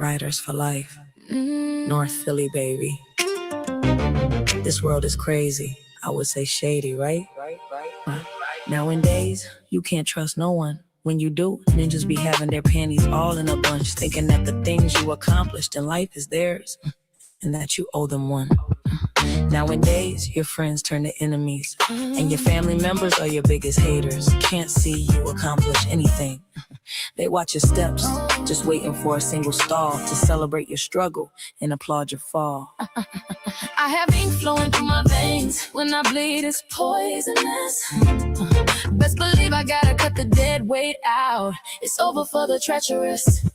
Riders for life. North Philly, baby. This world is crazy. I would say shady, right? Nowadays, you can't trust no one. When you do, ninjas be having their panties all in a bunch, thinking that the things you accomplished in life is theirs, and that you owe them one. Nowadays, your friends turn to enemies, and your family members are your biggest haters. Can't see you accomplish anything. They watch your steps, just waiting for a single stall to celebrate your struggle and applaud your fall. I have ink flowing through my veins. When I bleed, it's poisonous. Best believe I gotta cut the dead weight out. It's over for the treacherous.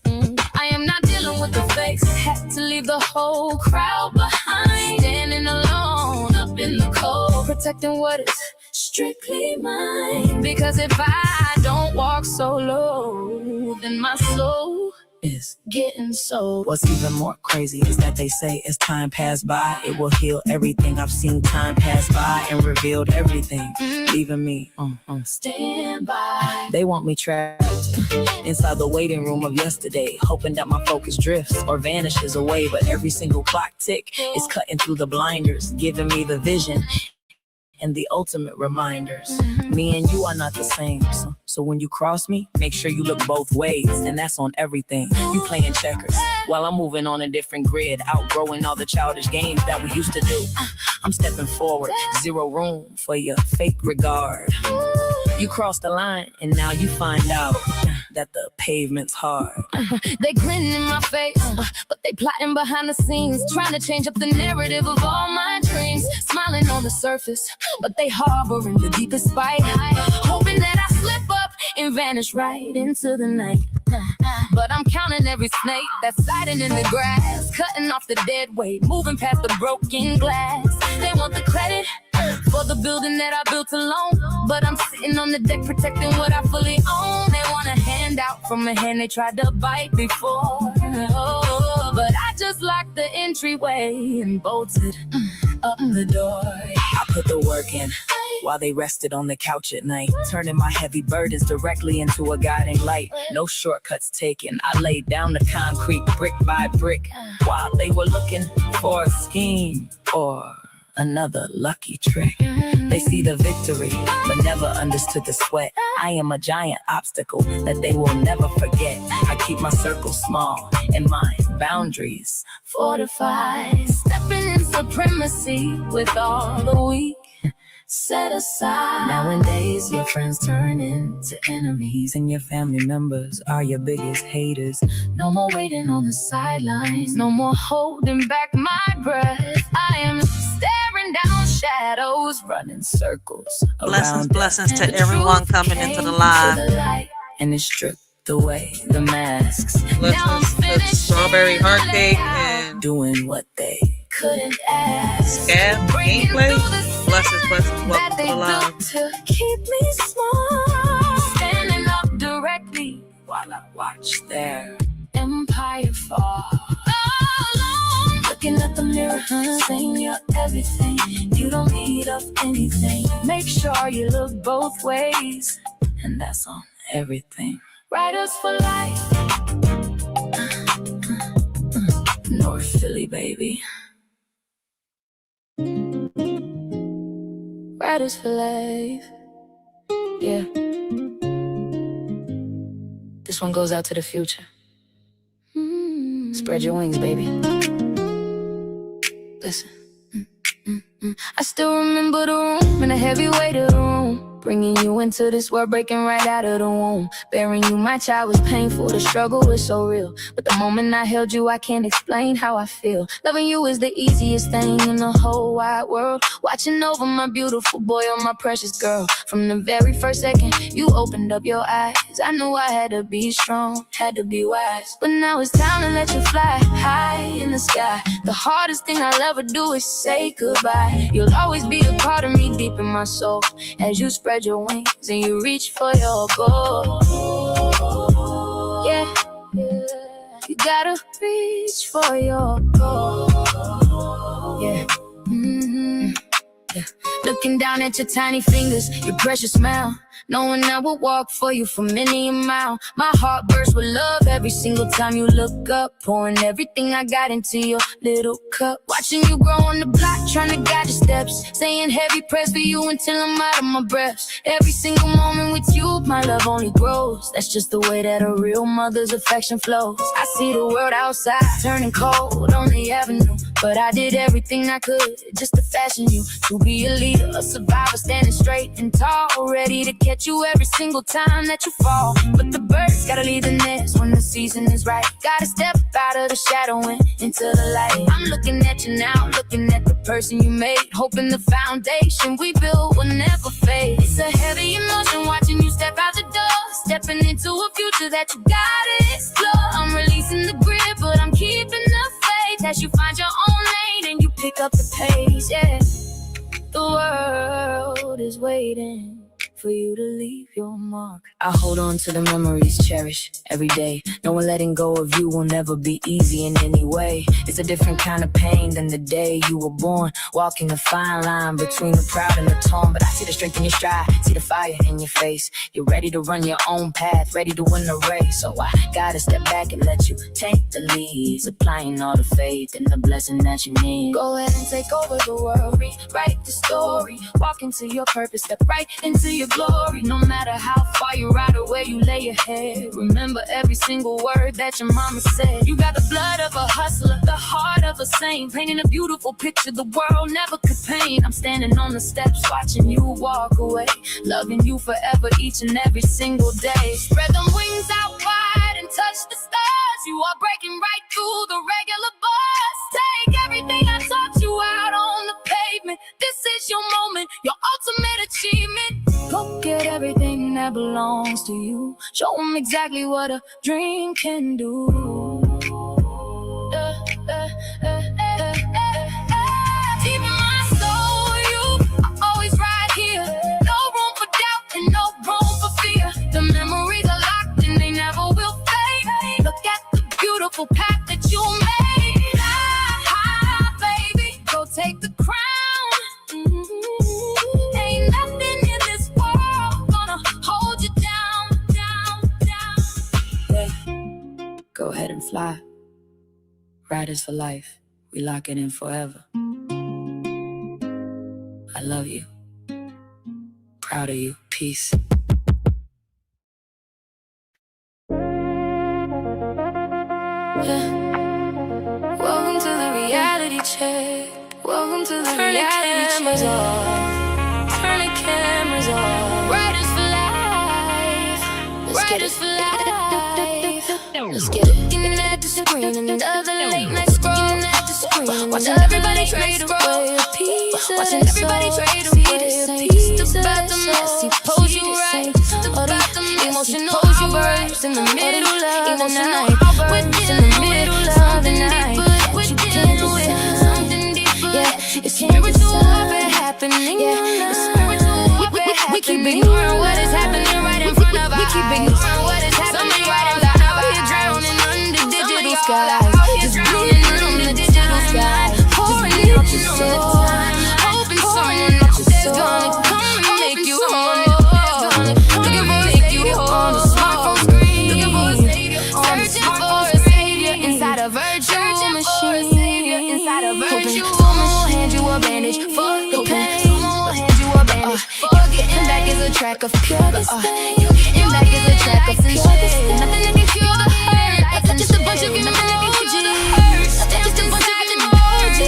I am not dealing with the fakes. Had to leave the whole crowd behind. Standing alone up in the cold, protecting what is strictly mine. Because if I don't walk solo, then my soul is getting sold. What's even more crazy is that they say as time passed by, it will heal everything. I've seen time pass by and revealed everything, leaving me stand by. They want me trapped inside the waiting room of yesterday, hoping that my focus drifts or vanishes away. But every single clock tick is cutting through the blinders, giving me the vision and the ultimate reminders. Me and you are not the same. So when you cross me, make sure you look both ways, and that's on everything. You playing checkers while I'm moving on a different grid, outgrowing all the childish games that we used to do. I'm stepping forward, zero room for your fake regard. You cross the line, and now you find out that the pavement's hard. They grinning in my face, but they plotting behind the scenes, trying to change up the narrative of all my dreams. Smiling on the surface, but they harbor in the deepest spite, hoping that I slip up and vanish right into the night. But I'm counting every snake that's hiding in the grass, cutting off the dead weight, moving past the broken glass. They want the credit for the building that I built alone, but I'm sitting on the deck protecting what I fully own. They want a handout from a hand they tried to bite before. But I just locked the entryway and bolted up the door. I put the work in while they rested on the couch at night, turning my heavy burdens directly into a guiding light. No shortcuts taken. I laid down the concrete brick by brick while they were looking for a scheme or another lucky trick. They see the victory, but never understood the sweat. I am a giant obstacle that they will never forget. I keep my circle small and my boundaries fortified, stepping in supremacy with all the weak set aside. Nowadays, your friends turn into enemies, and your family members are your biggest haters. No more waiting on the sidelines, no more holding back my breath. I am staring down shadows, running circles. Blessings to everyone coming into the live. And it stripped away the masks. Blessings to Strawberry Heartcake and doing what they couldn't ask. Scab Gameplay. Blessings, welcome to the live. To keep me small, standing up directly while I watch their empire fall. Alone, looking at the mirror, saying you're everything. You don't need up anything. Make sure you look both ways, and that's on everything. Riders for life. North Philly, baby. Riders for life. Yeah. This one goes out to the future. Spread your wings, baby. Listen. I still remember the room in a heavy weighted room, bringing you into this world, breaking right out of the womb. Bearing you, my child, was painful. The struggle was so real. But the moment I held you, I can't explain how I feel. Loving you is the easiest thing in the whole wide world. Watching over my beautiful boy or my precious girl. From the very first second you opened up your eyes, I knew I had to be strong, had to be wise. But now it's time to let you fly high in the sky. The hardest thing I'll ever do is say goodbye. You'll always be a part of me deep in my soul, as you spread your wings and you reach for your goal. Yeah, you gotta reach for your goal. Yeah. Yeah. Looking down at your tiny fingers, your precious smile. knowing I would walk for you for many a mile. My heart bursts with love every single time you look up, pouring everything I got into your little cup. Watching you grow on the block, trying to guide your steps, saying heavy prayers for you until I'm out of my breath. Every single moment with you, my love only grows. That's just the way that a real mother's affection flows. I see the world outside turning cold on the avenue, but I did everything I could just to fashion you to be a leader, a survivor, standing straight and tall, ready to catch you every single time that you fall. But the birds gotta leave the nest when the season is right. Gotta step out of the shadow and into the light. I'm looking at you now, looking at the person you made, hoping the foundation we built will never fade. It's a heavy emotion watching you step out the door, stepping into a future that you gotta explore. I'm releasing the grip, but I'm keeping the faith as you find your own lane and you pick up the pace. Yeah, the world is waiting for you to leave your mark. I hold on to the memories, cherish every day, knowing letting go of you will never be easy in any way. It's a different kind of pain than the day you were born, walking the fine line between the proud and the torn. But I see the strength in your stride, see the fire in your face. You're ready to run your own path, ready to win the race. So I gotta step back and let you take the lead, supplying all the faith and the blessing that you need. Go ahead and take over the world, rewrite the story, walk into your purpose, step right into your glory. No matter how far you ride or where you lay your head, remember every single word that your mama said. You got the blood of a hustler, the heart of a saint, painting a beautiful picture the world never could paint. I'm standing on the steps watching you walk away, loving you forever each and every single day. Spread them wings out wide and touch the stars. You are breaking right through the regular bars. Take everything I taught you out on the pavement. This is your moment, your ultimate achievement. Go get everything that belongs to you. Show them exactly what a dream can do. Deep in my soul, you are always right here. No room for doubt and no room for fear. The memories are locked and they never will fade. Look at the beautiful path that you made. Baby, go take the crown. Ain't nothing in this world gonna hold you down, down, down. Yeah. Go ahead and fly. Riders for life, we lock it in forever. I love you. Proud of you. Peace. Welcome to the reality check. Welcome to the reality check. Turn the cameras off. Riders for life. Riders for life. Let's get it. Looking at the screen, another late night scroll. Watching everybody trade away a piece. Watching everybody trade away a piece. About the messy pose you right. About the emotional outbursts in the middle of the night. Within the middle of the night. What you dealing with? Something deeper. Yeah, it's spiritual warfare happening. Yeah, it's spiritual warfare happening. We keep ignoring what is happening right in front of our eyes. We keep ignoring what is happening right in front of our eyes. Drowning under digital skies. Just bleeding on the digital sky. Pouring out your soul. Hoping someone else is gonna come and make you whole. Looking for make you whole on the smartphone screen. Searching for a savior inside a virtual machine. Hoping someone will hand you a bandage for the pain. Someone will hand you a bandage. You're getting back is a track of pure disdain. You're getting back is a track of pure disdain. Nothing that can cure the hurt. That's just a bunch of emojis. That's just a bunch of emojis.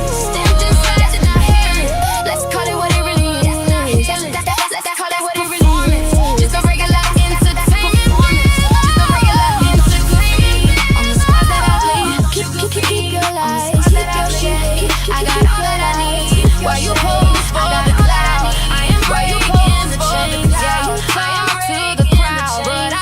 Stamped inside and I hear it. Let's call it what it really is. Let's call it what it really is. Just a regular entertainment. Just a regular entertainment. On the scars that I bleed. Keep your lies. I got all that I need. While you pose for the cloud, I am breaking the chains. Yeah, I am to the crowd, but I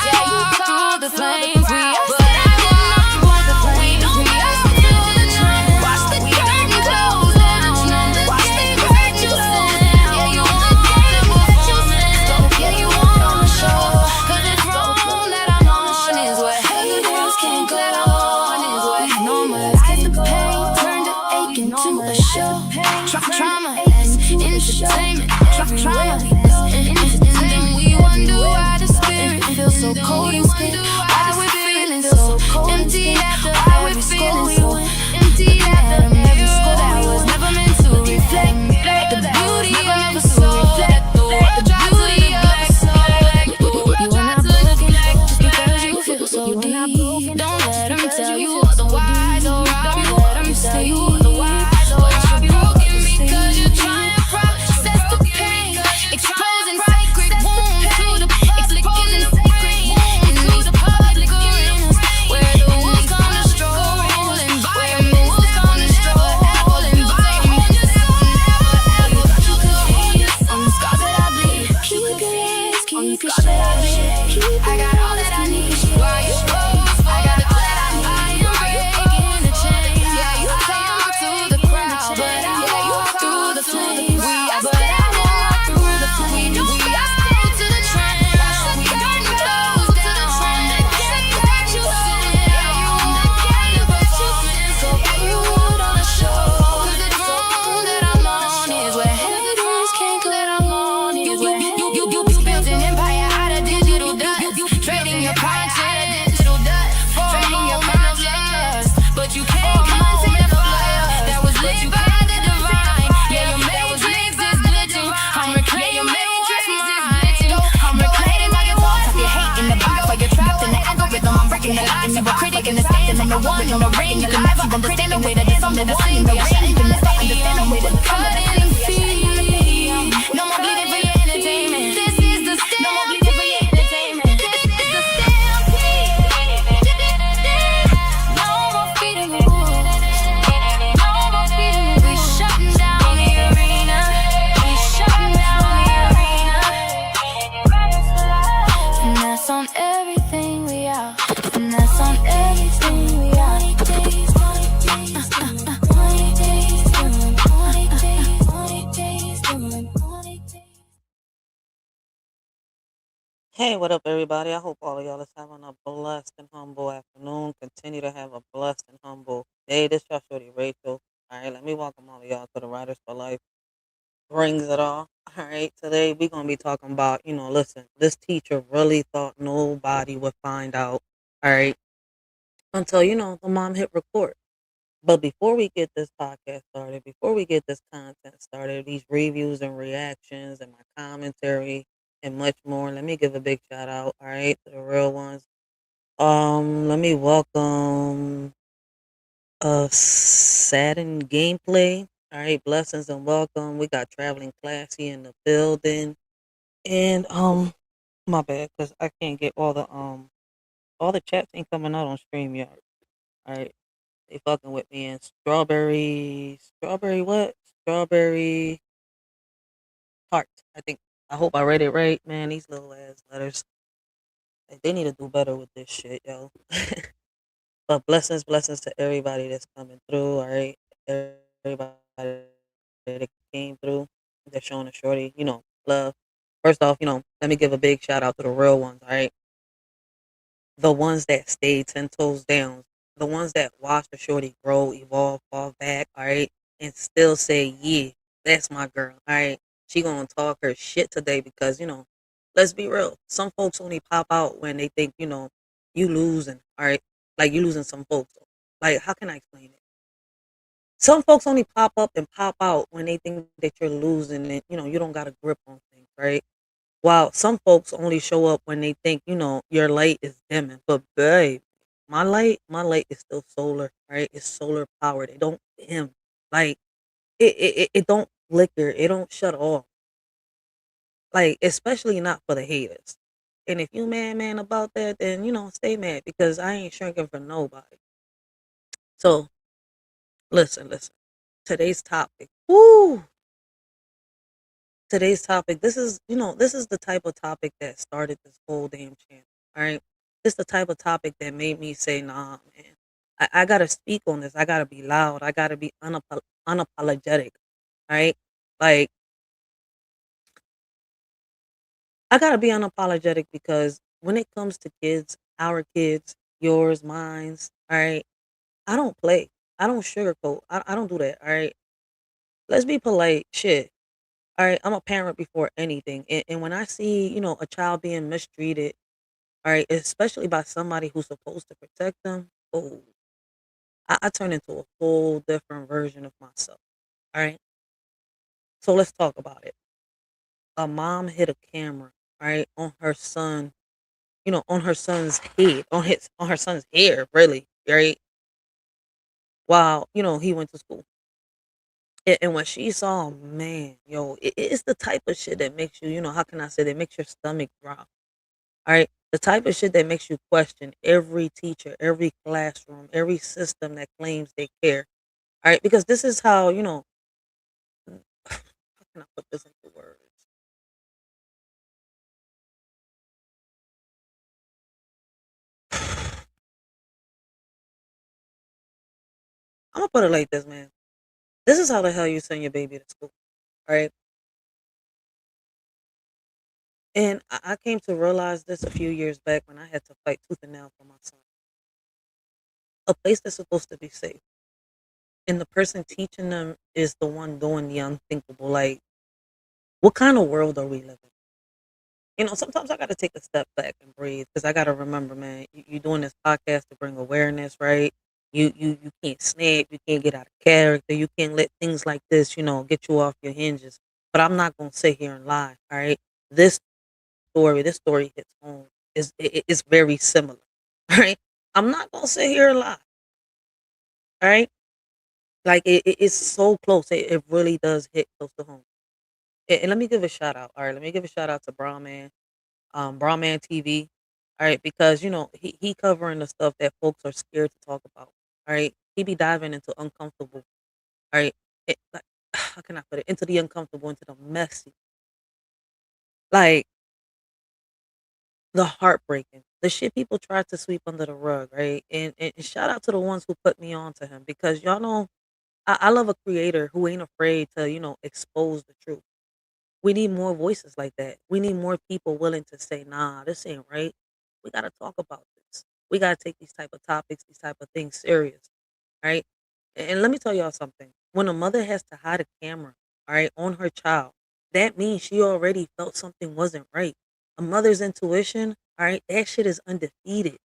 I got all that I need. While you pose for the cloud, I am breaking the chains. Yeah, you talk to the crowd, but I walk through the flames. We are standing through the flames. We are slow to the trend. We don't close down the gates that you send. The gates that you send. So put your wood on the show. 'Cause the throne that I'm on is where haters can't go. You built an empire out of digital dust. Trading your conscience for trading your conscience. But you can't contain the fire that was lit by the divine. Yeah, your matrix is glitching. I'm reclaiming matrix mine. I'm reclaiming all your thoughts. If you hate in the box, while you're trapped in the algorithm, I'm breaking the lines. You're a critic in the stand, and the one in the ring. You can never understand the way that it's under the same. The ring, you can never understand the way that it's under the same. No more bleeding for your entertainment. This is the stampede. No more bleeding for your entertainment. This is the stampede. No more feeding the wolves. No more feeding the wolves. We shutting down the arena. We shutting down the arena. And that's on everything we are. And that's on everything we are. 20 days, 20 days, 20 days. Hey, what up, everybody? I hope all of y'all is having a blessed and humble afternoon. Continue to have a blessed and humble day. This y'all shorty Rachel. All right, let me welcome all of y'all to the Writers for Life. Brings it all. All right, today we're gonna be talking about, listen, this teacher really thought nobody would find out. All right, until the mom hit record. But before we get this podcast started, before we get this content started, these reviews and reactions and my commentary and much more, let me give a big shout out, all right, to the real ones. Let me welcome Sadden Gameplay. All right, blessings and welcome. We got Traveling Classy in the building. And my bad, because I can't get all the chats ain't coming out on StreamYard. All right. They fucking with me and strawberry what? Strawberry tart. I think. I hope I read it right, man. These little ass letters. Like, they need to do better with this shit, yo. But blessings to everybody that's coming through. All right, everybody that came through. They're showing a shorty, love. First off, let me give a big shout out to the real ones. All right, the ones that stayed 10 toes down, the ones that watched the shorty grow, evolve, fall back, all right, and still say, yeah, that's my girl, all right. She gonna talk her shit today because, let's be real. Some folks only pop out when they think, you losing, all right? Like you losing some folks. Like, how can I explain it? Some folks only pop up and pop out when they think that you're losing and, you don't got a grip on things, right? While some folks only show up when they think, your light is dimming. But babe, my light is still solar, right? It's solar powered. It don't dim. Like it don't flicker. It don't shut off. Like, especially not for the haters. And if you man about that, then stay mad because I ain't shrinking for nobody. So listen. Today's topic. Woo! Today's topic, this is the type of topic that started this whole damn channel. All right. This the type of topic that made me say, nah, man. I gotta speak on this. I gotta be loud. I gotta be unapologetic. All right. Like, I gotta be unapologetic because when it comes to kids, our kids, yours, mine's, all right, I don't play. I don't sugarcoat. I don't do that. All right. Let's be polite. Shit. All right, I'm a parent before anything. And when I see, a child being mistreated, all right, especially by somebody who's supposed to protect them, oh, I turn into a whole different version of myself. All right. So let's talk about it. A mom hit a camera, right, on her son, on her son's head, on her son's hair, really, right? While, he went to school. And when she saw, man, yo, it's the type of shit that makes you, how can I say, that makes your stomach drop. All right. The type of shit that makes you question every teacher, every classroom, every system that claims they care. All right. Because this is how, how can I put this into words? I'm gonna put it like this, man. This is how the hell you send your baby to school, right? And I came to realize this a few years back when I had to fight tooth and nail for my son. A place that's supposed to be safe, and the person teaching them is the one doing the unthinkable. Like, what kind of world are we living? Sometimes I got to take a step back and breathe because I got to remember, man, you're doing this podcast to bring awareness, right? You can't snap, you can't get out of character, you can't let things like this, get you off your hinges. But I'm not gonna sit here and lie, all right? This this story hits home. It's very similar, right? I'm not gonna sit here and lie, all right? Like it's so close. It really does hit close to home. And let me give a shout out. All right, let me give a shout out to Brown Man TV. All right, because he covering the stuff that folks are scared to talk about. All right, he be diving into uncomfortable. All right, like, how can I put it? Into the uncomfortable, into the messy, like the heartbreaking, the shit people try to sweep under the rug. Right, and shout out to the ones who put me on to him because y'all know I love a creator who ain't afraid to expose the truth. We need more voices like that. We need more people willing to say, "Nah, this ain't right. We gotta talk about this. We gotta take these type of topics, these type of things serious, right?" And let me tell y'all something. When a mother has to hide a camera, all right, on her child, that means she already felt something wasn't right. A mother's intuition, all right, that shit is undefeated.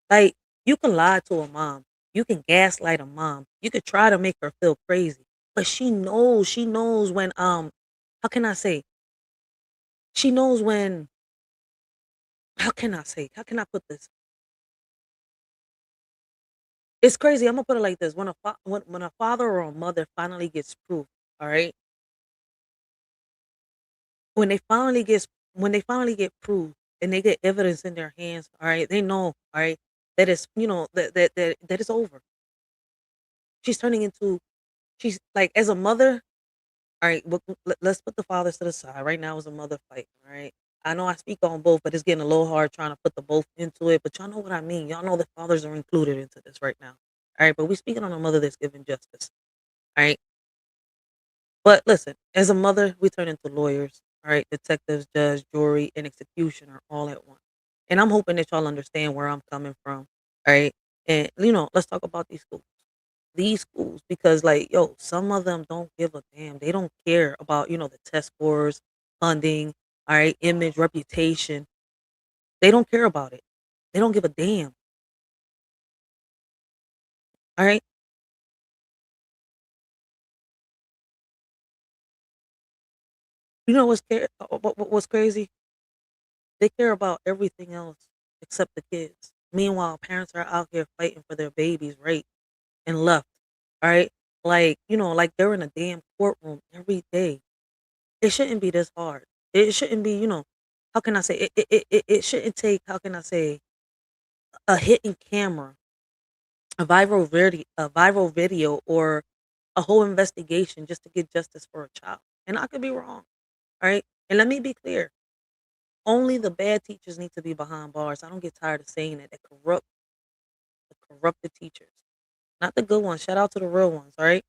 Like, you can lie to a mom, you can gaslight a mom, you could try to make her feel crazy, but she knows when how can I say she knows when how can I put this? It's crazy. I'm gonna put it like this: when a father or a mother finally gets proof, all right, when they finally get when they finally get proof and they get evidence in their hands, all right, they know, all right, that it's that it's over. She's turning into she's like as a mother. All right, let's put the fathers to the side. Right now, as a mother fighting, all right. I know I speak on both, but it's getting a little hard trying to put the both into it. But y'all know what I mean. Y'all know the fathers are included into this right now. All right, but we speaking on a mother that's giving justice. All right, but listen, as a mother, we turn into lawyers. All right, detectives, judge, jury, and executioner all at once. And I'm hoping that y'all understand where I'm coming from. All right, and let's talk about these schools because like yo some of them don't give a damn, they don't care about the test scores, funding, all right, image, reputation. They don't care about it, they don't give a damn. All right, what's crazy, they care about everything else except the kids. Meanwhile parents are out here fighting for their babies right and left. All right, like like they're in a damn courtroom every day. It shouldn't be this hard. It shouldn't be, how can I say it shouldn't take, how can I say, a hidden camera, a viral video, or a whole investigation just to get justice for a child. And I could be wrong. All right. And let me be clear. Only the bad teachers need to be behind bars. I don't get tired of saying that. The corrupted teachers. Not the good ones. Shout out to the real ones. All right.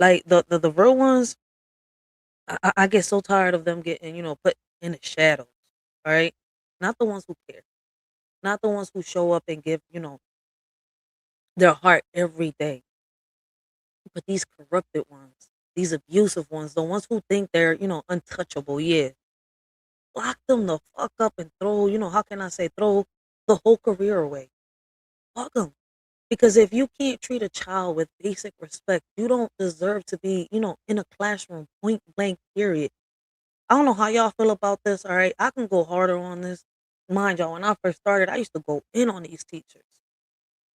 Like the real ones, I get so tired of them getting, put in the shadows. All right. Not the ones who care. Not the ones who show up and give, their heart every day. But these corrupted ones, these abusive ones, the ones who think they're, untouchable, yeah, lock them the fuck up and throw, how can I say, throw the whole career away. Fuck them. Because if you can't treat a child with basic respect, you don't deserve to be, in a classroom, point blank, period. I don't know how y'all feel about this, all right? I can go harder on this. Mind y'all, when I first started, I used to go in on these teachers.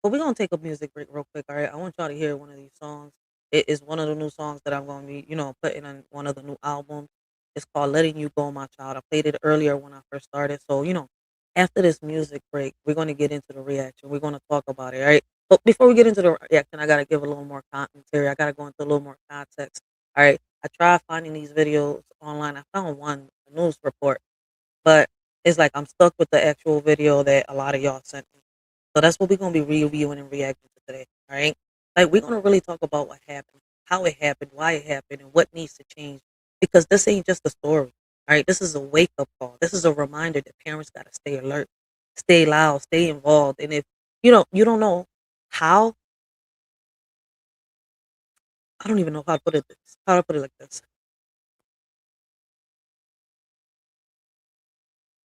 But we're gonna take a music break real quick, all right? I want y'all to hear one of these songs. It is one of the new songs that I'm gonna be, putting on one of the new albums. It's called "Letting You Go, My Child." I played it earlier when I first started. So, after this music break, we're gonna get into the reaction. We're gonna talk about it, all right? But before we get into the reaction, I gotta give a little more commentary. I gotta go into a little more context. All right. I tried finding these videos online. I found one, a news report, but it's like I'm stuck with the actual video that a lot of y'all sent me. So that's what we're gonna be reviewing and reacting to today. All right. Like, we're gonna really talk about what happened, how it happened, why it happened, and what needs to change. Because this ain't just a story. All right, this is a wake up call. This is a reminder that parents gotta stay alert, stay loud, stay involved. And if you don't know how, I don't even know how to put it like this.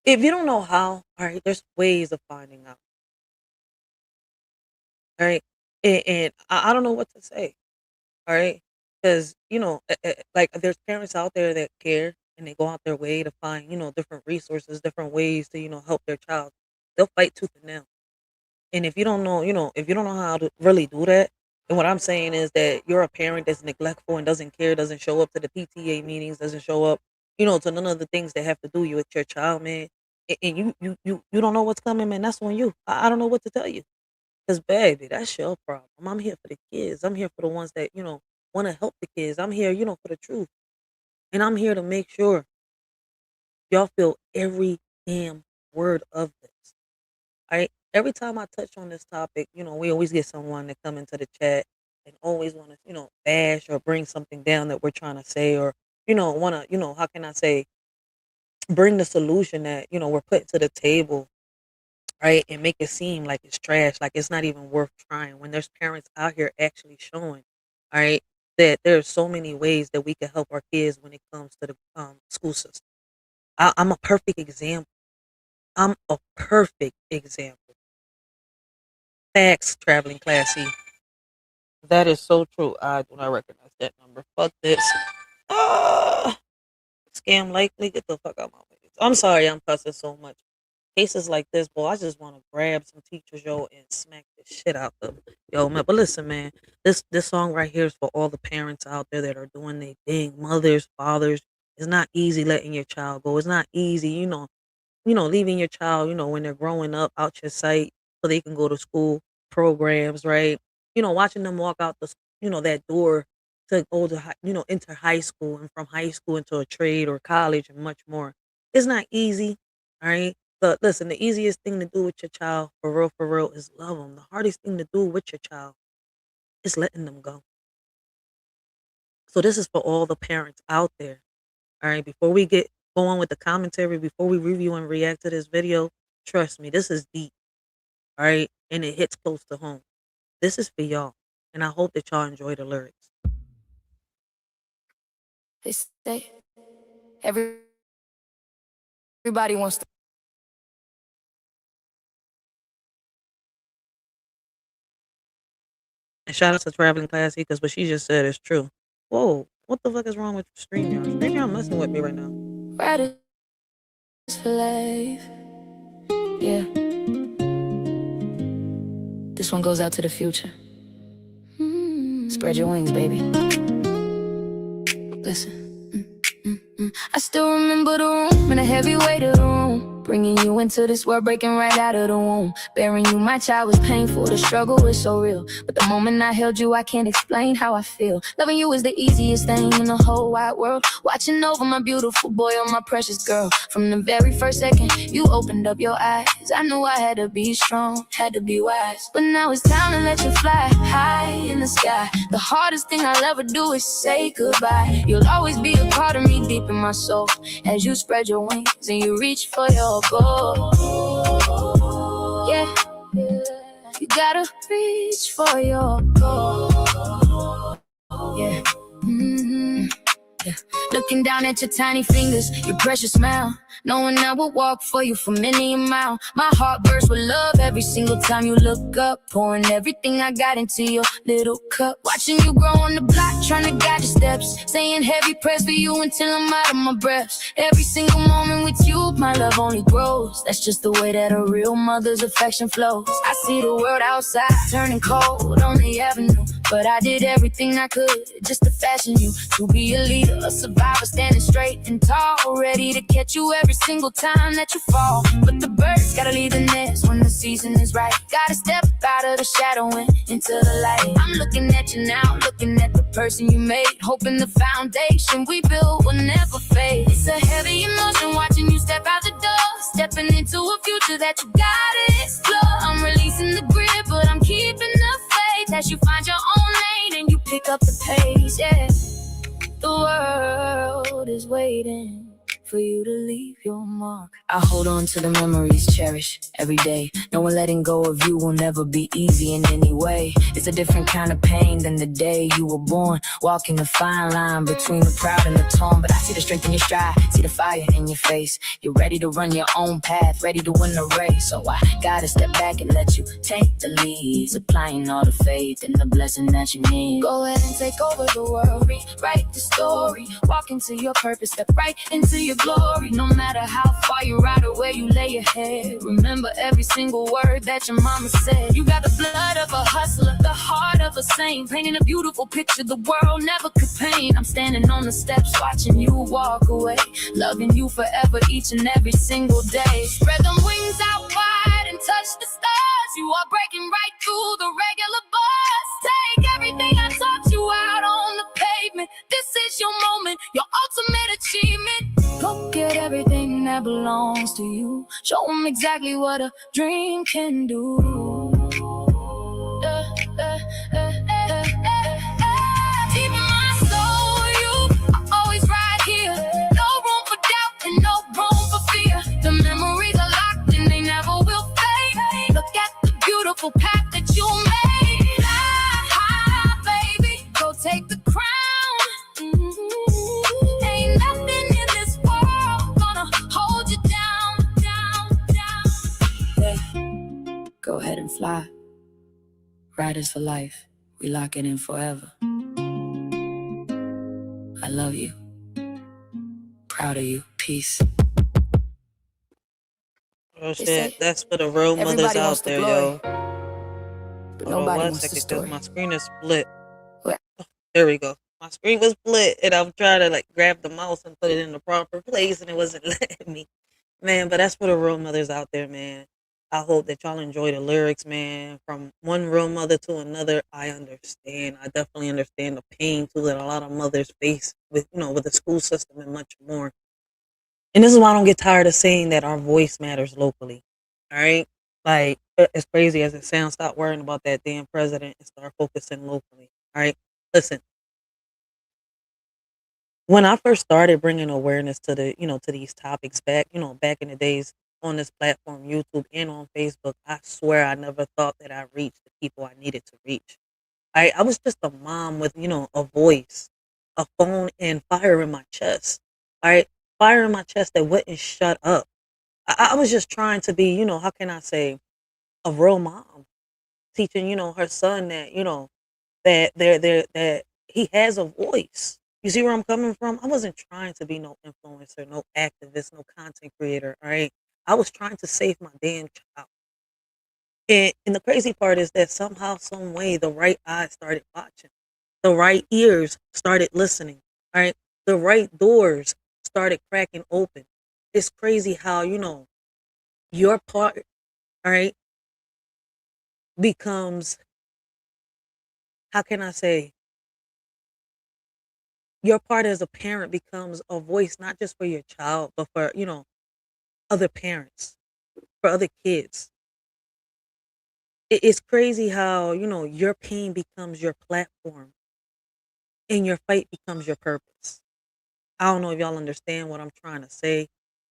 If you don't know how, all right, there's ways of finding out. All right, and I don't know what to say. All right, because like, there's parents out there that care and they go out their way to find different resources, different ways to help their child. They'll fight tooth and nail. And if you don't know, if you don't know how to really do that, then what I'm saying is that you're a parent that's neglectful and doesn't care, doesn't show up to the PTA meetings, doesn't show up, to none of the things that have to do with your child, man. And you don't know what's coming, man. That's on you. I don't know what to tell you, because baby, that's your problem. I'm here for the kids. I'm here for the ones that want to help the kids. I'm here, for the truth, and I'm here to make sure y'all feel every damn word of this. Right? Every time I touch on this topic, we always get someone to come into the chat and always want to, bash or bring something down that we're trying to say, or, want to, how can I say, bring the solution that, we're putting to the table, right? And make it seem like it's trash, like it's not even worth trying, when there's parents out here actually showing, all right, that there's so many ways that we can help our kids when it comes to the school system. I'm a perfect example. I'm a perfect example. Facts, traveling classy. That is so true. I do not recognize that number. Fuck this. Ah, scam likely. Get the fuck out my face. I'm sorry I'm cussing so much. Cases like this, boy, I just want to grab some teachers, yo, and smack the shit out them. Yo, man. But listen, man, this song right here is for all the parents out there that are doing their thing. Mothers, fathers. It's not easy letting your child go. It's not easy, leaving your child, when they're growing up, out your sight, so they can go to school programs, right? Watching them walk out that door to go to, into high school, and from high school into a trade or college and much more. It's not easy, all right? But listen, the easiest thing to do with your child, for real, is love them. The hardest thing to do with your child is letting them go. So this is for all the parents out there. All right, before we go on with the commentary, before we review and react to this video, trust me, this is deep. All right, and it hits close to home. This is for y'all, and I hope that y'all enjoy the lyrics. They say everybody wants to. And shout out to Traveling Classy, because what she just said is true. Whoa, what the fuck is wrong with StreamYard? StreamYard messing with me right now. Riders for life. Yeah. This one goes out to the future. Spread your wings, baby. Listen. I still remember the room and the heavy weight of the room, bringing you into this world, breaking right out of the womb. Bearing you, my child, was painful. The struggle was so real. But the moment I held you, I can't explain how I feel. Loving you is the easiest thing in the whole wide world. Watching over my beautiful boy, oh my precious girl. From the very first second you opened up your eyes, I knew I had to be strong, had to be wise. But now it's time to let you fly high in the sky. The hardest thing I'll ever do is say goodbye. You'll always be a part of me, deep in my soul, as you spread your wings and you reach for your goal. Yeah, you gotta reach for your goal. Yeah. Yeah. Looking down at your tiny fingers, your precious smile, knowing I will walk for you for many a mile. My heart bursts with love every single time you look up, pouring everything I got into your little cup. Watching you grow on the block, trying to guide your steps, saying heavy prayers for you until I'm out of my breath. Every single moment with you, my love only grows. That's just the way that a real mother's affection flows. I see the world outside turning cold on the avenue, but I did everything I could just to fashion you to be a leader, a survivor, standing straight and tall, ready to catch you every single time that you fall. But the birds gotta leave the nest when the season is right. Gotta step out of the shadow and into the light. I'm looking at you now, looking at the person you made, hoping the foundation we built will never fade. It's a heavy emotion watching you step out the door, stepping into a future that you gotta explore. I'm releasing the grip, but I'm keeping the faith as you find your own pick up the pace, yeah. The world is waiting for you to leave your mark. I hold on to the memories, cherish every day. Knowing letting go of you will never be easy in any way. It's a different kind of pain than the day you were born. Walking the fine line between the proud and the torn. But I see the strength in your stride, see the fire in your face. You're ready to run your own path, ready to win the race. So I gotta step back and let you take the lead, supplying all the faith and the blessing that you need. Go ahead and take over the world, rewrite the story. Walk into your purpose, step right into your glory. No matter how far you ride or where you lay your head, remember every single word that your mama said. You got the blood of a hustler, the heart of a saint, painting a beautiful picture the world never could paint. I'm standing on the steps watching you walk away, loving you forever each and every single day. Spread them wings out wide and touch the stars. You are breaking right through the regular bus. Take everything I taught you out on the pavement. This is your moment, your ultimate achievement. Go get everything that belongs to you. Show them exactly what a dream can do. Deep in my soul, you are always right here. No room for doubt and no room for fear. The memories are locked and they never will fade. Look at the beautiful path that you made. High, baby, go take the crown. Ain't nothing in this world gonna hold you down. Yeah. Go ahead and fly. Riders for life, we lock it in forever. I love you. Proud of you. Peace. Oh shit, that's for the real mothers out there, yo. But Hold on nobody one wants the second, story. cause my screen is split. What? There we go. My screen was split, and I'm trying to like grab the mouse and put it in the proper place, and it wasn't letting me. Man, but that's for the real mothers out there, man. I hope that y'all enjoy the lyrics, man. From one real mother to another, I understand. I definitely understand the pain too that a lot of mothers face with, with the school system and much more. And this is why I don't get tired of saying that our voice matters locally. All right, like as crazy as it sounds, stop worrying about that damn president and start focusing locally. All right, listen. When I first started bringing awareness to to these topics back, back in the days on this platform, YouTube and on Facebook, I swear I never thought that I reached the people I needed to reach. I was just a mom with, a voice, a phone, and fire in my chest. All right, fire in my chest that wouldn't shut up. I was just trying to be, how can I say, a real mom, teaching, her son that, that he has a voice. You see where I'm coming from? I wasn't trying to be no influencer, no activist, no content creator. All right. I was trying to save my damn child. And the crazy part is that somehow, some way, the right eyes started watching, the right ears started listening. All right. The right doors started cracking open. It's crazy how, your part, all right, becomes, how can I say, your part as a parent becomes a voice not just for your child, but for, other parents, for other kids. It's crazy how, your pain becomes your platform and your fight becomes your purpose. I don't know if y'all understand what I'm trying to say.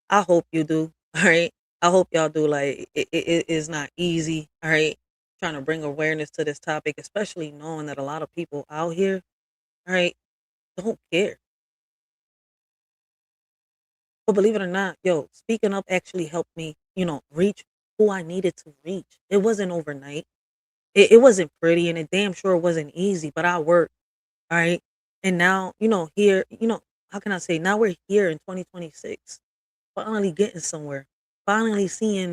I hope you do. All right. I hope y'all do. Like, it is not easy. All right. Trying to bring awareness to this topic, especially knowing that a lot of people out here, all right, don't care. But believe it or not, yo, speaking up actually helped me, reach who I needed to reach. It wasn't overnight. It wasn't pretty, and it damn sure wasn't easy, but I worked. All right. And now, here, how can I say, now we're here in 2026, finally getting somewhere, finally seeing,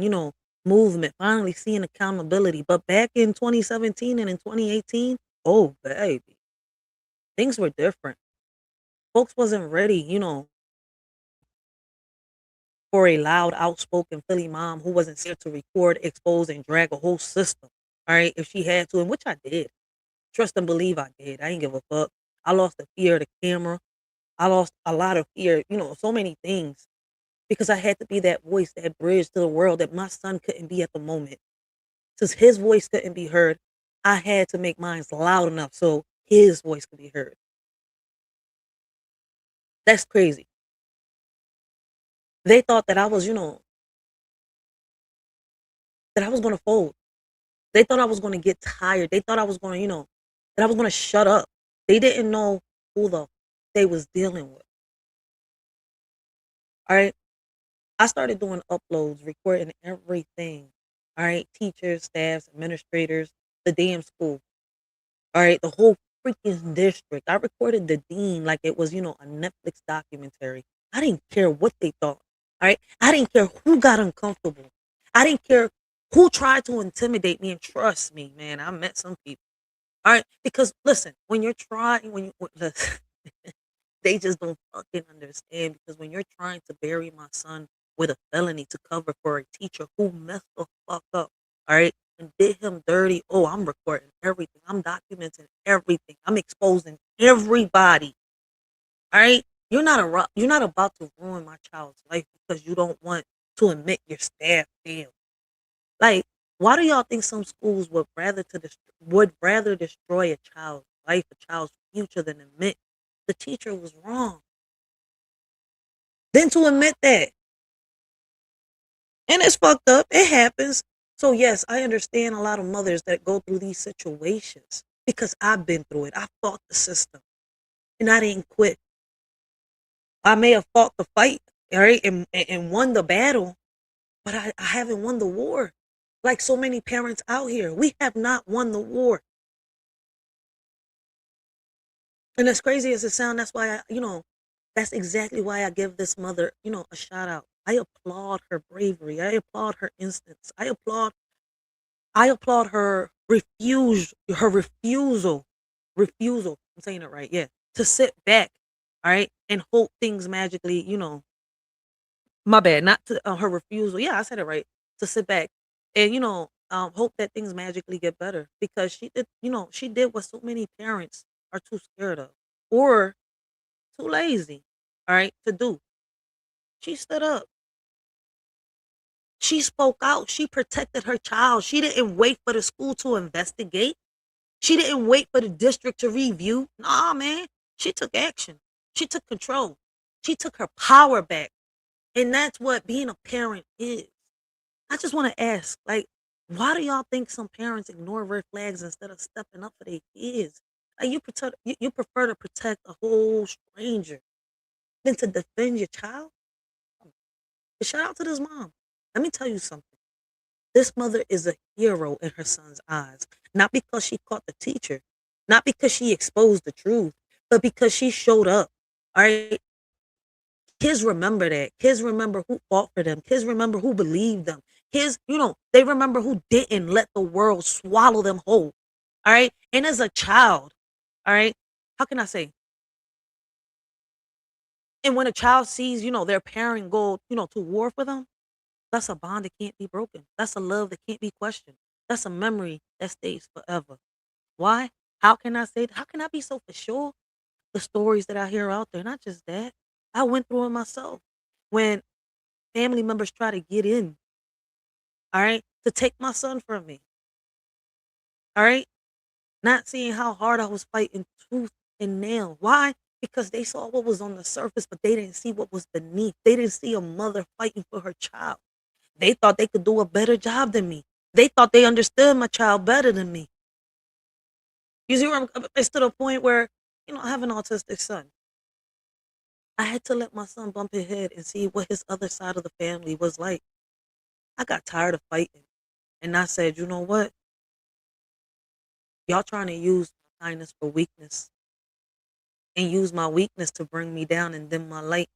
movement, finally seeing accountability. But back in 2017 and in 2018, oh, baby, things were different. Folks wasn't ready, for a loud, outspoken Philly mom who wasn't scared to record, expose, and drag a whole system. All right, if she had to, and which I did. Trust and believe I did. I ain't give a fuck. I lost the fear of the camera. I lost a lot of fear, so many things because I had to be that voice, that bridge to the world that my son couldn't be at the moment. Since his voice couldn't be heard, I had to make mine loud enough so his voice could be heard. That's crazy. They thought that I was, that I was gonna fold. They thought I was gonna get tired. They thought I was gonna, that I was gonna shut up. They didn't know who they was dealing with. All right. I started doing uploads, recording everything. All right. Teachers, staffs, administrators, the damn school. All right. The whole freaking district. I recorded the dean like it was, a Netflix documentary. I didn't care what they thought. All right. I didn't care who got uncomfortable. I didn't care who tried to intimidate me. And trust me, man, I met some people. All right. Because listen, when you're trying, listen, they just don't fucking understand because when you're trying to bury my son with a felony to cover for a teacher who messed the fuck up, all right, and did him dirty, oh, I'm recording everything. I'm documenting everything. I'm exposing everybody. All right. You're not about to ruin my child's life because you don't want to admit your staff failed. Like, why do y'all think some schools would rather destroy a child's life, a child's future, than admit the teacher was wrong? Then to admit that, and it's fucked up. It happens. So yes, I understand a lot of mothers that go through these situations because I've been through it. I fought the system, and I didn't quit. I may have fought the fight, all right, and won the battle, but I haven't won the war. Like so many parents out here, we have not won the war. And as crazy as it sounds, that's why that's exactly why I give this mother, a shout out. I applaud her bravery. I applaud her instance. I applaud her refusal. I'm saying it right, yeah, to sit back, all right, and hope things magically, my bad, not to her refusal. Yeah, I said it right. To sit back and hope that things magically get better because she did what so many parents are too scared of or too lazy, all right, to do. She stood up. She spoke out. She protected her child. She didn't wait for the school to investigate. She didn't wait for the district to review. Nah, man. She took action. She took control. She took her power back. And that's what being a parent is. I just want to ask, like, why do y'all think some parents ignore red flags instead of stepping up for their kids? Like you prefer to protect a whole stranger than to defend your child? Shout out to this mom. Let me tell you something. This mother is a hero in her son's eyes, not because she caught the teacher, not because she exposed the truth, but because she showed up. All right. Kids remember that. Kids remember who fought for them. Kids remember who believed them. Kids, they remember who didn't let the world swallow them whole. All right. And as a child, all right, how can I say? And when a child sees, their parent go, to war for them, that's a bond that can't be broken. That's a love that can't be questioned. That's a memory that stays forever. Why? How can I say that? How can I be so for sure? The stories that I hear out there, not just that. I went through it myself. When family members try to get in, all right, to take my son from me, all right, not seeing how hard I was fighting tooth and nail. Why? Because they saw what was on the surface, but they didn't see what was beneath. They didn't see a mother fighting for her child. They thought they could do a better job than me. They thought they understood my child better than me. You see where it's to the point where, I have an autistic son. I had to let my son bump his head and see what his other side of the family was like. I got tired of fighting. And I said, you know what? Y'all trying to use my kindness for weakness and use my weakness to bring me down and dim my light.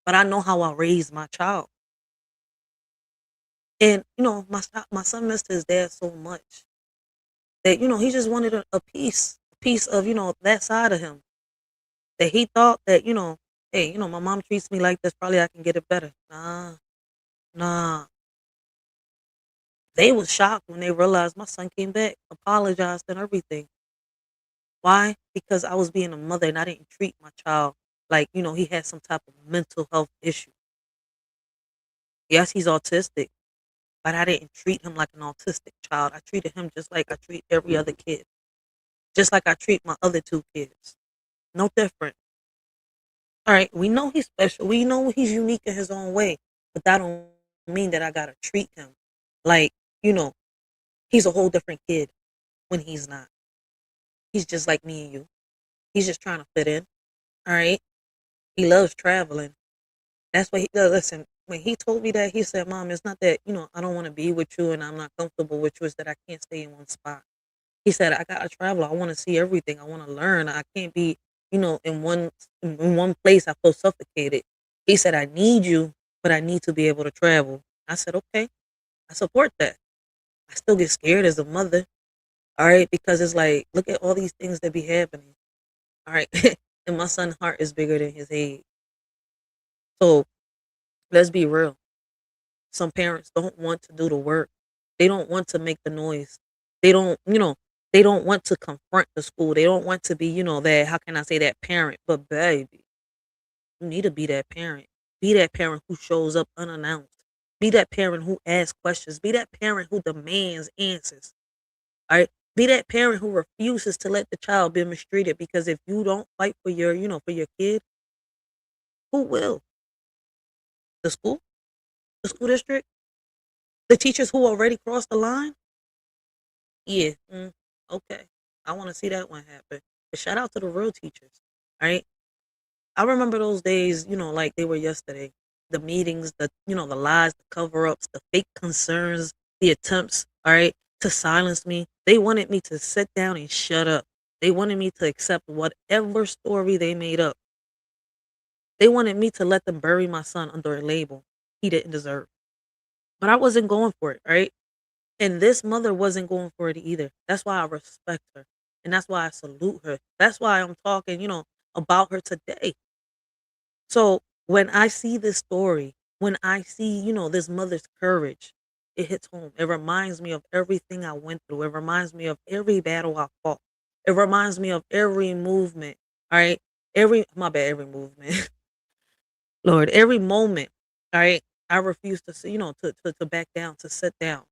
But I know how I raised my child. And, my son missed his dad so much that, he just wanted a piece of, that side of him. That he thought that, hey, my mom treats me like this, probably I can get it better. Nah, nah. They was shocked when they realized my son came back, apologized and everything. Why? Because I was being a mother and I didn't treat my child like, he had some type of mental health issue. Yes, he's autistic, but I didn't treat him like an autistic child. I treated him just like I treat every other kid. just like I treat my other 2 kids. No different. All right, we know he's special. We know he's unique in his own way, but that don't mean that I gotta treat him like, you know, he's a whole different kid when he's not. He's just like me and you. He's just trying to fit in. All right. He loves traveling. That's what he does. Listen, when he told me that, he said, Mom, it's not that, I don't want to be with you and I'm not comfortable with you. It's that I can't stay in one spot. He said, I gotta travel. I want to see everything. I want to learn. I can't be, in one place. I feel suffocated. He said, I need you, but I need to be able to travel. I said, okay, I support that. I still get scared as a mother. All right, because it's like, look at all these things that be happening. All right. And my son's heart is bigger than his head. So let's be real. Some parents don't want to do the work. They don't want to make the noise. They don't want to confront the school. They don't want to be, that, how can I say, that parent? But baby, you need to be that parent. Be that parent who shows up unannounced. Be that parent who asks questions. Be that parent who demands answers. All right. Be that parent who refuses to let the child be mistreated, because if you don't fight for your kid, who will? The school? The school district? The teachers who already crossed the line? Yeah. Okay. I want to see that one happen. But shout out to the real teachers. All right. I remember those days, like they were yesterday. The meetings, the lies, the cover-ups, the fake concerns, the attempts, all right, to silence me. They wanted me to sit down and shut up. They wanted me to accept whatever story they made up. They wanted me to let them bury my son under a label he didn't deserve. But I wasn't going for it, right? And this mother wasn't going for it either. That's why I respect her. And that's why I salute her. That's why I'm talking, about her today. So when I see this story, when I see, this mother's courage, it hits home. It reminds me of everything I went through. It reminds me of every battle I fought. It reminds me of every movement. All right. Every movement. Lord, every moment. All right. I refuse to see, to back down, to sit down.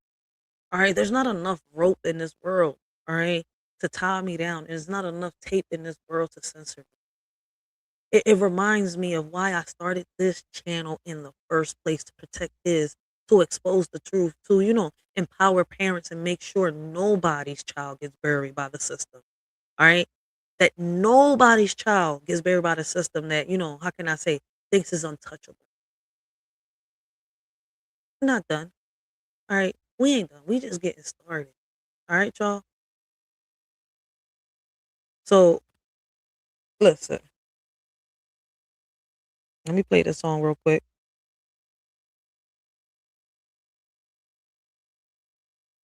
All right. There's not enough rope in this world. All right. To tie me down. There's not enough tape in this world to censor me. It reminds me of why I started this channel in the first place, to protect his, to expose the truth, to, empower parents and make sure nobody's child gets buried by the system. All right. That nobody's child gets buried by the system that, how can I say, thinks is untouchable. We're not done. All right. We ain't done. We just getting started. All right, y'all. So listen. Let me play this song real quick.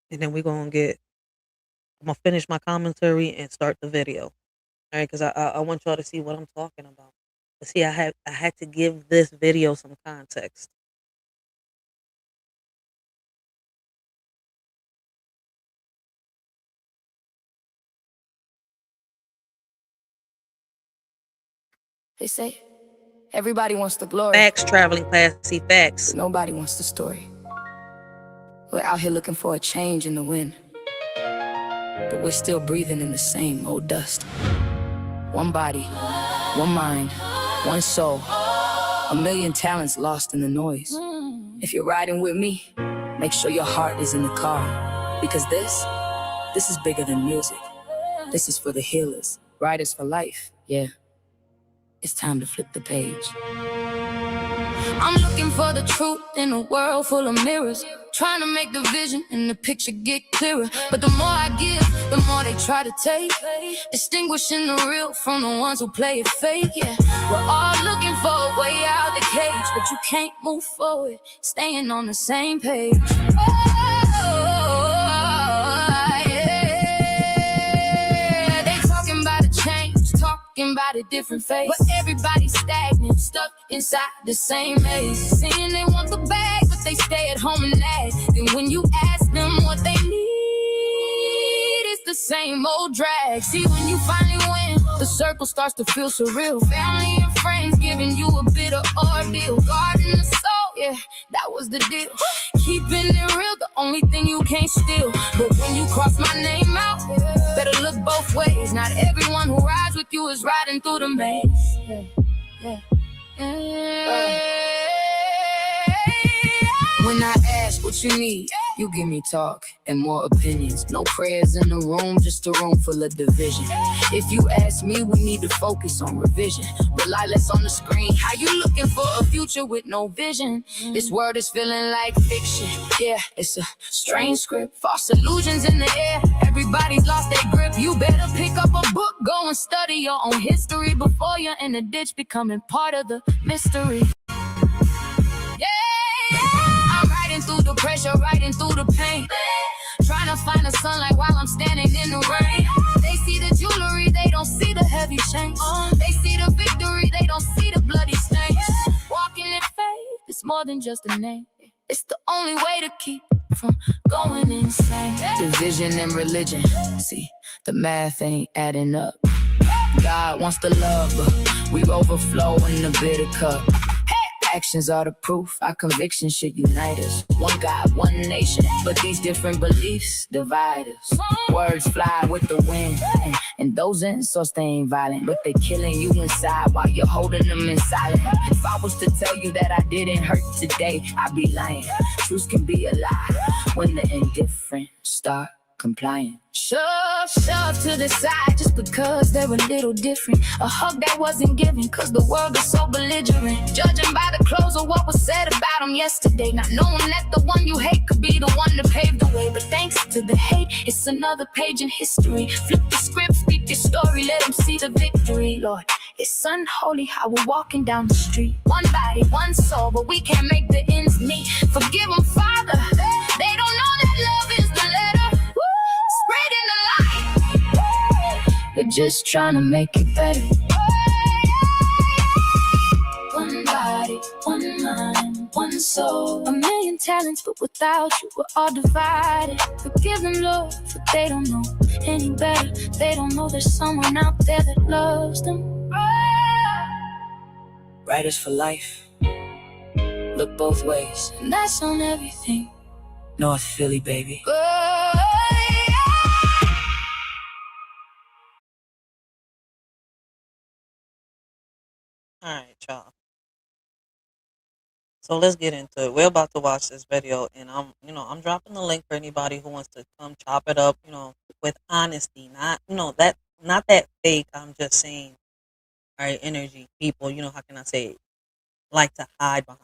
And then I'm gonna finish my commentary and start the video. All right, because I want y'all to see what I'm talking about. But see, I had to give this video some context. They say everybody wants the glory. Facts, traveling classy facts. But nobody wants the story. We're out here looking for a change in the wind, but we're still breathing in the same old dust. One body, one mind, one soul, a million talents lost in the noise. If you're riding with me, make sure your heart is in the car, because this is bigger than music. This is for the healers, riders for life. Yeah, it's time to flip the page. I'm looking for the truth in a world full of mirrors, trying to make the vision and the picture get clearer. But the more I give, the more they try to take, distinguishing the real from the ones who play it fake. Yeah, we're all looking for a way out the cage, but you can't move forward staying on the same page. Yeah, they talking about a change, talking about a different face, but everybody's stagnant, stuck inside the same maze. Saying they want the bag, but they stay at home and lag. Then when you ask them what they need, it's the same old drag. See, when you finally win, the circle starts to feel surreal. Family and friends giving you a bit of ordeal, guarding the soul, yeah. Yeah, that was the deal. Keeping it real, the only thing you can't steal. But when you cross my name out, better look both ways. Not everyone who rides with you is riding through the maze. Yeah, yeah. When I ask what you need, you give me talk and more opinions. No prayers in the room, just a room full of division. If you ask me, we need to focus on revision. Rely less on the screen. How you looking for a future with no vision? This world is feeling like fiction. Yeah, it's a strange script. False illusions in the air. Everybody's lost their grip. You better pick up a book, go and study your own history before you're in the ditch, becoming part of the mystery. I'm riding through the pressure, riding through the pain, trying to find the sunlight while I'm standing in the rain. They see the jewelry, they don't see the heavy chains. They see the victory, they don't see the bloody stains. Walking in faith, it's more than just a name. It's the only way to keep from going insane. Division and religion, see, the math ain't adding up. God wants the love, but we overflow in the bitter cup. Actions are the proof, our convictions should unite us. One God, one nation, but these different beliefs divide us. Words fly with the wind, and those insults, they ain't violent, but they killing you inside while you're holding them in silence. If I was to tell you that I didn't hurt today, I'd be lying. Truth can be a lie when the indifferent start complying. Shove to the side just because they're a little different. A hug that wasn't given cause the world is so belligerent. Judging by the clothes of what was said about them yesterday, not knowing that the one you hate could be the one that paved the way. But thanks to the hate, it's another page in history. Flip the script, speak your story, let them see the victory. Lord, it's unholy how we're walking down the street. One body, one soul, but we can't make the ends meet. Forgive them, Father, they don't know that love is the letter. Spreading the light, we're just trying to make it better. One body, one mind, one soul. A million talents, but without you, we're all divided. Forgive them, Lord, for they don't know any better. They don't know there's someone out there that loves them. Writers for life. Look both ways. And that's on everything. North Philly, baby. All right, y'all. So let's get into it. We're about to watch this video, and I'm dropping the link for anybody who wants to come chop it up, with honesty, not, not that fake. I'm just saying, all right, energy. People, how can I say it? Like to hide behind.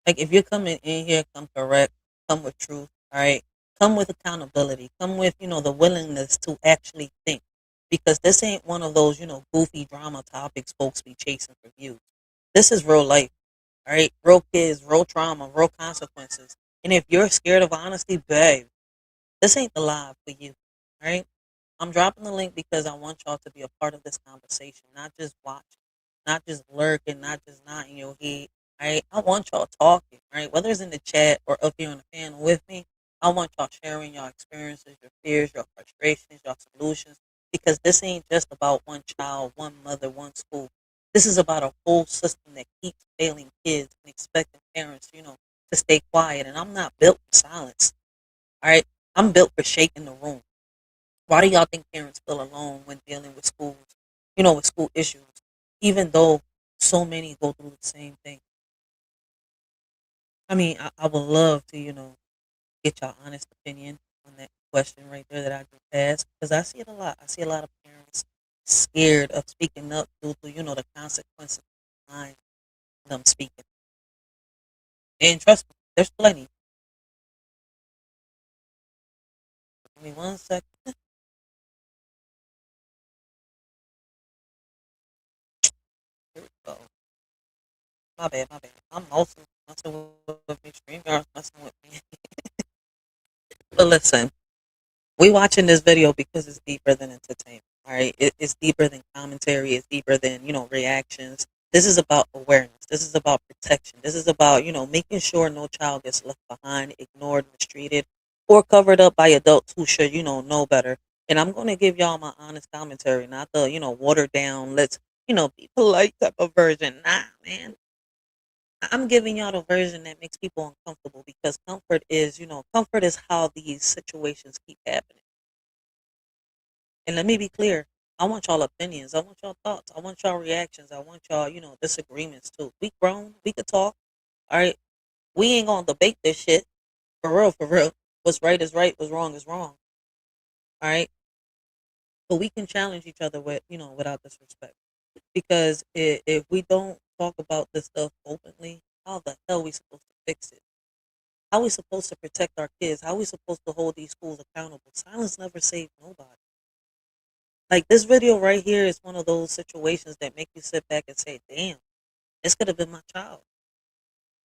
Like if you're coming in here, come correct, come with truth, all right? Come with accountability, come with, the willingness to actually think. Because this ain't one of those, goofy drama topics folks be chasing for views. This is real life, all right? Real kids, real trauma, real consequences. And if you're scared of honesty, babe, this ain't the live for you, all right? I'm dropping the link because I want y'all to be a part of this conversation, not just watch, not just lurking, not just nodding your head. Right? I want y'all talking, right? Whether it's in the chat or up here on the panel with me, I want y'all sharing your experiences, your fears, your frustrations, your solutions, because this ain't just about one child, one mother, one school. This is about a whole system that keeps failing kids and expecting parents, to stay quiet. And I'm not built for silence, all right? I'm built for shaking the room. Why do y'all think parents feel alone when dealing with schools, with school issues, even though so many go through the same thing? I mean, I would love to, get your honest opinion on that question right there that I just asked, because I see it a lot. I see a lot of parents scared of speaking up due to, the consequences behind them speaking. And trust me, there's plenty. Give me one second. Here we go. My bad, my bad. I'm also messing with me. StreamYard's messing with me. But listen, we watching this video because it's deeper than entertainment. All right, it's deeper than commentary. It's deeper than reactions. This is about awareness. This is about protection. This is about making sure no child gets left behind, ignored, mistreated, or covered up by adults who should know better. And I'm going to give y'all my honest commentary, not the watered down. Let's be polite type of version. Nah, man. I'm giving y'all the version that makes people uncomfortable because comfort is how these situations keep happening. And let me be clear. I want y'all opinions. I want y'all thoughts. I want y'all reactions. I want y'all, disagreements too. We grown. We could talk. All right. We ain't gonna debate this shit. For real, for real. What's right is right. What's wrong is wrong. All right. But we can challenge each other without disrespect. Because if we don't talk about this stuff openly, how the hell are we supposed to fix it? How are we supposed to protect our kids? How are we supposed to hold these schools accountable? Silence never saved nobody. Like this video right here is one of those situations that make you sit back and say, damn, this could have been my child.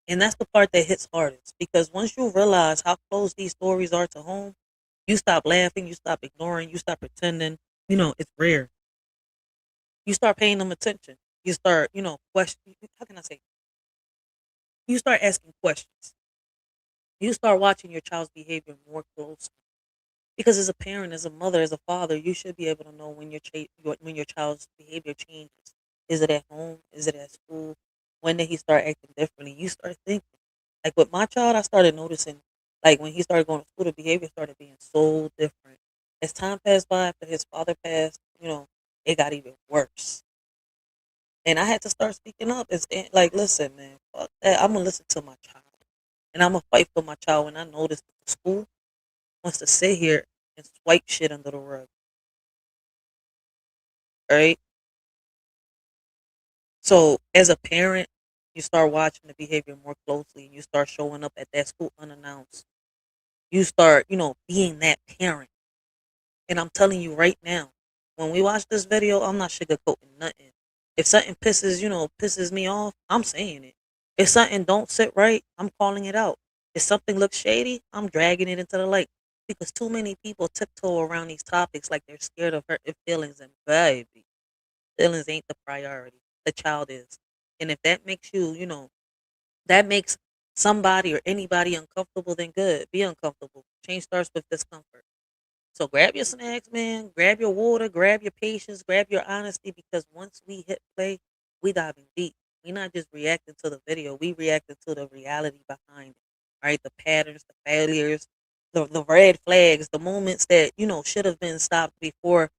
And that's the part that hits hardest because once you realize how close these stories are to home, you stop laughing, you stop ignoring, you stop pretending, it's rare. You start paying them attention. You start, question. How can I say? You start asking questions. You start watching your child's behavior more closely. Because as a parent, as a mother, as a father, you should be able to know when your child's behavior changes. Is it at home? Is it at school? When did he start acting differently? You start thinking. Like with my child, I started noticing, like when he started going to school, the behavior started being so different. As time passed by, after his father passed, it got even worse. And I had to start speaking up. Like, listen, man, fuck that. I'm gonna listen to my child, and I'm gonna fight for my child. When I notice that the school wants to sit here and swipe shit under the rug, right? So, as a parent, you start watching the behavior more closely, and you start showing up at that school unannounced. You start, being that parent. And I'm telling you right now, when we watch this video, I'm not sugarcoating nothing. If something pisses me off, I'm saying it. If something don't sit right, I'm calling it out. If something looks shady, I'm dragging it into the light. Because too many people tiptoe around these topics like they're scared of hurting feelings, and baby, feelings ain't the priority. The child is. And if that makes that makes somebody or anybody uncomfortable, then good. Be uncomfortable. Change starts with discomfort. So grab your snacks, man. Grab your water. Grab your patience. Grab your honesty. Because once we hit play, we diving deep. We're not just reacting to the video. We reacting to the reality behind it. Right? The patterns, the failures, the red flags, the moments that should have been stopped before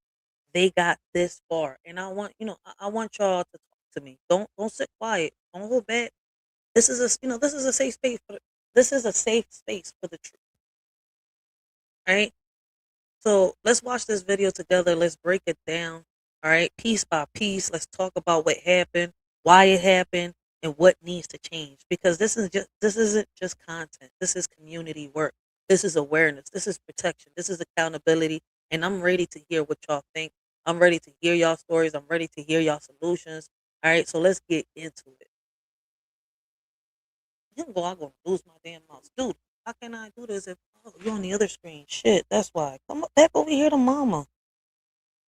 they got this far. And I want y'all to talk to me. Don't sit quiet. Don't hold back. This is a safe space this is a safe space for the truth. Right? So let's watch this video together. Let's break it down. All right, piece by piece. Let's talk about what happened, why it happened, and what needs to change. Because this isn't just content. This is community work. This is awareness. This is protection. This is accountability. And I'm ready to hear what y'all think. I'm ready to hear y'all stories. I'm ready to hear y'all solutions. All right, so let's get into it. I'm gonna lose my damn mouse, dude. How can I do this if you're on the other screen? Shit, that's why. Come back over here to mama.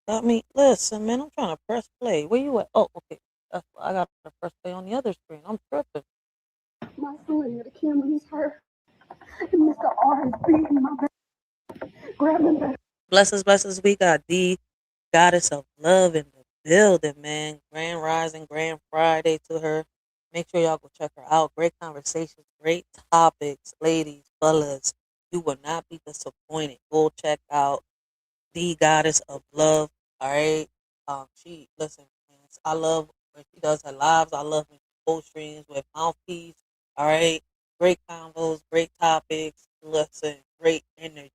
Got me. Listen, man, I'm trying to press play. Where you at? Oh, okay. That's why I got to press play on the other screen. I'm tripping. My son had a camera, he's hurt. And Mr. R is beating my back, grabbing back. Blessings. We got the goddess of love in the building, man. Grand Rising, Grand Friday to her. Make sure y'all go check her out. Great conversations, great topics, ladies, fellas. You will not be disappointed. Go check out the goddess of love. All right. She listen, man, I love when she does her lives. I love when she post streams with mouthpiece. All right. Great combos, great topics. Listen, great energy.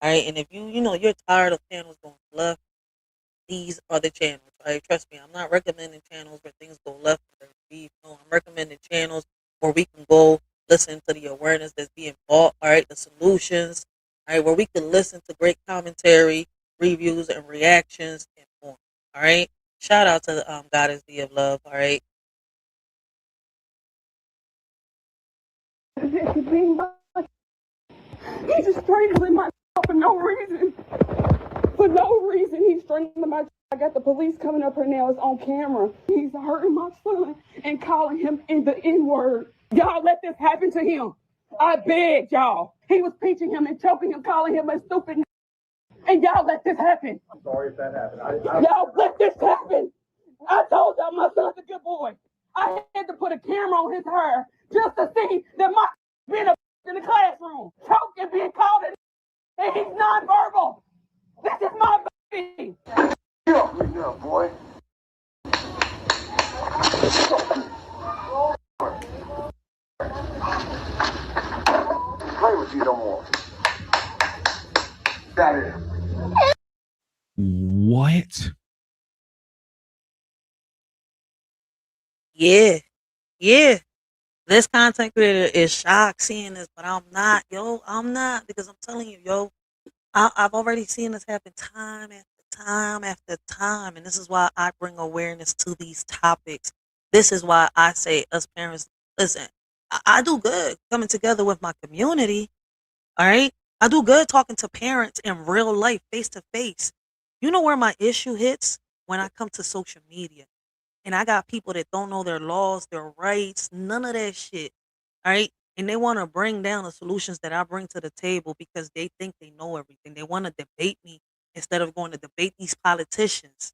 All right. And if you're tired of channels going left, these are the channels. All right. Trust me, I'm not recommending channels where things go left or beef. No, I'm recommending channels where we can go listen to the awareness that's being bought. All right. The solutions. All right. Where we can listen to great commentary, reviews, and reactions and more. All right. Shout out to the Goddess D of Love. All right. He's just strangling my for no reason. For no reason, he's strangling my. I got the police coming up here now. It's on camera. He's hurting my son and calling him in the N-word. Y'all let this happen to him. I beg y'all. He was pinching him and choking him, calling him a stupid. And y'all let this happen. I'm sorry if that happened. Y'all let this happen. I told y'all my son's a good boy. I had to put a camera on his hair just to see that my being a in the classroom, choke and being called it, and he's nonverbal. This is my baby. Get off me now, boy. Play with you no more. Got it. What? Yeah, yeah. This content creator is shocked seeing this, but I'm not, yo. I'm not because I'm telling you, yo. I've already seen this happen time after time after time, and this is why I bring awareness to these topics. This is why I say, us parents, listen. I do good coming together with my community. All right, I do good talking to parents in real life, face to face. You know where my issue hits when I come to social media. And I got people that don't know their laws, their rights, none of that shit. All right. And they want to bring down the solutions that I bring to the table because they think they know everything. They want to debate me instead of going to debate these politicians.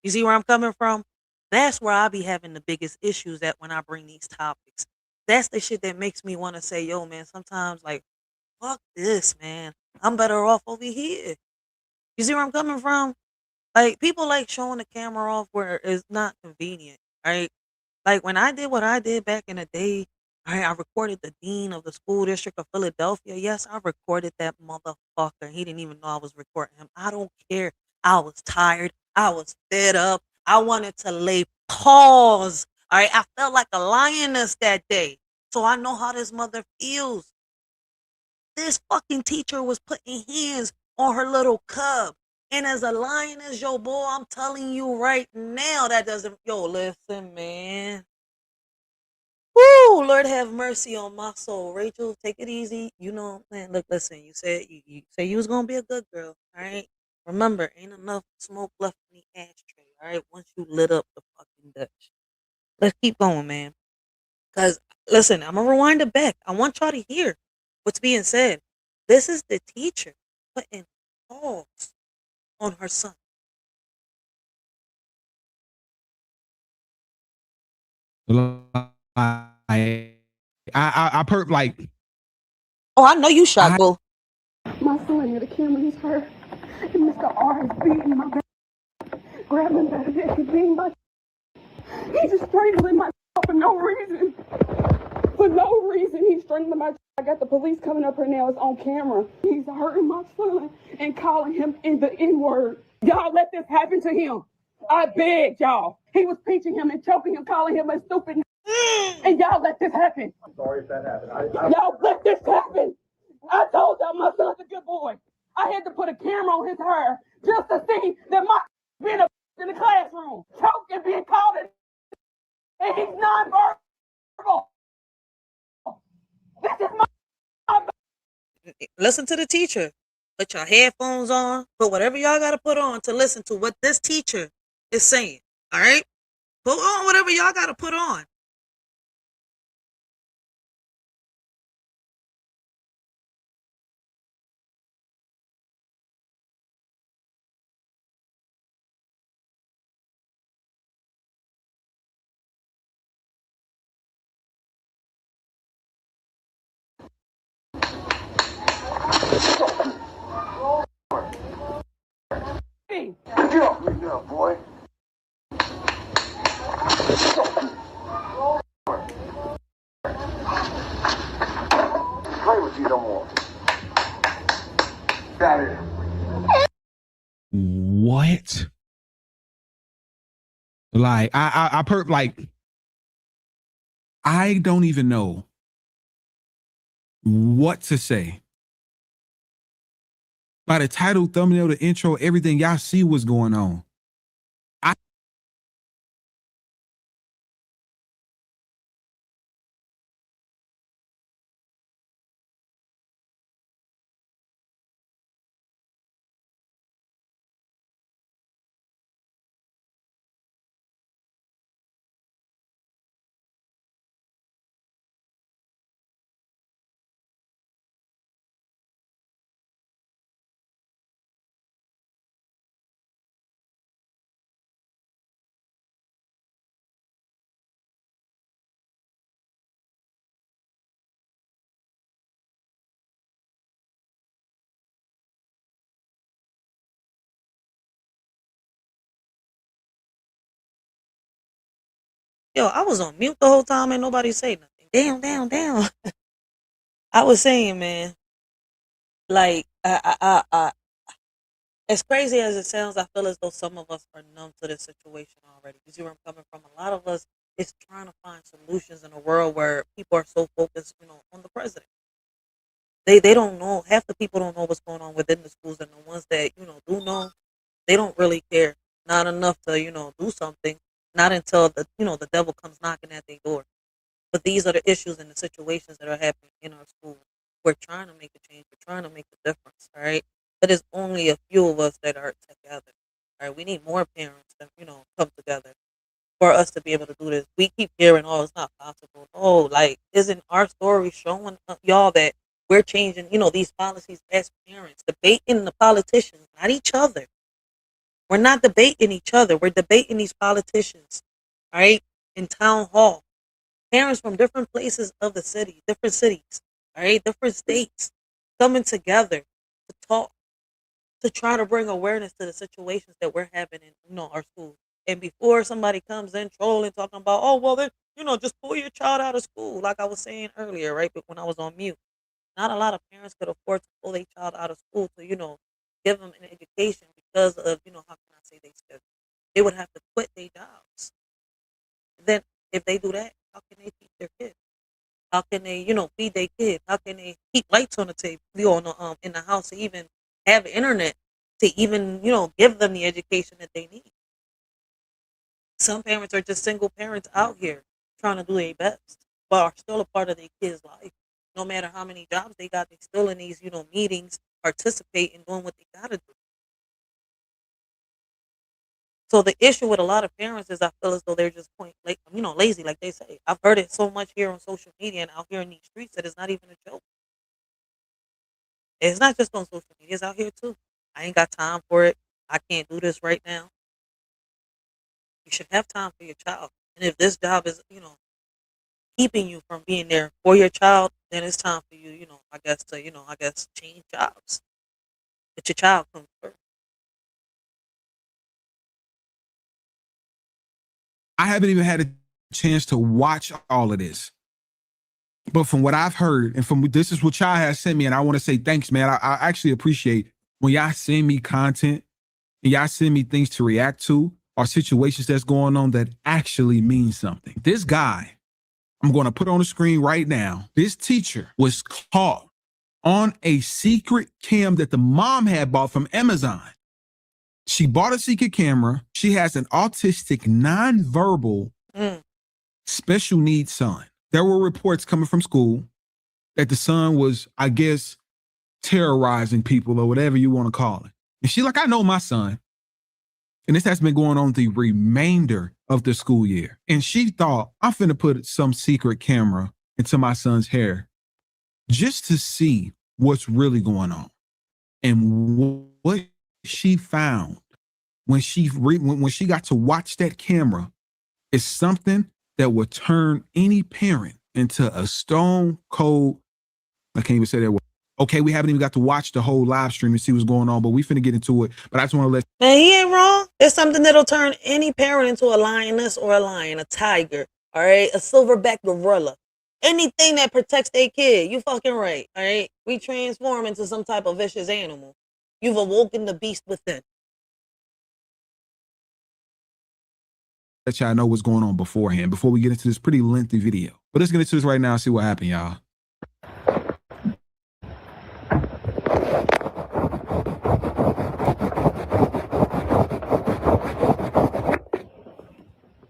You see where I'm coming from? That's where I be having the biggest issues at when I bring these topics. That's the shit that makes me want to say, yo, man, sometimes like, fuck this, man. I'm better off over here. You see where I'm coming from? Like people like showing the camera off where it's not convenient, right? Like when I did what I did back in the day, I recorded the dean of the school district of Philadelphia. Yes, I recorded that motherfucker. He didn't even know I was recording him. I don't care. I was tired. I was fed up. I wanted to lay paws. All right. I felt like a lioness that day. So I know how this mother feels. This fucking teacher was putting hands on her little cub. And as a lioness, yo, boy, I'm telling you right now, that doesn't, yo, listen, man. Woo, Lord have mercy on my soul. Rachel, take it easy. You know, man, look, listen, you said you say you was gonna be a good girl, all right? Remember, ain't enough smoke left in the ashtray, all right? Once you lit up the fucking Dutch. Let's keep going, man. Cause listen, I'm gonna rewind it back. I want y'all to hear what's being said. This is the teacher putting pause on her son. Like, I perp like Oh, I know you shocked, I boo. My son had a camera in his hair, and Mr. R is beating my back, grabbing him by the neck and beating my. He's just strangling my for no reason. For no reason, he's strangling my. I got the police coming up here now. It's on camera. He's hurting my son and calling him in the N-word. Y'all let this happen to him. I beg y'all. He was pinching him and choking him, calling him a stupid. And y'all let this happen. I'm sorry if that happened. Y'all let this happen. I told y'all my son's a good boy. I had to put a camera on his hair just to see that my being a in the classroom, choke and being called it, and he's nonverbal. This is my. Listen to the teacher. Put your headphones on. Put whatever y'all gotta put on to listen to what this teacher is saying. All right? Put on whatever y'all gotta put on. Get off me now, boy. Play with you no more. Got it. what? Like I perp like I don't even know what to say. By the title, thumbnail, the intro, everything, y'all see what's going on. Yo, I was on mute the whole time and nobody say nothing. Damn, damn, damn. I was saying, man, like, as crazy as it sounds, I feel as though some of us are numb to this situation already. You see where I'm coming from? A lot of us is trying to find solutions in a world where people are so focused, on the president. They don't know. Half the people don't know what's going on within the schools, and the ones that do know, they don't really care. Not enough to do something. Not until the devil comes knocking at their door. But these are the issues and the situations that are happening in our schools. We're trying to make a change. We're trying to make a difference. All right. But it's only a few of us that are together. All right. We need more parents to come together for us to be able to do this. We keep hearing, oh, it's not possible. Oh, like, isn't our story showing y'all that we're changing, these policies as parents, debating the politicians, not each other. We're not debating each other. We're debating these politicians, all right, in town hall. Parents from different places of the city, different cities, all right, different states, coming together to talk, to try to bring awareness to the situations that we're having in our schools. And before somebody comes in trolling, talking about, oh well, then just pull your child out of school, like I was saying earlier, right? But when I was on mute, not a lot of parents could afford to pull their child out of school to give them an education because of how can I say they schedule. They would have to quit their jobs. Then if they do that, how can they teach their kids? How can they feed their kids? How can they keep lights on the table, in the house, to even have internet, to even give them the education that they need? Some parents are just single parents out here trying to do their best, but are still a part of their kids' life. No matter how many jobs they got, they still in these meetings, participating, doing what they gotta do. So the issue with a lot of parents is I feel as though they're just lazy, like they say. I've heard it so much here on social media and out here in these streets that it's not even a joke. It's not just on social media; it's out here too. I ain't got time for it. I can't do this right now. You should have time for your child, and if this job is keeping you from being there for your child, then it's time for you, I guess change jobs. But your child comes first. I haven't even had a chance to watch all of this. But from what I've heard, and from this is what y'all has sent me, and I want to say thanks, man. I actually appreciate when y'all send me content and y'all send me things to react to or situations that's going on that actually means something. This guy, I'm going to put on the screen right now. This teacher was caught on a secret cam that the mom had bought from Amazon. She bought a secret camera. She has an autistic, nonverbal, special needs son. There were reports coming from school that the son was, I guess, terrorizing people or whatever you want to call it. And she's like, I know my son. And this has been going on the remainder of the school year. And she thought, I'm finna put some secret camera into my son's hair just to see what's really going on. And what she found when she got to watch that camera is something that would turn any parent into a stone cold, I can't even say that word. Okay, we haven't even got to watch the whole live stream and see what's going on, but we finna get into it. But I just want to let Man, he ain't wrong. It's something that'll turn any parent into a lioness or a lion, a tiger, all right, a silverback gorilla. Anything that protects their kid, you fucking right, all right? We transform into some type of vicious animal. You've awoken the beast within. y'all know what's going on beforehand, before we get into this pretty lengthy video. But let's get into this right now and see what happened, y'all.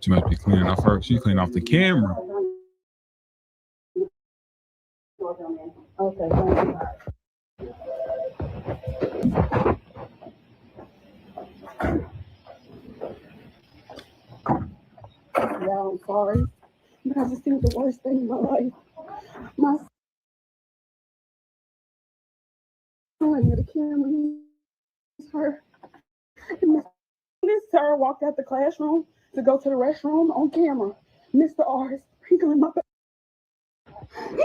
She must be cleaning off her. She's cleaning off the camera. Okay, thank you. Yeah, I'm sorry. But I just think the worst thing in my life. My son had a camera. He's her. And Miss Sarah walked out the classroom to go to the restroom on camera. Mr. R is sprinkling my.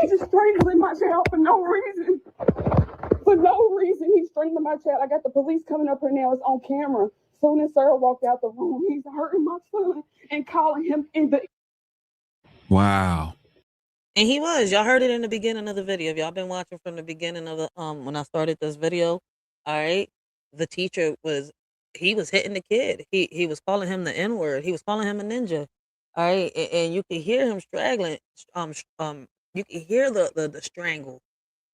He's just strangling my child for no reason. For no reason, he's strangling my child. I got the police coming up here now. It's on camera. Soon as Sarah walked out the room, he's hurting my son and calling him in the Wow. And he was. Y'all heard it in the beginning of the video. If y'all been watching from the beginning of the when I started this video, all right, the teacher was he was hitting the kid. He was calling him the N-word. He was calling him a ninja. All right, and you could hear him straggling. You could hear the strangle.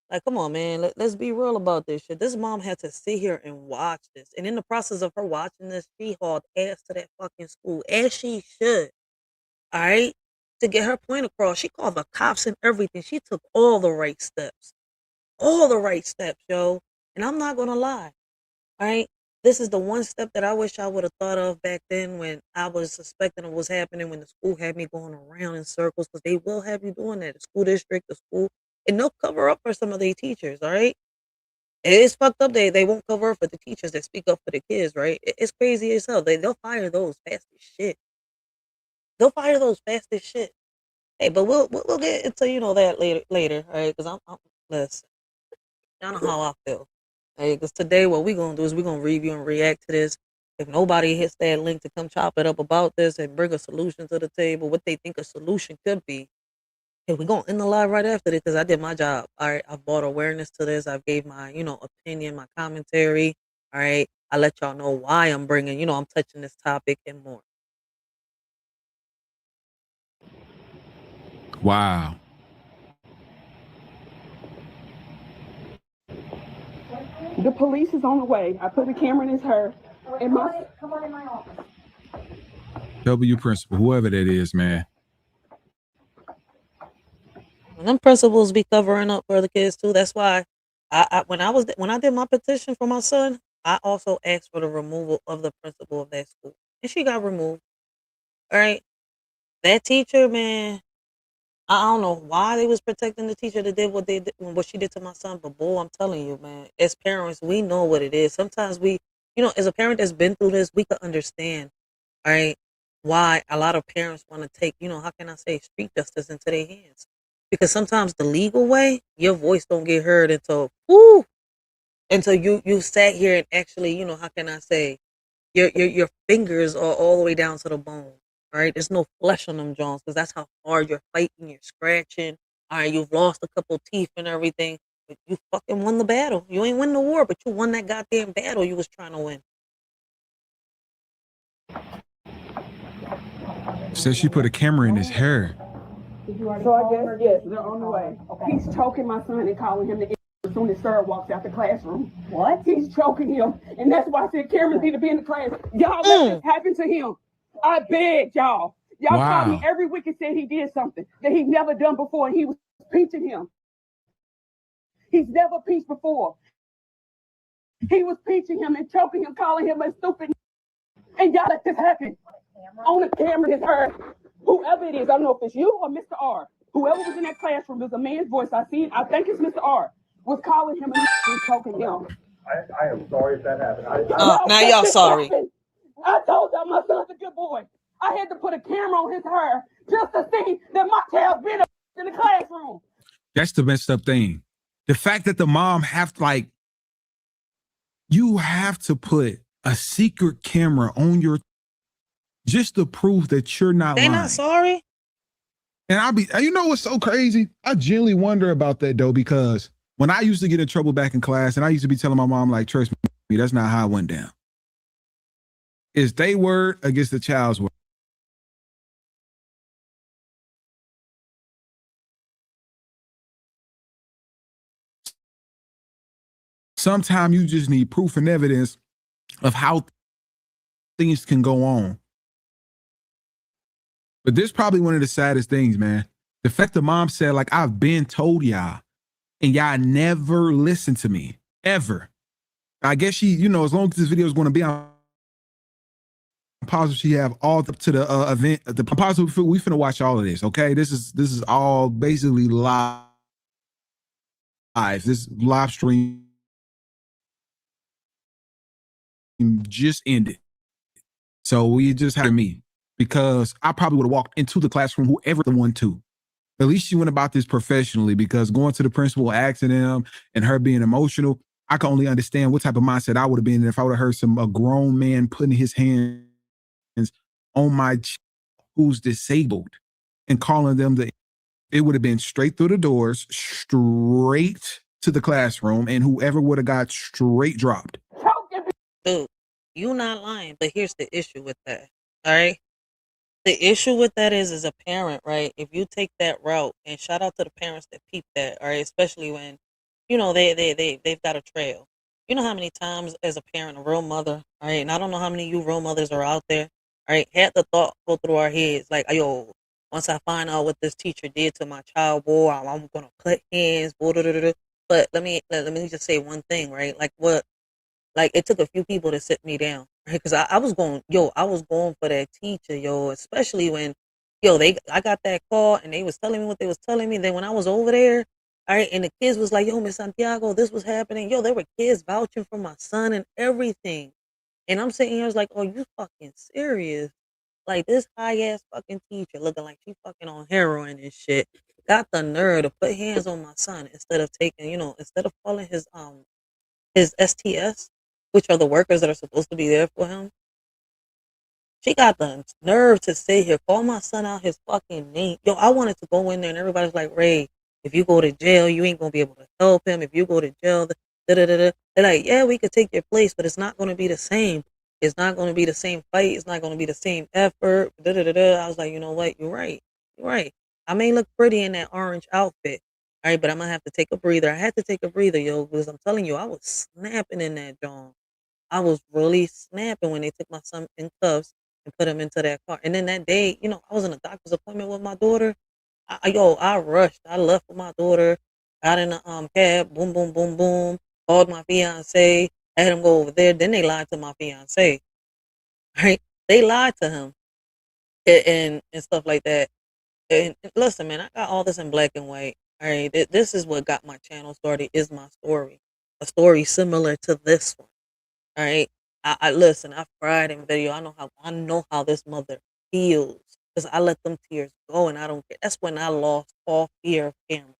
Like, come on, man. Let's be real about this shit. This mom had to sit here and watch this, and in the process of her watching this, she hauled ass to that fucking school, as she should. All right, to get her point across, she called the cops and everything. She took all the right steps, yo. And I'm not gonna lie, all right. This is the one step that I wish I would have thought of back then when I was suspecting of what's happening when the school had me going around in circles because they will have you doing that. The school district, the school, and they'll cover up for some of their teachers, all right? It's fucked up. They won't cover up for the teachers that speak up for the kids, right? It's crazy as hell. They'll fire those fast as shit. They'll fire those fast as shit. Hey, but we'll get into that later, all right? Because I'm listen, y'all know how I feel. Hey, because today what we gonna do is we gonna review and react to this. If nobody hits that link to come chop it up about this and bring a solution to the table, what they think a solution could be, hey, we're gonna end the live right after this because I did my job. All right, I've brought awareness to this. I've gave my opinion, my commentary. All right, I let y'all know why I'm bringing I'm touching this topic and more. Wow. The police is on the way. I put the camera in his hair. And Come on in my office. W principal, whoever that is, man. And them principals be covering up for the kids too. That's why when I did my petition for my son, I also asked for the removal of the principal of that school, and she got removed. All right, that teacher, man, I don't know why they was protecting the teacher that did what she did to my son, but boy, I'm telling you, man, as parents, we know what it is. Sometimes as a parent that's been through this, we can understand, all right, why a lot of parents want to take, how can I say, street justice into their hands. Because sometimes the legal way, your voice don't get heard until you sat here and actually, how can I say, your fingers are all the way down to the bone. Right? There's no flesh on them Jones because that's how hard you're fighting, you're scratching. All right, you've lost a couple teeth and everything, but you fucking won the battle. You ain't win the war, but you won that goddamn battle you was trying to win. Says she put a camera in his hair. so I guess, yes, they're on the way. Okay. He's choking my son and calling him the as soon as sir walks out the classroom. What? He's choking him. And that's why I said cameras need to be in the class. Y'all let this happen to him. I beg y'all. Y'all called me every week and said he did something that he'd never done before, and he was peaching him. He's never peached before. He was peaching him and choking him, calling him a stupid. And y'all let this happen. On the camera, his heard. Whoever it is, I don't know if it's you or Mr. R. Whoever was in that classroom, there's a man's voice. I see it. I think it's Mr. R. Was calling him and choking him. I am sorry if that happened. Now y'all sorry. I told y'all my son's a good boy. I had to put a camera on his hair just to see that my child's been in the classroom. That's the messed up thing. The fact that the mom you have to put a secret camera on your just to prove that you're not lying. They not sorry. And you know what's so crazy? I genuinely wonder about that though, because when I used to get in trouble back in class, and I used to be telling my mom, like, trust me, that's not how it went down. It's they word against the child's word. Sometimes you just need proof and evidence of how things can go on. But this is probably one of the saddest things, man. The fact the mom said, like, I've been told y'all, and y'all never listened to me, ever. I guess she, as long as this video is going to be on positive, she have all up to the event, the positive. We finna watch all of this, okay? This is all basically live. This live stream just ended. So we just had me, because I probably would have walked into the classroom, whoever the one to. At least she went about this professionally, because going to the principal, asking him, and her being emotional, I can only understand what type of mindset I would have been if I would have heard a grown man putting his hands on my child who's disabled. and calling them it would have been straight through the doors, straight to the classroom, and whoever would have got straight dropped. Dude, you not lying, but here's the issue with that. All right. The issue with that is, as a parent, right? If you take that route, and shout out to the parents that peep that, all right, especially when, they've got a trail. You know how many times as a parent, a real mother, all right, and I don't know how many of you real mothers are out there, all right, had the thought go through our heads, like, yo, once I find out what this teacher did to my child, boy, I'm gonna cut hands, boy, da, da, da, da. But let me just say one thing, right? Like it took a few people to sit me down, right? Because I was going for that teacher, yo, especially when, I got that call and they was telling me what they was telling me. Then when I was over there, all right, and the kids was like, yo, Miss Santiago, this was happening. Yo, there were kids vouching for my son and everything. And I'm sitting here, I was like, oh, you fucking serious? Like this high ass fucking teacher looking like she fucking on heroin and shit got the nerve to put hands on my son instead of instead of calling his STS, which are the workers that are supposed to be there for him. She got the nerve to sit here, call my son out his fucking name. Yo, I wanted to go in there and everybody's like, Ray, if you go to jail, you ain't gonna be able to help him. If you go to jail, da da da da. They're like, yeah, we could take your place, but it's not gonna be the same. It's not gonna be the same fight. It's not gonna be the same effort. Da da da da. I was like, you know what? You're right. You're right. I may look pretty in that orange outfit. All right, but I'm gonna have to take a breather. I had to take a breather, yo, because I'm telling you, I was snapping in that John. I was really snapping when they took my son in cuffs and put him into that car. And then that day, I was in a doctor's appointment with my daughter. I rushed. I left with my daughter, got in the cab, boom, boom, boom, boom, called my fiance, had him go over there. Then they lied to my fiance, right? They lied to him and stuff like that. And listen, man, I got all this in black and white. All right, this is what got my channel started. Is my story, a story similar to this one. All right. I listen, I cried in video. I know how this mother feels. Because I let them tears go and I don't care. That's when I lost all fear of cameras.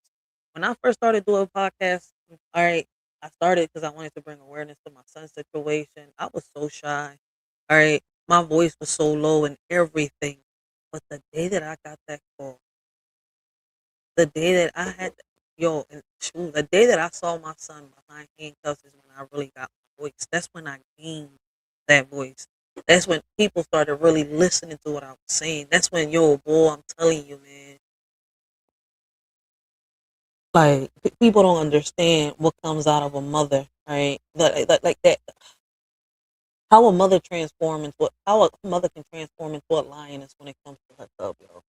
When I first started doing podcasts, all right, I started because I wanted to bring awareness to my son's situation. I was so shy. All right. My voice was so low and everything. But the day that I got that call, the day that I had the day that I saw my son behind handcuffs is when I really got my voice. That's when I gained that voice. That's when people started really listening to what I was saying. That's when, yo, boy, I'm telling you, man. Like people don't understand what comes out of a mother, right? Like that. How a mother can transform into a lioness when it comes to her cub, yo.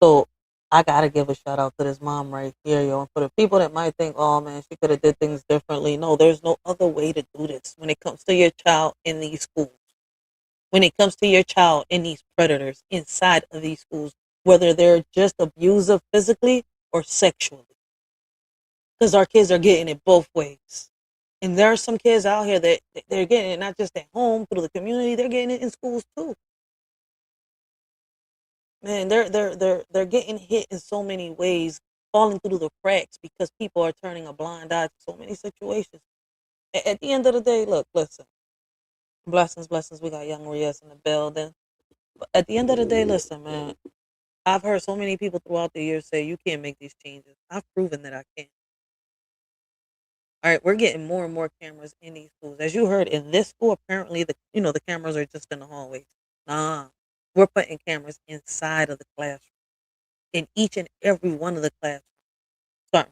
So I gotta give a shout out to this mom right here, yo. And for the people that might think, oh man, she could have did things differently. No, there's no other way to do this when it comes to your child in these schools. When it comes to your child and these predators inside of these schools, whether they're just abusive physically or sexually. Because our kids are getting it both ways. And there are some kids out here that they're getting it not just at home, through the community, they're getting it in schools too. Man, they're getting hit in so many ways, falling through the cracks because people are turning a blind eye to so many situations. At the end of the day, look, listen, blessings, blessings. We got young Rias in the building. But at the end of the day, listen, man, I've heard so many people throughout the years say you can't make these changes. I've proven that I can. All right, we're getting more and more cameras in these schools. As you heard, in this school, apparently the cameras are just in the hallways. Nah, we're putting cameras inside of the classroom, in each and every one of the classes, starting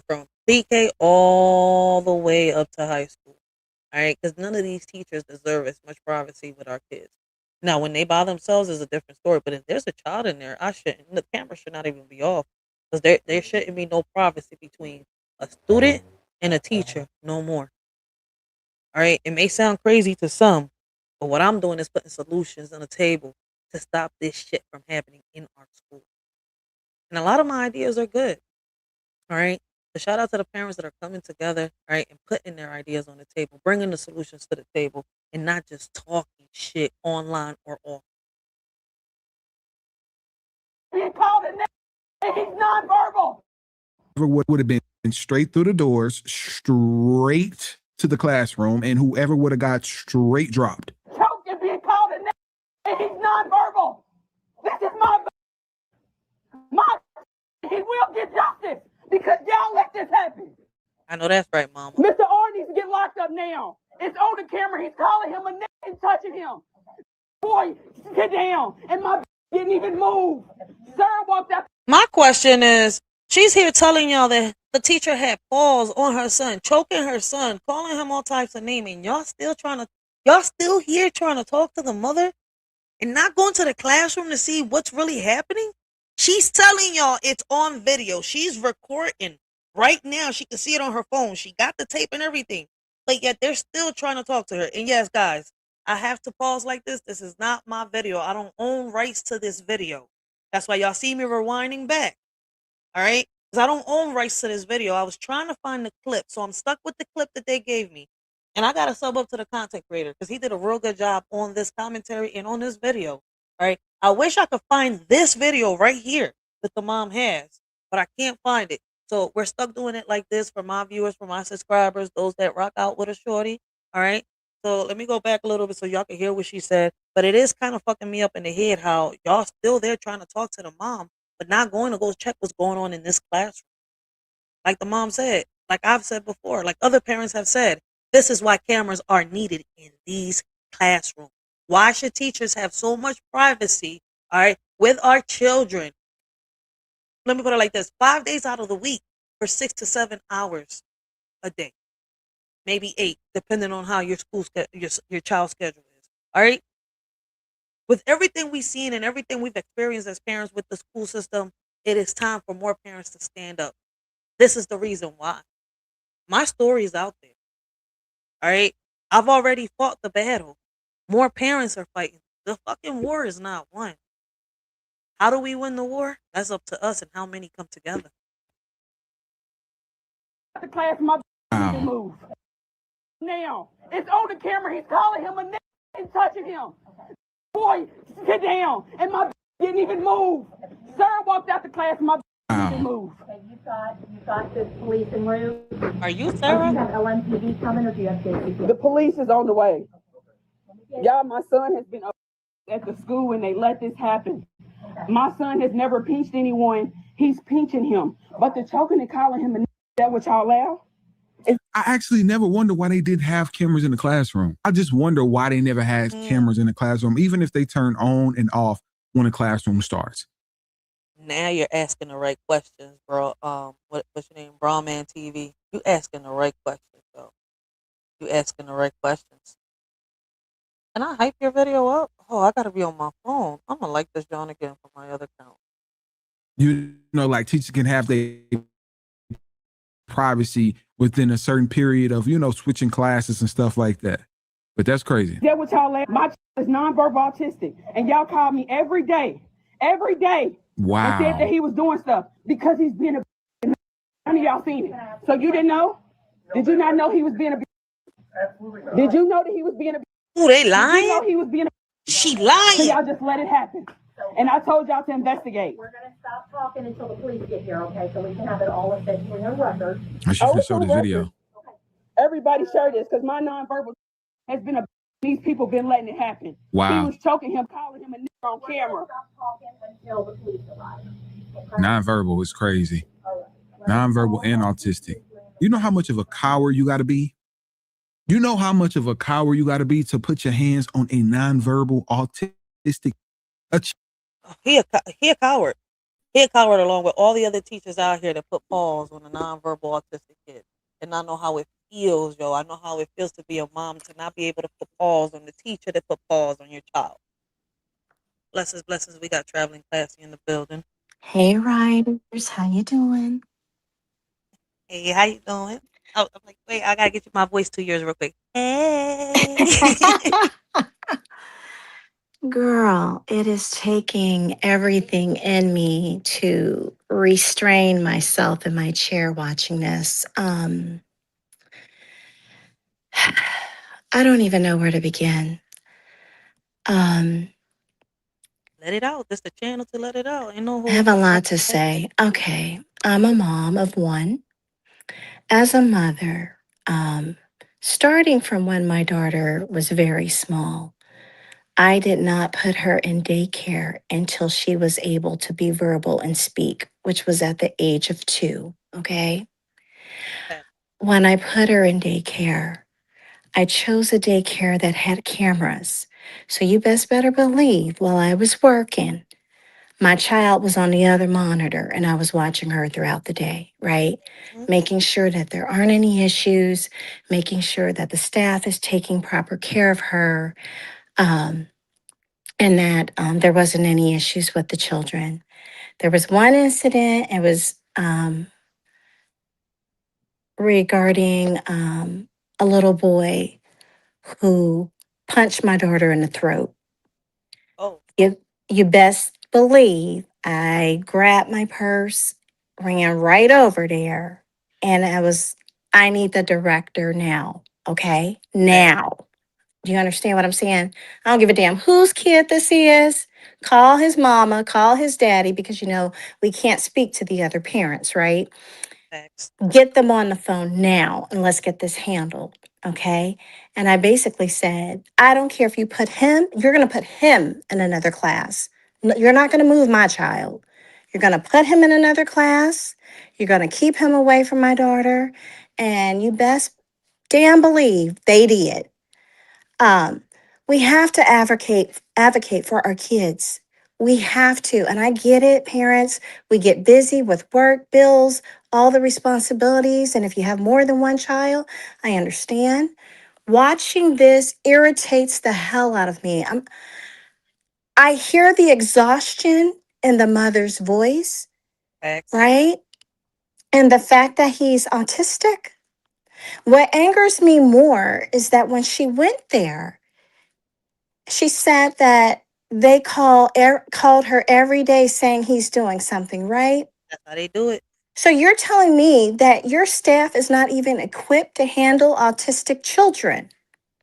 from pre-K all the way up to high school. All right, because none of these teachers deserve as much privacy with our kids. Now, when they by themselves is a different story. But if there's a child in there, the camera should not even be off, because there shouldn't be no privacy between a student and a teacher, no more. All right, it may sound crazy to some, but what I'm doing is putting solutions on the table to stop this shit from happening in our school. And a lot of my ideas are good. All right. So shout out to the parents that are coming together, all right, and putting their ideas on the table, bringing the solutions to the table, and not just talking shit online or off. He called it name. He's nonverbal. Would have been straight through the doors, straight to the classroom, and whoever would have got straight dropped. Choke and being called a name. He's nonverbal. This is my. He will get justice because y'all let this happen. I know that's right, Mama. Mr. R needs to get locked up now. It's on the camera. He's calling him a nigga and touching him. Boy, sit down. And my didn't even move. Sarah walked out. My question is, she's here telling y'all that the teacher had paws on her son, choking her son, calling him all types of names, and y'all still here trying to talk to the mother and not going to the classroom to see what's really happening? She's telling y'all it's on video. She's recording right now. She can see it on her phone. She got the tape and everything. But yet they're still trying to talk to her. And yes, guys, I have to pause like this. This is not my video. I don't own rights to this video. That's why y'all see me rewinding back. All right? Because I don't own rights to this video. I was trying to find the clip. So I'm stuck with the clip that they gave me. And I got to sub up to the content creator because he did a real good job on this commentary and on this video. All right? I wish I could find this video right here that the mom has, but I can't find it. So we're stuck doing it like this for my viewers, for my subscribers, those that rock out with a shorty. All right? So let me go back a little bit so y'all can hear what she said. But it is kind of fucking me up in the head how y'all still there trying to talk to the mom, but not going to go check what's going on in this classroom. Like the mom said, like I've said before, like other parents have said, this is why cameras are needed in these classrooms. Why should teachers have so much privacy, all right, with our children? Let me put it like this. 5 days out of the week for 6 to 7 hours a day. Maybe 8, depending on how your your child's schedule is. All right? With everything we've seen and everything we've experienced as parents with the school system, it is time for more parents to stand up. This is the reason why. My story is out there. All right? I've already fought the battle. More parents are fighting. The fucking war is not won. How do we win the war? That's up to us and how many come together. The class, my didn't move. Now, it's on the camera. He's calling him a nigga and touching him. Boy, sit down. And my didn't even move. Sarah walked out the class. My didn't move. Okay, you got this police en route. Are you Do Sarah? you have LMPD coming or do you have JCP? The police is on the way. Y'all, my son has been up at the school and they let this happen. My son has never pinched anyone. He's pinching him. But the choking and calling him a nigga, that what y'all allow? I actually never wondered why they didn't have cameras in the classroom. I just wonder why they never had cameras in the classroom, even if they turn on and off when the classroom starts. Now you're asking the right questions, bro. What's your name? Brahman TV. You asking the right questions, though. You asking the right questions. Can I hype your video up? Oh, I gotta be on my phone. I'm gonna like this John again for my other account. You know, like teachers can have their privacy within a certain period of, you know, switching classes and stuff like that. But that's crazy. That what y'all allow? My child is nonverbal autistic. And y'all call me every day. Wow. And said that he was doing stuff because he's being a none of y'all seen it. So you didn't know? Did you not know he was being a Absolutely not. Did you know that he was being a Ooh, they Did you know lying? he was being a She So lying. y'all just let it happen. And I told y'all to investigate. We're going to stop talking until the police get here, okay? So we can have it all officially on record. I should it's show on this video. record. Everybody share this because my nonverbal has been a these people been letting it happen. Wow. He was choking him, calling him a nigger on camera. Stop talking until the police arrive. Nonverbal is crazy. Nonverbal and autistic. You know how much of a coward you got to be? You know how much of a coward you got to be to put your hands on a nonverbal autistic? He a coward. He a coward along with all the other teachers out here that put paws on a nonverbal autistic kid. And I know how it feels, yo. I know how it feels to be a mom to not be able to put paws on the teacher that put paws on your child. Blessings, blessings. We got traveling classy in the building. Hey, riders, how you doing? Hey, how you doing? Oh, I'm like, wait, I gotta get you my voice 2 years real quick. Hey. Girl, it is taking everything in me to restrain myself in my chair watching this. I don't even know where to begin. Let it out. This the channel to let it out. Ain't no I have a holding lot back. to say. Okay, I'm a mom of one. As a mother, starting from when my daughter was very small, I did not put her in daycare until she was able to be verbal and speak, which was at the age of 2. Okay. Okay. When I put her in daycare, I chose a daycare that had cameras. So you best better believe while I was working, my child was on the other monitor and I was watching her throughout the day, right? Mhm. Making sure that there aren't any issues, making sure that the staff is taking proper care of her, um, and that there wasn't any issues with the children. There was one incident, it was regarding a little boy who punched my daughter in the throat. Oh, You best believe I grabbed my purse, ran right over there, and I need the director now. Okay. okay. Now. Do you understand what I'm saying? I don't give a damn whose kid this is. Call his mama, call his daddy, because we can't speak to the other parents, right? Facts. Get them on the phone now and let's get this handled. Okay. And I basically said, I don't care if you're going to put him in another class. You're not going to move my child. You're going to put him in another class. You're going to keep him away from my daughter. And you best damn believe they did. Um, we have to advocate for our kids. We have to. And I get it, parents. We get busy with work, bills, all the responsibilities. And if you have more than one child, I understand. Watching this irritates the hell out of me. I hear the exhaustion in the mother's voice, Facts. right? And the fact that he's autistic. What angers me more is that when she went there, she said that they called her every day saying he's doing something, right? That's how they do it. So you're telling me that your staff is not even equipped to handle autistic children?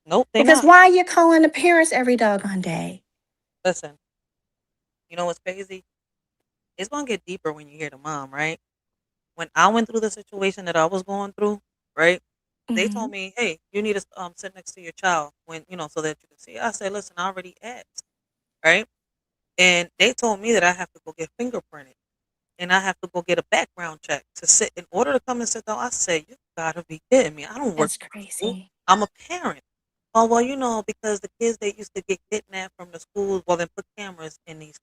Nope, they Because not. why are you calling the parents every doggone day? Listen, you know what's crazy? It's gonna get deeper when you hear the mom, right? When I went through the situation that I was going through, right? They told Hmm. me, "Hey, you need to sit next to your child when so that you can see." I said, "Listen, I already asked, right?" And they told me that I have to go get fingerprinted and I have to go get a background check to sit in order to come and sit down. I said, "You gotta be kidding me! I don't work That's for school. crazy. I'm a parent." Oh well, because the kids that used to get kidnapped from the schools, well, then put cameras in these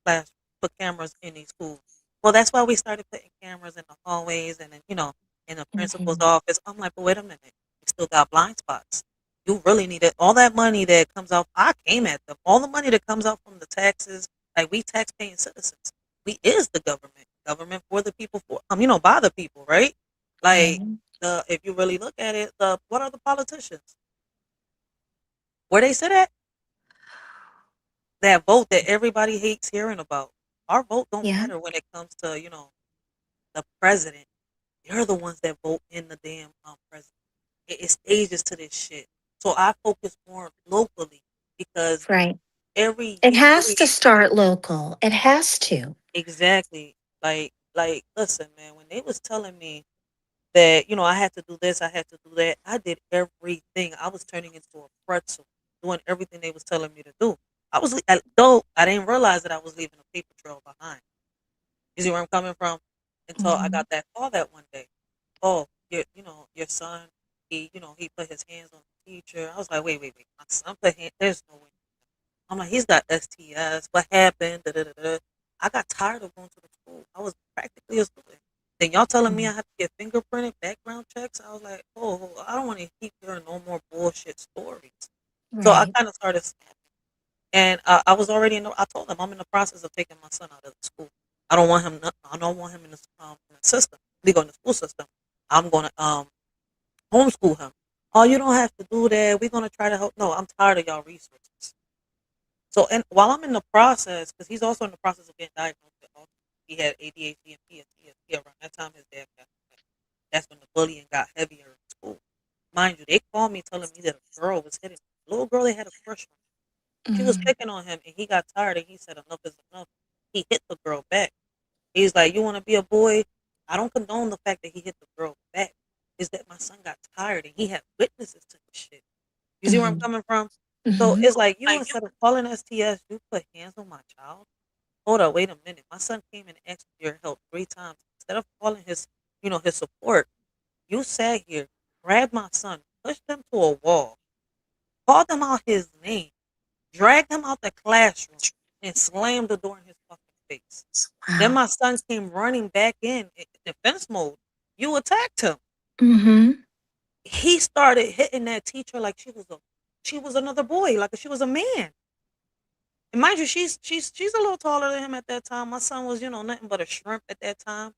schools. Well, that's why we started putting cameras in the hallways and then in the principal's Hmm. office. I'm like, but wait a minute, we still got blind spots. You really need it. All that money that comes out, I came at them. All the money that comes out from the taxes, like we tax paying citizens. We is the government for the people, for by the people, right? Like Right. if you really look at it, the what are the politicians? Where they sit at? That vote that everybody hates hearing about. Our vote don't Yeah. matter when it comes to the president. They're the ones that vote in the damn president. It stages to this shit. So I focus more locally because Right. every It year, has to start local. It has to. exactly. Like, listen, man. When they was telling me that I had to do this, I had to do that. I did everything. I was turning into a pretzel, doing everything they was telling me to do. Though I didn't realize that I was leaving a paper trail behind. You see where I'm coming from? Until I Hmm. got that call that one day. Oh, your son, he put his hands on the teacher. I was like, wait, my son put hands. There's no way. I'm like, he's got STS. What happened? Da, da, da, da. I got tired of going to the school. I was practically a student. Then y'all telling me I have to get fingerprinted, background checks. I was like, oh, I don't want to keep hearing no more bullshit stories. So I Right. kind of started snapping. And I was already I told them I'm in the process of taking my son out of the school. I don't want him in the system, legal in the school system. I'm going to homeschool him. Oh, you don't have to do that. We're going to try to help. No, I'm tired of y'all resources. So, and while I'm in the process, because he's also in the process of getting diagnosed with autism, he had ADHD and PTSD around that time. His dad passed away. That's when the bullying got heavier in school. Mind you, they called me telling me that a girl was hitting him. A little girl they had a crush on. She was Hmm. picking on him, and he got tired, and he said, "Enough is enough." He hit the girl back. He's like, "You want to be a boy?" I don't condone the fact that he hit the girl back. Is that my son got tired, and he had witnesses to this shit. You see where I'm Hmm. coming from? So Mhm. it's like you instead of calling STS, you put hands on my child. Hold up, wait a minute. My son came and asked for your help 3 times. Instead of calling his support, you sat here, grabbed my son, pushed him to a wall, called him out his name, dragged him out the classroom, and slammed the door in his fucking face. Then Wow. my son came running back in defense mode. You attacked him. Mhm. He started hitting that teacher like she was another boy, like she was a man. And mind you, she's a little taller than him at that time. My son was, nothing but a shrimp at that time.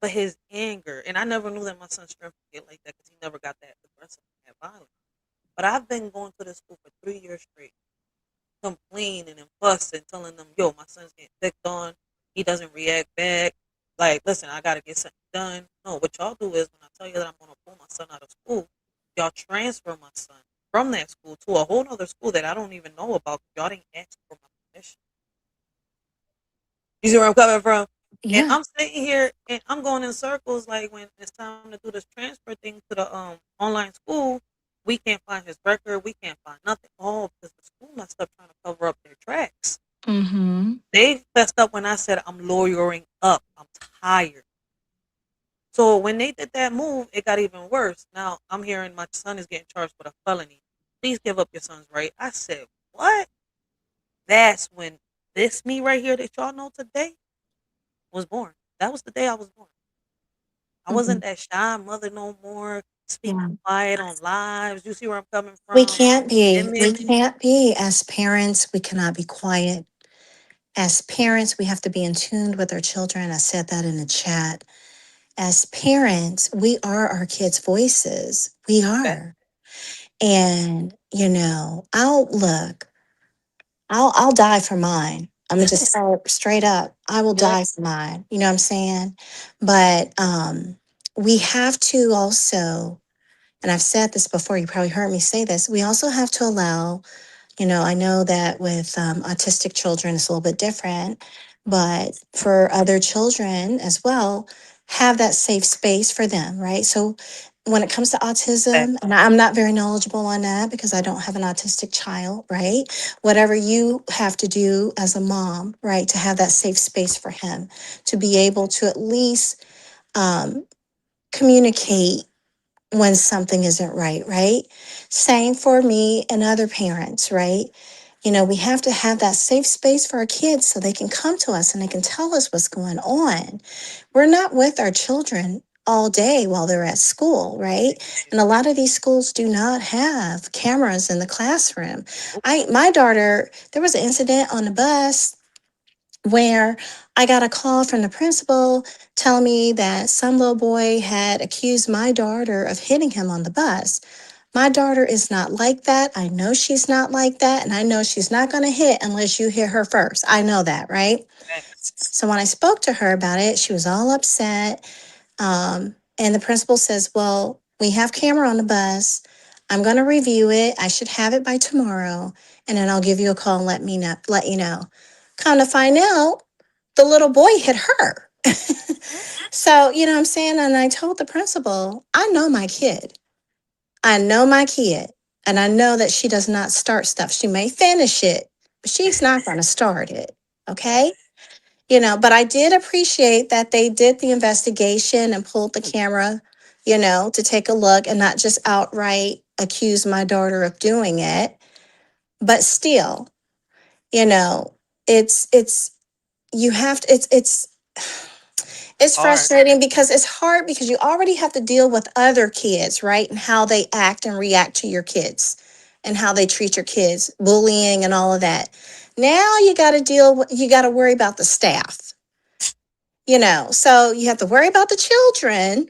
But his anger, and I never knew that my son's strength would get like that because he never got that aggressive and that violent. But I've been going to this school for 3 years straight, complaining and fussing, telling them, yo, my son's getting picked on. He doesn't react back. Like, listen, I gotta get something done. No, what y'all do is when I tell you that I'm gonna pull my son out of school, y'all transfer my son from that school to a whole other school that I don't even know about. Y'all didn't ask for my permission. You see where I'm coming from? And Yeah. I'm sitting here and I'm going in circles like when it's time to do this transfer thing to the online school, we can't find his record, we can't find nothing. Oh, because the school messed up trying to cover up their tracks. Mhm. They messed up when I said I'm lawyering up. I'm tired. So when they did that move, it got even worse. Now I'm hearing my son is getting charged with a felony. Please give up your son's right. I said, what? That's when this me right here that y'all know today was born. That was the day I was born. I wasn't Mhm. that shy mother no more, speaking Yeah. quiet on lives. You see where I'm coming We from? can't be. We Timid. can't be as parents. We cannot be quiet. As parents, we have to be in tune with our children. I said that in the chat. As parents, we are our kids' voices. We That, are. And, I'll look, I'll die for mine. I'm gonna just tell it straight up. I will you like die for mine. You know what I'm saying? But we have to also, and I've said this before, you probably heard me say this, we also have to allow, I know that with autistic children, it's a little bit different, but for other children as well, have that safe space for them, right? So when it comes to that? autism, and I'm not very knowledgeable on that because I don't have an autistic child, right? Whatever you have to do as a mom, right, to have that safe space for him, to be able to at least um, communicate when something isn't right, right? Same for me and other parents, right? We have to have that safe space for our kids so they can come to us and they can tell us what's going on. We're not with our children all day while they're at school, right? And a lot of these schools do not have cameras in the classroom. My daughter, there was an incident on the bus where I got a call from the principal telling me that some little boy had accused my daughter of hitting him on the bus. My daughter is not like that. I know she's not like that. And I know she's not going to hit unless you hit her first. I know that, right? So when I spoke to her about it, she was all upset. And the principal says, well, we have camera on the bus. I'm going to review it. I should have it by tomorrow. And then I'll give you a call and let you know. Come to find out, the little boy hit her. So, you know what I'm saying? And I told the principal, I know my kid. I know my kid. And I know that she does not start stuff. She may finish it, but she's not going to start it. Okay. But I did appreciate that they did the investigation and pulled the camera, to take a look and not just outright accuse my daughter of doing it. But still, you know, it's you have to it's Hard. frustrating because it's hard because you already have to deal with other kids, right? And how they act and react to your kids and how they treat your kids, bullying and all of that. Now you got to worry about the staff, so you have to worry about the children.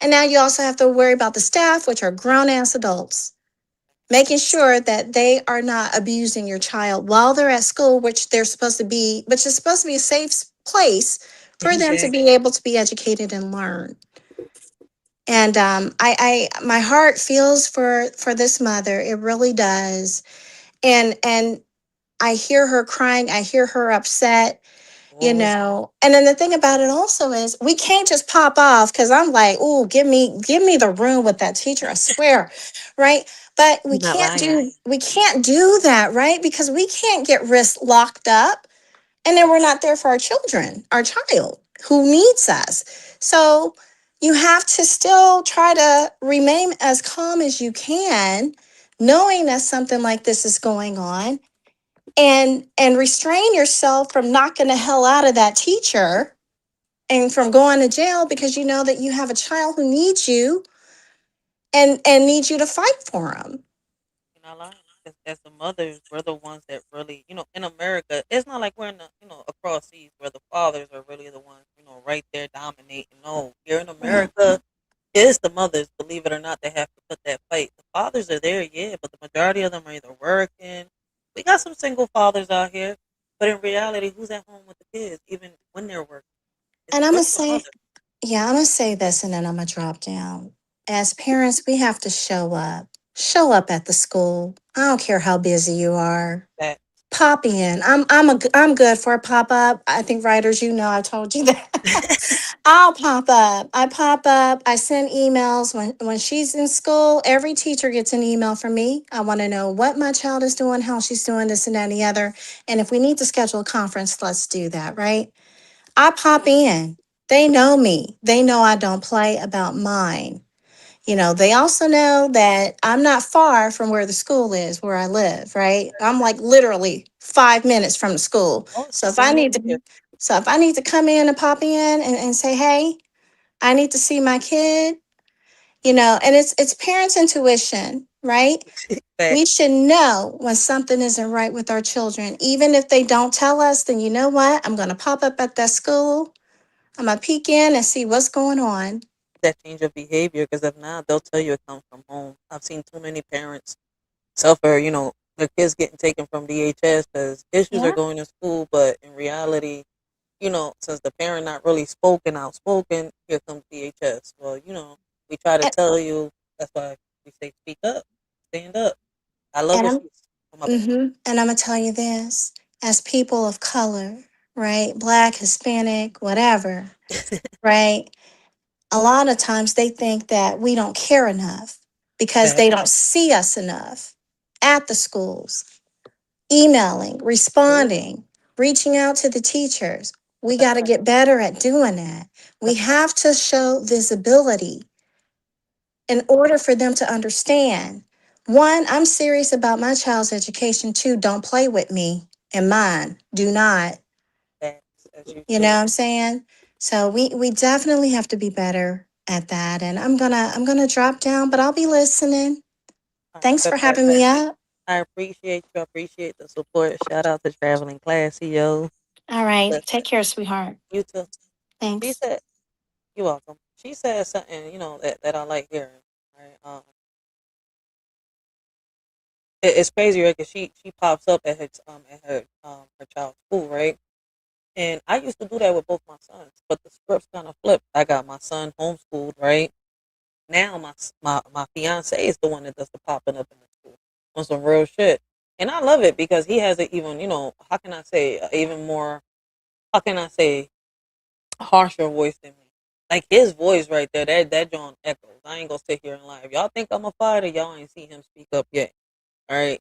And now you also have to worry about the staff, which are grown ass adults, making sure that they are not abusing your child while they're at school, which is supposed to be a safe place for them to Exactly. be able to be educated and learn. And my heart feels for this mother. It really does. And I hear her crying. I hear her upset. you Oh, know. And then the thing about it also is we can't just pop off because I'm like, oh, give me the room with that teacher, I swear. Right. But we you're not can't lying. do that, right? Because we can't get wrists locked up and then we're not there for our children, our child who needs us. So you have to still try to remain as calm as you can, knowing that something like this is going on, and restrain yourself from knocking the hell out of that teacher and from going to jail because you know that you have a child who needs you and needs you to fight for him. You're not lying. 'Cause as the mothers, we're the ones that really, in America, it's not like we're in the, across seas where the fathers are really the ones, right there dominating. No, here in Right. America, it's the mothers, believe it or not, that have to put that fight. The fathers are there, yeah, but the majority of them are either working. We got some single fathers out here, but in reality, who's at home with the kids, even when they're working? It's And I'm gonna really the say, mother. yeah, I'm gonna say this and then I'm gonna drop down. As parents, we have to show up. Show up at the school. I don't care how busy you are. That Pop in. I'm good for a pop up. I think writers, you know, I told you that. I'll pop up. I pop up. I send emails when she's in school. Every teacher gets an email from me. I want to know what my child is doing, how she's doing this and that and the other. And if we need to schedule a conference, let's do that, right? I pop in. They know me. They know I don't play about mine. You know, they also know that I'm not far from where the school is, where I live, right? I'm like literally 5 minutes from the school. oh, it's So the if I same need over to, here. so if I need to come in and pop in and say, hey, I need to see my kid, you know, and it's parents' intuition, right? That We should know when something isn't right with our children. Even if they don't tell us, then you know what? I'm gonna pop up at that school. I'm gonna peek in and see what's going on. that change of behavior, because if not, they'll tell you it comes from home. I've seen too many parents suffer, their kids getting taken from DHS because issues are Yeah. going to school, but in reality, since the parent not really spoken, outspoken, here comes DHS. Well, we try to And, tell you, that's why we say speak up, stand up. I love and what I'm she's, oh my bad. And I'm gonna tell you this, as people of color, right? Black, Hispanic, whatever, right? A lot of times they think that we don't care enough because That, they don't see us enough at the schools, emailing, responding, reaching out to the teachers. We that's got to right. get better at doing that. We That's right. have to show visibility in order for them to understand. One, I'm serious about my child's education. Two, don't play with me and mine. Do not. That's as you You know should. what I'm saying? So we definitely have to be better at that. And I'm gonna drop down, but I'll be listening. All right, Thanks for but that, having me up. I appreciate you. I appreciate the support. Shout out to Traveling Classy, yo. All right. Listen, Take care, sweetheart. you too. She Thanks. said, "You're welcome." She said something, that I like hearing. Right? It's crazy, right? Because she pops up at her child's school, right? And I used to do that with both my sons, but the script's kind of flipped. I got my son homeschooled, right? Now my fiance is the one that does the popping up in the school on some real shit, and I love it because he has a even, how can I say, even more, how can I say, harsher voice than me. Like his voice right there, that John echoes. I ain't gonna sit here and lie. If y'all think I'm a fighter, y'all ain't see him speak up yet. All right,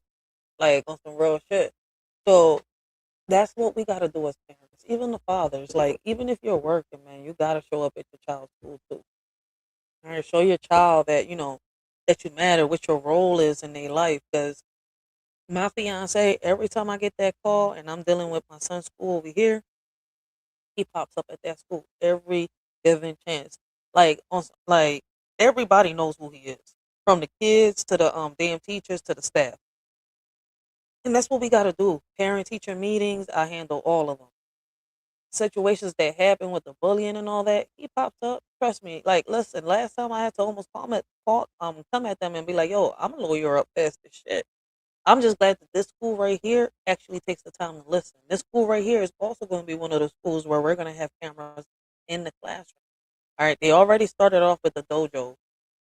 like on some real shit. So that's what we gotta do as parents. Even the fathers, like even if you're working, man, you gotta show up at your child's school too. All right, show your child that that you matter, what your role is in their life. Because my fiance, every time I get that call and I'm dealing with my son's school over here, he pops up at that school every given chance. Like everybody knows who he is, from the kids to the damn teachers to the staff, and that's what we got to do. Parent teacher meetings, I handle all of them. Situations that happen with the bullying and all that, he pops up. Trust me. Like, listen, last time I had to almost come at them and be like, "Yo, I'm a lawyer up past this shit." I'm just glad that this school right here actually takes the time to listen. This school right here is also going to be one of the schools where we're going to have cameras in the classroom. All right, they already started off with the dojo. All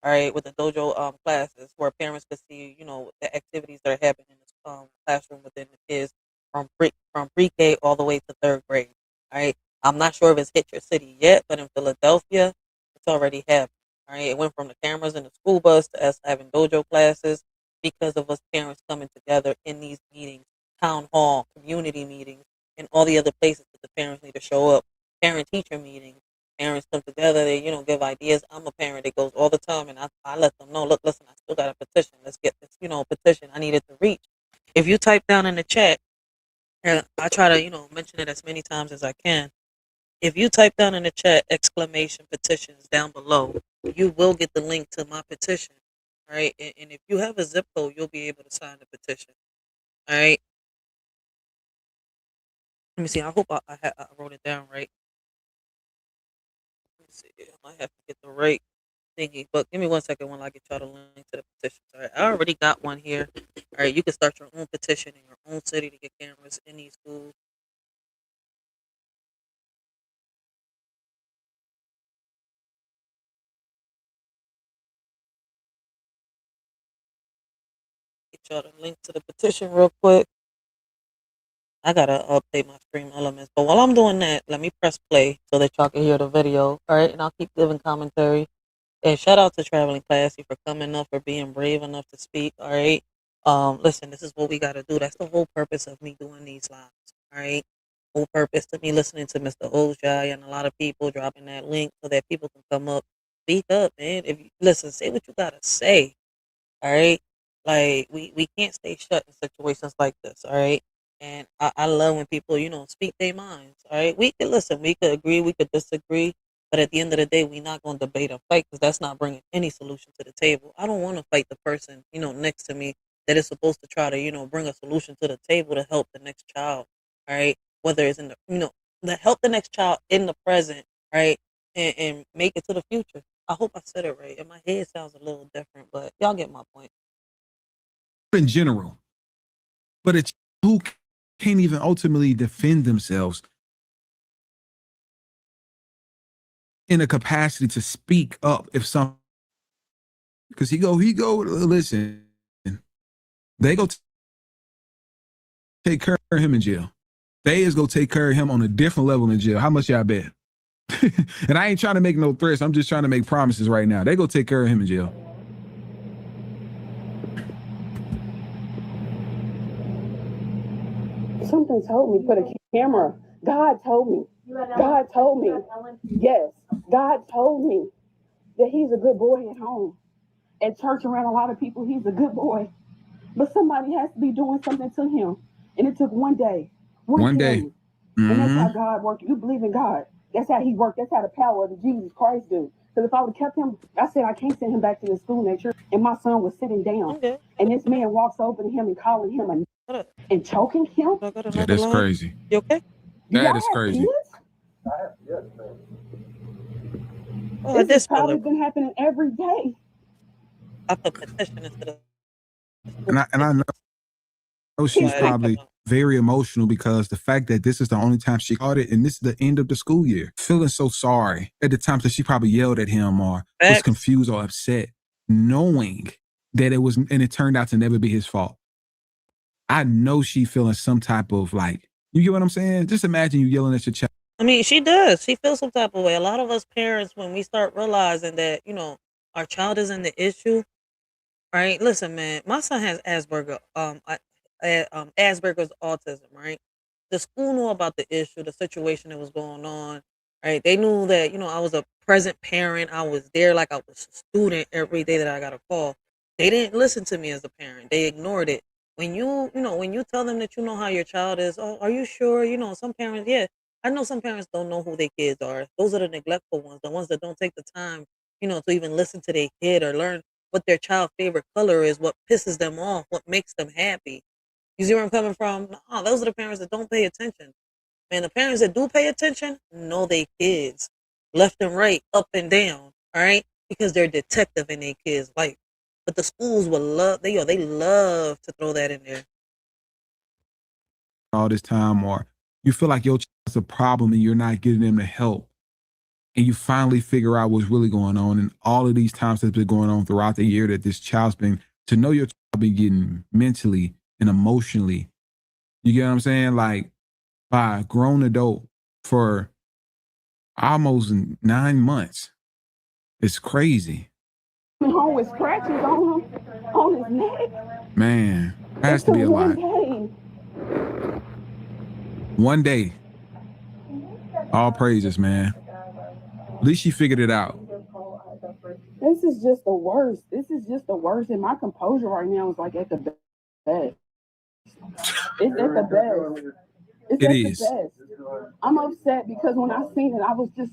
right, with the dojo classes where parents could see, the activities that are happening in the classroom within the kids from pre K all the way to third grade. All right. I'm not sure if it's hit your city yet, but in Philadelphia, it's already happened. All right. It went from the cameras in the school bus to us having dojo classes because of us parents coming together in these meetings, town hall, community meetings, and all the other places that the parents need to show up. Parent teacher meetings. Parents come together, they, give ideas. I'm a parent that goes all the time, and I let them know, look, listen, I still got a petition. Let's get this, petition. I need it to reach. If you type down in the chat, and I try to, mention it as many times as I can. If you type down in the chat exclamation petitions down below, you will get the link to my petition. All right. And if you have a zip code, you'll be able to sign the petition. All right. Let me see. I hope I wrote it down right. Let me see. I might have to get the right thingy. But give me 1 second while I get y'all the link to the petitions. All right. I already got one here. All right. You can start your own petition in your own city to get cameras in these schools. Get y'all the link to the petition real quick. I gotta update my stream elements. But while I'm doing that, let me press play so that y'all can hear the video. All right, and I'll keep giving commentary. And shout out to Traveling Classy for coming up, for being brave enough to speak. All right. Listen, this is what we gotta do. That's the whole purpose of me doing these lives. All right. Whole purpose to me listening to Mr. Ojai and a lot of people dropping that link so that people can come up, speak up, man. If you listen, say what you gotta say. All right. Like we can't stay shut in situations like this. All right. And I love when people, speak their minds. All right. We could listen, we could agree, we could disagree. But at the end of the day, we're not going to debate or fight because that's not bringing any solution to the table. I don't want to fight the person, next to me that is supposed to try to, bring a solution to the table to help the next child. All right. Whether it's in the, to help the next child in the present, right. And make it to the future. I hope I said it right. And my head sounds a little different, but y'all get my point. In general, but it's who can't even ultimately defend themselves in a capacity to speak up if some, because he go, listen, they go take care of him in jail. They is go take care of him on a different level in jail. How much y'all bet? And I ain't trying to make no threats. I'm just trying to make promises right now. They go take care of him in jail. Something told me, put a camera. God told me. God told me. Yes. God told me that he's a good boy at home. At church around a lot of people, he's a good boy. But somebody has to be doing something to him. And it took one day. One day. Mm-hmm. And that's how God works. You believe in God. That's how he worked. That's how the power of Jesus Christ do. Because if I would have kept him, I said I can't send him back to the school next year. And my son was sitting down. Okay. And this man walks over to him and calling him and choking him. Yeah, that's crazy. You okay? That is crazy. This has probably been happening every day. I put petition instead of. And I know she's probably very emotional because the fact that this is the only time she caught it and this is the end of the school year. Feeling so sorry at the times that she probably yelled at him or was confused or upset, knowing that it was, and it turned out to never be his fault. I know she feeling some type of you get what I'm saying? Just imagine you yelling at your child. I mean, she does. She feels some type of way. A lot of us parents, when we start realizing that, our child isn't the issue, right? Listen, man, my son has Asperger's autism, right? The school knew about the issue, the situation that was going on, right? They knew that, I was a present parent. I was there like I was a student every day that I got a call. They didn't listen to me as a parent. They ignored it. When when you tell them that you know how your child is, oh, are you sure? Some parents, yeah. I know some parents don't know who their kids are. Those are the neglectful ones, the ones that don't take the time, to even listen to their kid or learn what their child's favorite color is, what pisses them off, what makes them happy. You see where I'm coming from? No, those are the parents that don't pay attention. Man, the parents that do pay attention know their kids left and right, up and down, all right? Because they're detective in their kids' life. But the schools will love, they love to throw that in there. All this time, or you feel like your child's a problem and you're not getting them the help. And you finally figure out what's really going on. And all of these times that's been going on throughout the year that this child's been, to know your child been getting mentally and emotionally, you get what I'm saying? By a grown adult for almost 9 months. It's crazy. Home with scratches on his neck. Man, has It's to be a one lot. day. One day. All praises, man. At least she figured it out. This is just the worst. This is just the worst. And my composure right now is like at the best. It's at the best. It's It at is. the best. I'm upset because when I seen it, I was just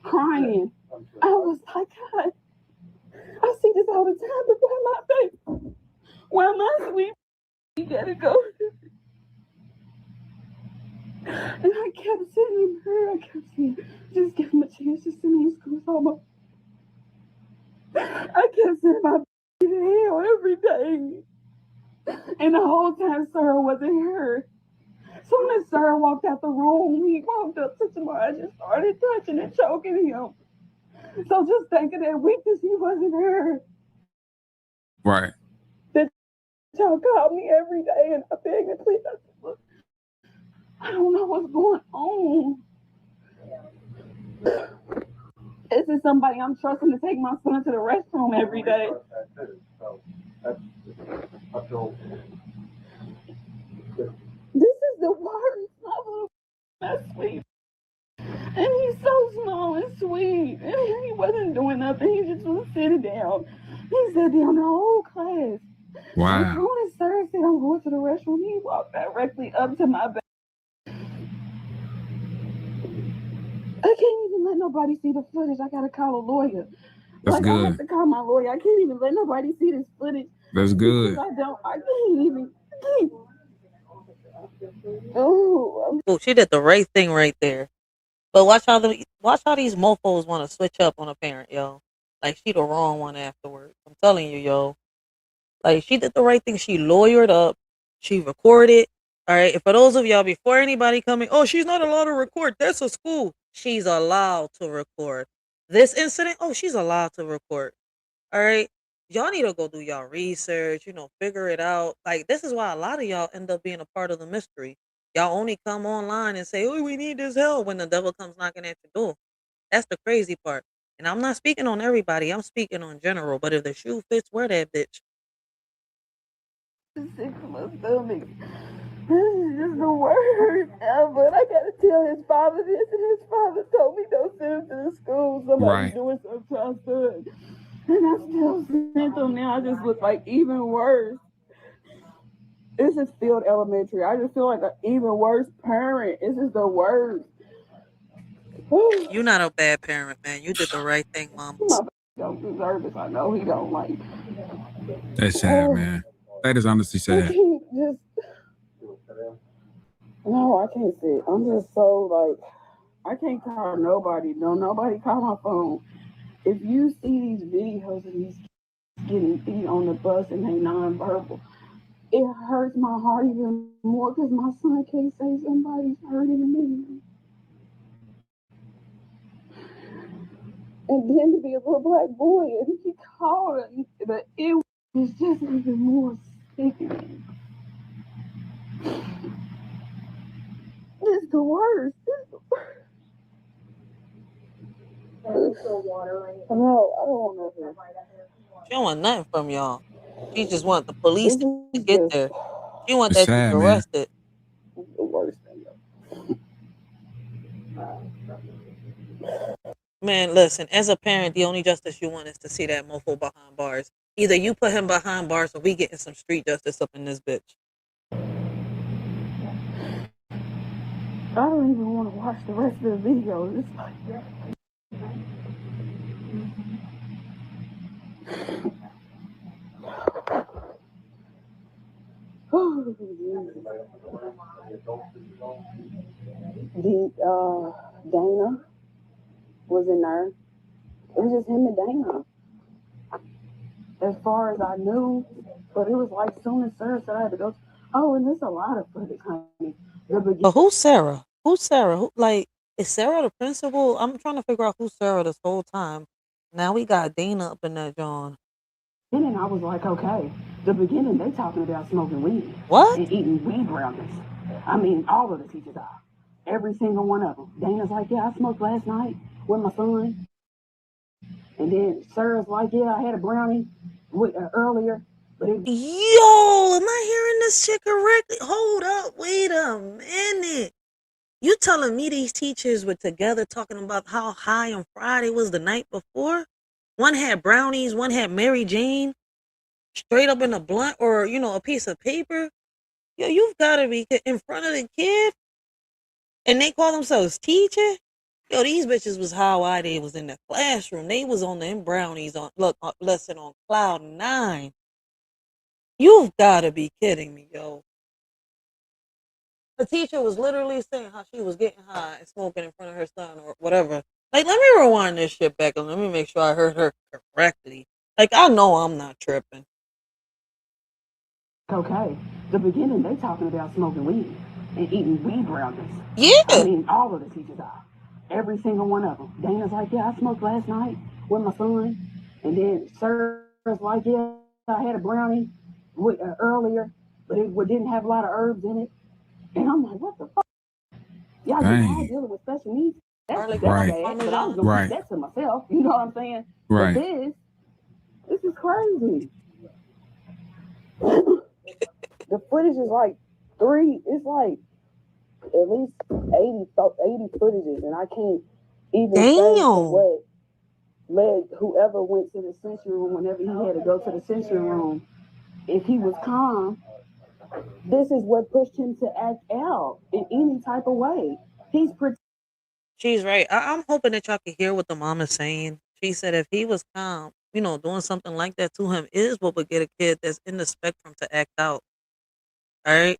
crying. I was like, God, I see this all the time, but why my baby? Why my sweet? You gotta go. And I kept sending her. I kept saying, just give him a chance. Just send me to school. So I kept sending my baby to hell every day. And the whole time Sarah wasn't here. Soon as Sarah walked out the room, he walked up to Tamar and just started touching and choking him. So just thinking that weakness, he wasn't here. Right. That child called me every day and I begged him, please. I said, look, I don't know what's going on. This is somebody I'm trusting to take my son to the restroom every day. This is the worst. That's sweet. And he's so small and sweet. And he wasn't doing nothing. He just was sitting down. He sat down the whole class. Wow. And soon as Sarah said, I'm going to the restroom, he walked directly up to my bed. I can't even let nobody see the footage. I gotta call a lawyer. That's I good. have to call my lawyer. I can't even let nobody see this footage. That's good. I can't even. Oh, She did the right thing right there. But watch how these mofos want to switch up on a parent, yo. Like she the wrong one afterwards. I'm telling you, yo. Like she did the right thing. She lawyered up. She recorded. All right. And for those of y'all, before anybody coming, oh, she's not allowed to record. That's a school. She's allowed to record. This incident, oh, she's allowed to record. All right. Y'all need to go do y'all research, figure it out. Like, this is why a lot of y'all end up being a part of the mystery. Y'all only come online and say, oh, we need this help when the devil comes knocking at your door. That's the crazy part. And I'm not speaking on everybody. I'm speaking on general. But if the shoe fits, wear that bitch. sick to my stomach. This is just the worst ever. I gotta tell his father this, and his father told me don't send him to the school. Somebody's Right. doing something to our son. And I still sent him now. I just look like even worse. This is Field Elementary. I just feel like an even worse parent. This is the worst. You're not a bad parent, man. You did the right thing, mom. My don't deserve this. I know he don't like. That's sad, man. That is honestly I sad. can't just. No, I can't sit. I'm just so like. I can't call nobody. No, nobody call my phone. If you see these videos of these kids getting beat on the bus and they nonverbal, it hurts my heart even more because my son can't say somebody's hurting me. And then to be a little black boy and he called it, but it was just even more sickening. It's the worst. It's the worst. No, I don't want nothing. She don't want nothing from y'all. She just want the police This to is get just there. She want It's that sad, dude man. arrested. the worst thing. Man, listen, as a parent, the only justice you want is to see that mofo behind bars. Either you put him behind bars or we getting some street justice up in this bitch. I don't even want to watch the rest of the video. It's like Dana was in there. It was just him and Dana. As far as I knew, but it was like soon as Sarah said I had to go. Oh, and there's a lot of footage, honey. But who's Sarah? Who's Sarah? Is Sarah the principal? I'm trying to figure out who's Sarah this whole time. Now we got Dana up in that John. And I was like, okay. The beginning, they talking about smoking weed What? and eating weed brownies. I mean, all of the teachers are. Every single one of them. Dana's like, yeah, I smoked last night with my son. And then Sarah's like, yeah, I had a brownie earlier. But it, Yo, am I hearing this shit correctly? Hold up, wait a minute. You telling me these teachers were together talking about how high on Friday was the night before? One had brownies, one had Mary Jane, straight up in a blunt or, a piece of paper. Yo, you've got to be in front of the kid, and they call themselves teacher. Yo, these bitches was how they was in the classroom. They was on them brownies lesson on cloud 9. You've got to be kidding me, yo. The teacher was literally saying how she was getting high and smoking in front of her son or whatever. Like, let me rewind this shit back and let me make sure I heard her correctly. Like, I know I'm not tripping. okay. The beginning, they talking about smoking weed and eating weed brownies. Yeah. I mean, all of the teachers are. Every single one of them. Dana's like, yeah, I smoked last night with my son. And then Sarah's like, yeah, I had a brownie earlier, but it didn't have a lot of herbs in it. And I'm like, what the fuck? Y'all get high Dang. dealing with special needs. That's Garlic Right. bad, but I was Parmesan. gonna Right. keep that to myself. You know what I'm saying? But Right. this is crazy. The footage is like it's like at least 80 footages, and I can't even say to Damn. what led whoever went to the sensory room whenever he had to go to the sensory room. If he was calm, this is what pushed him to act out in any type of way. He's She's right. I'm hoping that y'all can hear what the mom is saying. She said if he was calm, doing something like that to him is what would get a kid that's in the spectrum to act out. All right.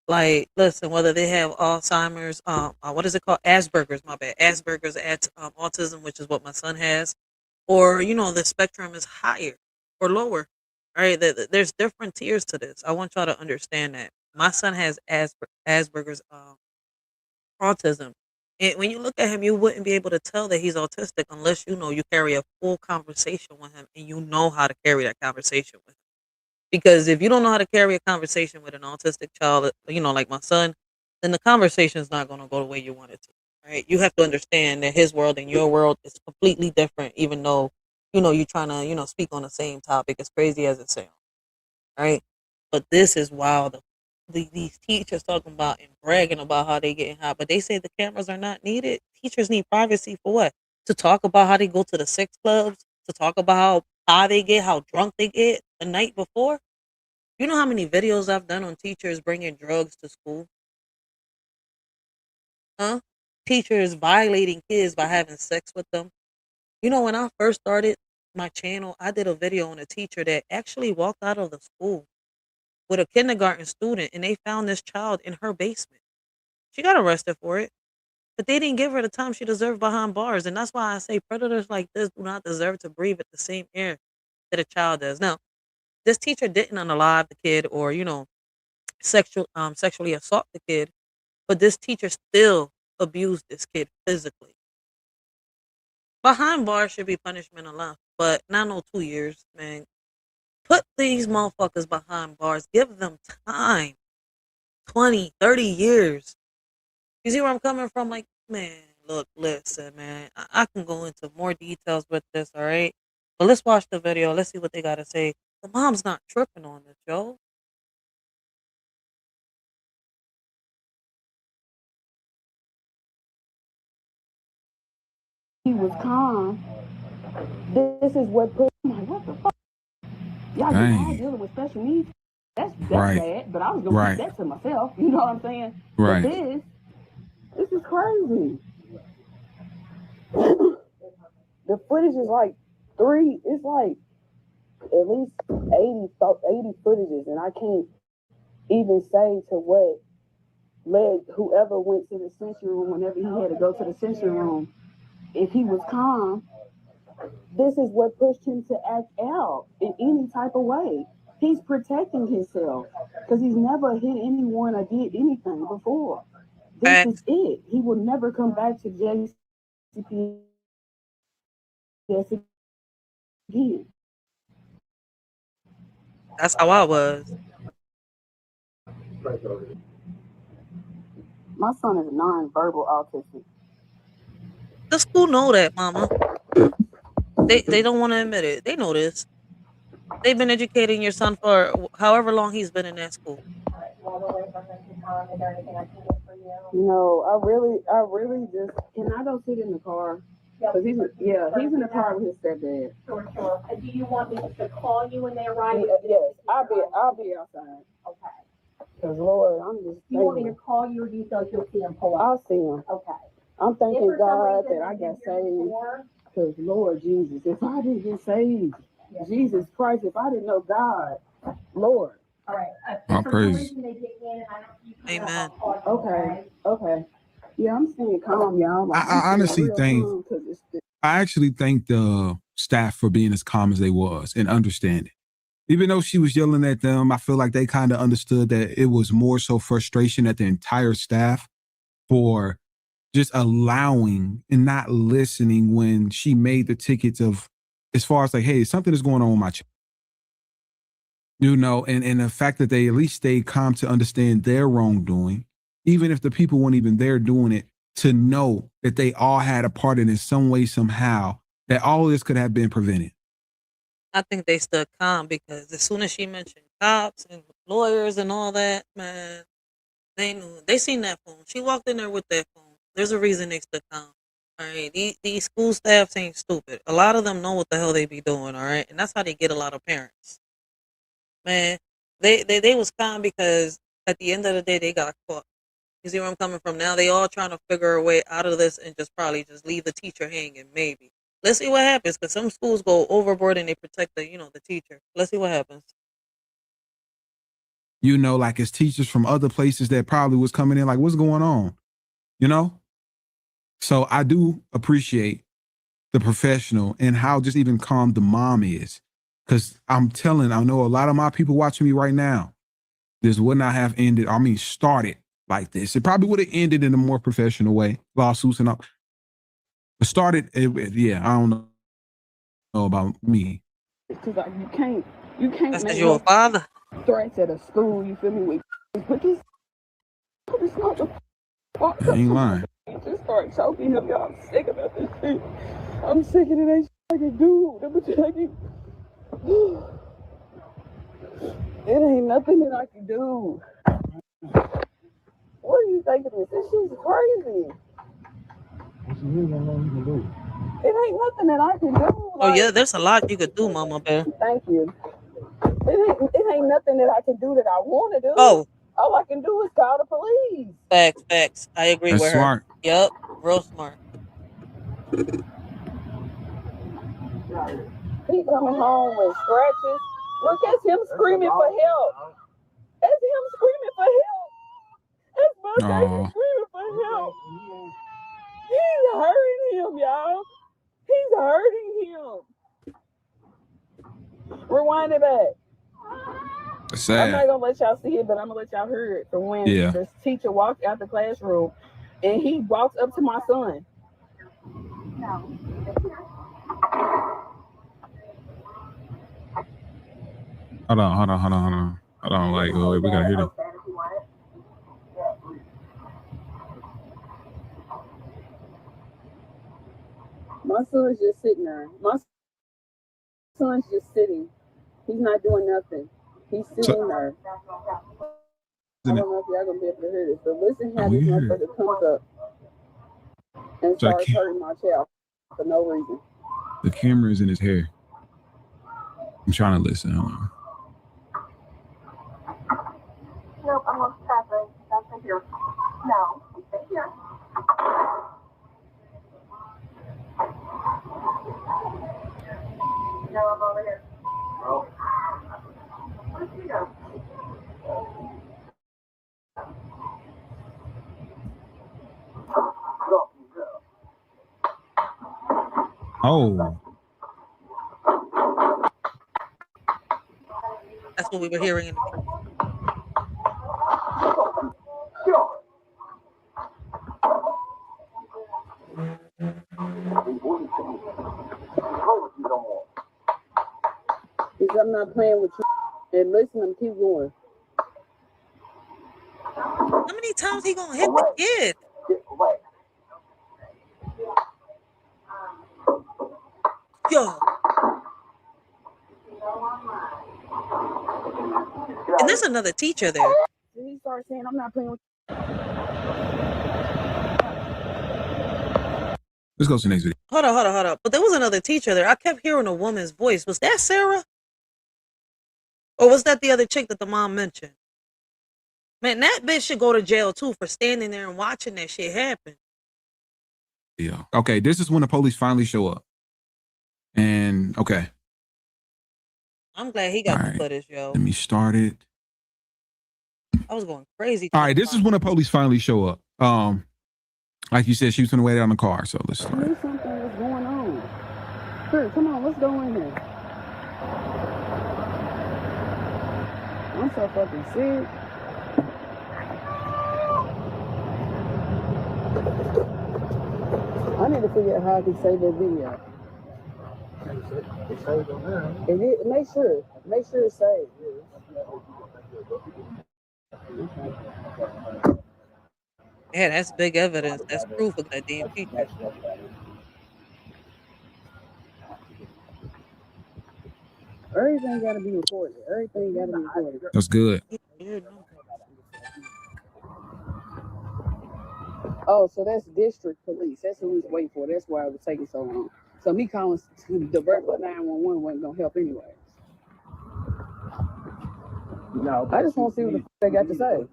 Like, listen, whether they have Alzheimer's, what is it called? Asperger's, my bad. Asperger's, autism, which is what my son has, or, the spectrum is higher or lower. All right. There's different tiers to this. I want y'all to understand that. My son has Asperger's, autism. And when you look at him, you wouldn't be able to tell that he's autistic unless you carry a full conversation with him and you know how to carry that conversation with him. Because if you don't know how to carry a conversation with an autistic child, like my son, then the conversation is not going to go the way you want it to. Right? You have to understand that his world and your world is completely different, even though, you're trying to, speak on the same topic, as crazy as it sounds. Right? But this is wild. These teachers talking about and bragging about how they getting high, but they say the cameras are not needed. Teachers need privacy for what? To talk about how they go to the sex clubs, to talk about how high they get, how drunk they get the night before. You know how many videos I've done on teachers bringing drugs to school? Huh? Teachers violating kids by having sex with them. When I first started my channel, I did a video on a teacher that actually walked out of the school with a kindergarten student and they found this child in her basement. She got arrested for it, but they didn't give her the time she deserved behind bars. And that's why I say predators like this do not deserve to breathe at the same air that a child does. Now, this teacher didn't unalive the kid or, sexually assault the kid, but this teacher still abused this kid physically. Behind bars should be punishment enough, but not no 2 years, man. Put these motherfuckers behind bars. Give them time. 20, 30 years. You see where I'm coming from? Like, man, look, listen, man. I can go into more details with this, all right? But let's watch the video. Let's see what they got to say. The mom's not tripping on this, yo. he was calm. This is what pushed him. Like, what the fuck? Y'all get high Dang. dealing with special needs. That's Right. bad, but I was gonna keep Right. that to myself. You know what I'm saying? Right. But this is crazy. The footage is like it's like at least 80 footages, and I can't even say to what led whoever went to the sensory room whenever he had to go to the sensory room. If he was calm, this is what pushed him to act out in any type of way. He's protecting himself because he's never hit anyone or did anything before. This is Facts. it. He will never come back to JCPS again. That's how I was. My son is non-verbal autistic. The school know that, mama. They don't want to admit it. They know this. They've been educating your son for however long he's been in that school. All right, while we're waiting for him to come, is there anything I can get for you? No, I really just, can I go sit in the car? Cause he's in the car with his stepdad. Sure, sure. Do you want me to call you when they arrive? Yes, I'll be outside. Okay. Cause Lord, I'm just. Do you want me to call you, or do you feel like you'll see him pull up? I'll see him. Okay. I'm If thanking for some God reason that I you got didn't hear saved. before, Cause Lord Jesus, if I didn't get saved, yes. Jesus Christ, if I didn't know God, Lord. All right. My If for some praise. reason they get in and I don't see you come Amen. up, I'll call you, Okay. Yeah, I'm staying calm, y'all. Like, I honestly think, cause it's I actually thank the staff for being as calm as they was and understanding. Even though she was yelling at them, I feel like they kind of understood that it was more so frustration at the entire staff for just allowing and not listening when she made the tickets of, as far as like, hey, something is going on with my child. And the fact that they at least stayed calm to understand their wrongdoing, even if the people weren't even there doing it, to know that they all had a part in it some way, somehow, that all of this could have been prevented. I think they stood calm because as soon as she mentioned cops and lawyers and all that, man, they knew. They seen that phone. She walked in there with that phone. There's a reason they stood calm. All right, these school staffs ain't stupid. A lot of them know what the hell they be doing. All right, and that's how they get a lot of parents. Man, they was calm because at the end of the day they got caught. You see where I'm coming from? Now they all trying to figure a way out of this and just probably just leave the teacher hanging. Maybe. Let's see what happens because some schools go overboard and they protect the teacher. Let's see what happens. Like as teachers from other places that probably was coming in, like, what's going on? So I do appreciate the professional and how just even calm the mom is. Because I know a lot of my people watching me right now, this would not have ended, started like this. It probably would have ended in a more professional way, lawsuits and all. But started, I don't know about me. Cause like, you can't That's make because you're a father. threats at a school. You feel me? But this not the fuck. I ain't lying. Just start choking him, y'all. I'm sick about this shit. I'm sick of it. Ain't I can do. It ain't nothing that I can do. What are you thinking of this? This shit's crazy. What's the reason what you can do? It ain't nothing that I can do. Oh yeah, there's a lot you could do, Mama Bear. Thank you. It ain't nothing that I can do that I want to do. Oh, all I can do is call the police. facts. I agree That's with smart. her. Yep, real smart. He coming home with scratches. Look, that's him screaming for help. That's him screaming for help. That's my baby screaming for help. He's hurting him, y'all. He's hurting him. Rewind it back. Sad. I'm not gonna let y'all see it, but I'm gonna let y'all hear it from when the teacher walked out the classroom and he walks up to my son. No. Hold on. Like, wait, we gotta hear this. My son's just sitting there. My son's just sitting. He's not doing nothing. He's sitting there. I don't know if y'all gonna be able to hear this, but listen how this motherfucker comes up and starts hurting my child for no reason. The camera is in his hair. I'm trying to listen. Hold on. Nope, I'm not stopping. Stay here. No, stay here. No, I'm over here. Oh. Where'd she go? Oh. That's what we were hearing in the Because I'm not playing with you. And listen, I'm keep going. How many times he gonna hit the kid? Yo. And there's another teacher there. He started saying, I'm not playing with. Let's go to the next video. Hold up. But there was another teacher there. I kept hearing a woman's voice. Was that Sarah? Or was that the other chick that the mom mentioned? Man, that bitch should go to jail too for standing there and watching that shit happen. Yeah. Okay, this is when the police finally show up. And okay. I'm glad he got All the right. footage, yo. Let me start it. I was going crazy. All right, this is when the police finally show up. Like you said, she was on the way down the car. So let's I start. knew something was going on. Sure, come on, let's go in there. I'm so fucking sick. I need to figure out how I can save that video. It's saved on there. Is it, make sure it's saved. Yeah, that's big evidence. That's proof of that damn teacher. Everything gotta be recorded. Everything gotta be recorded. That's good. Oh, so that's district police. That's who he's waiting for. That's why it was taking so long. So me calling the regular 911 wasn't gonna help anyway. No, I just want to see what the they got to say.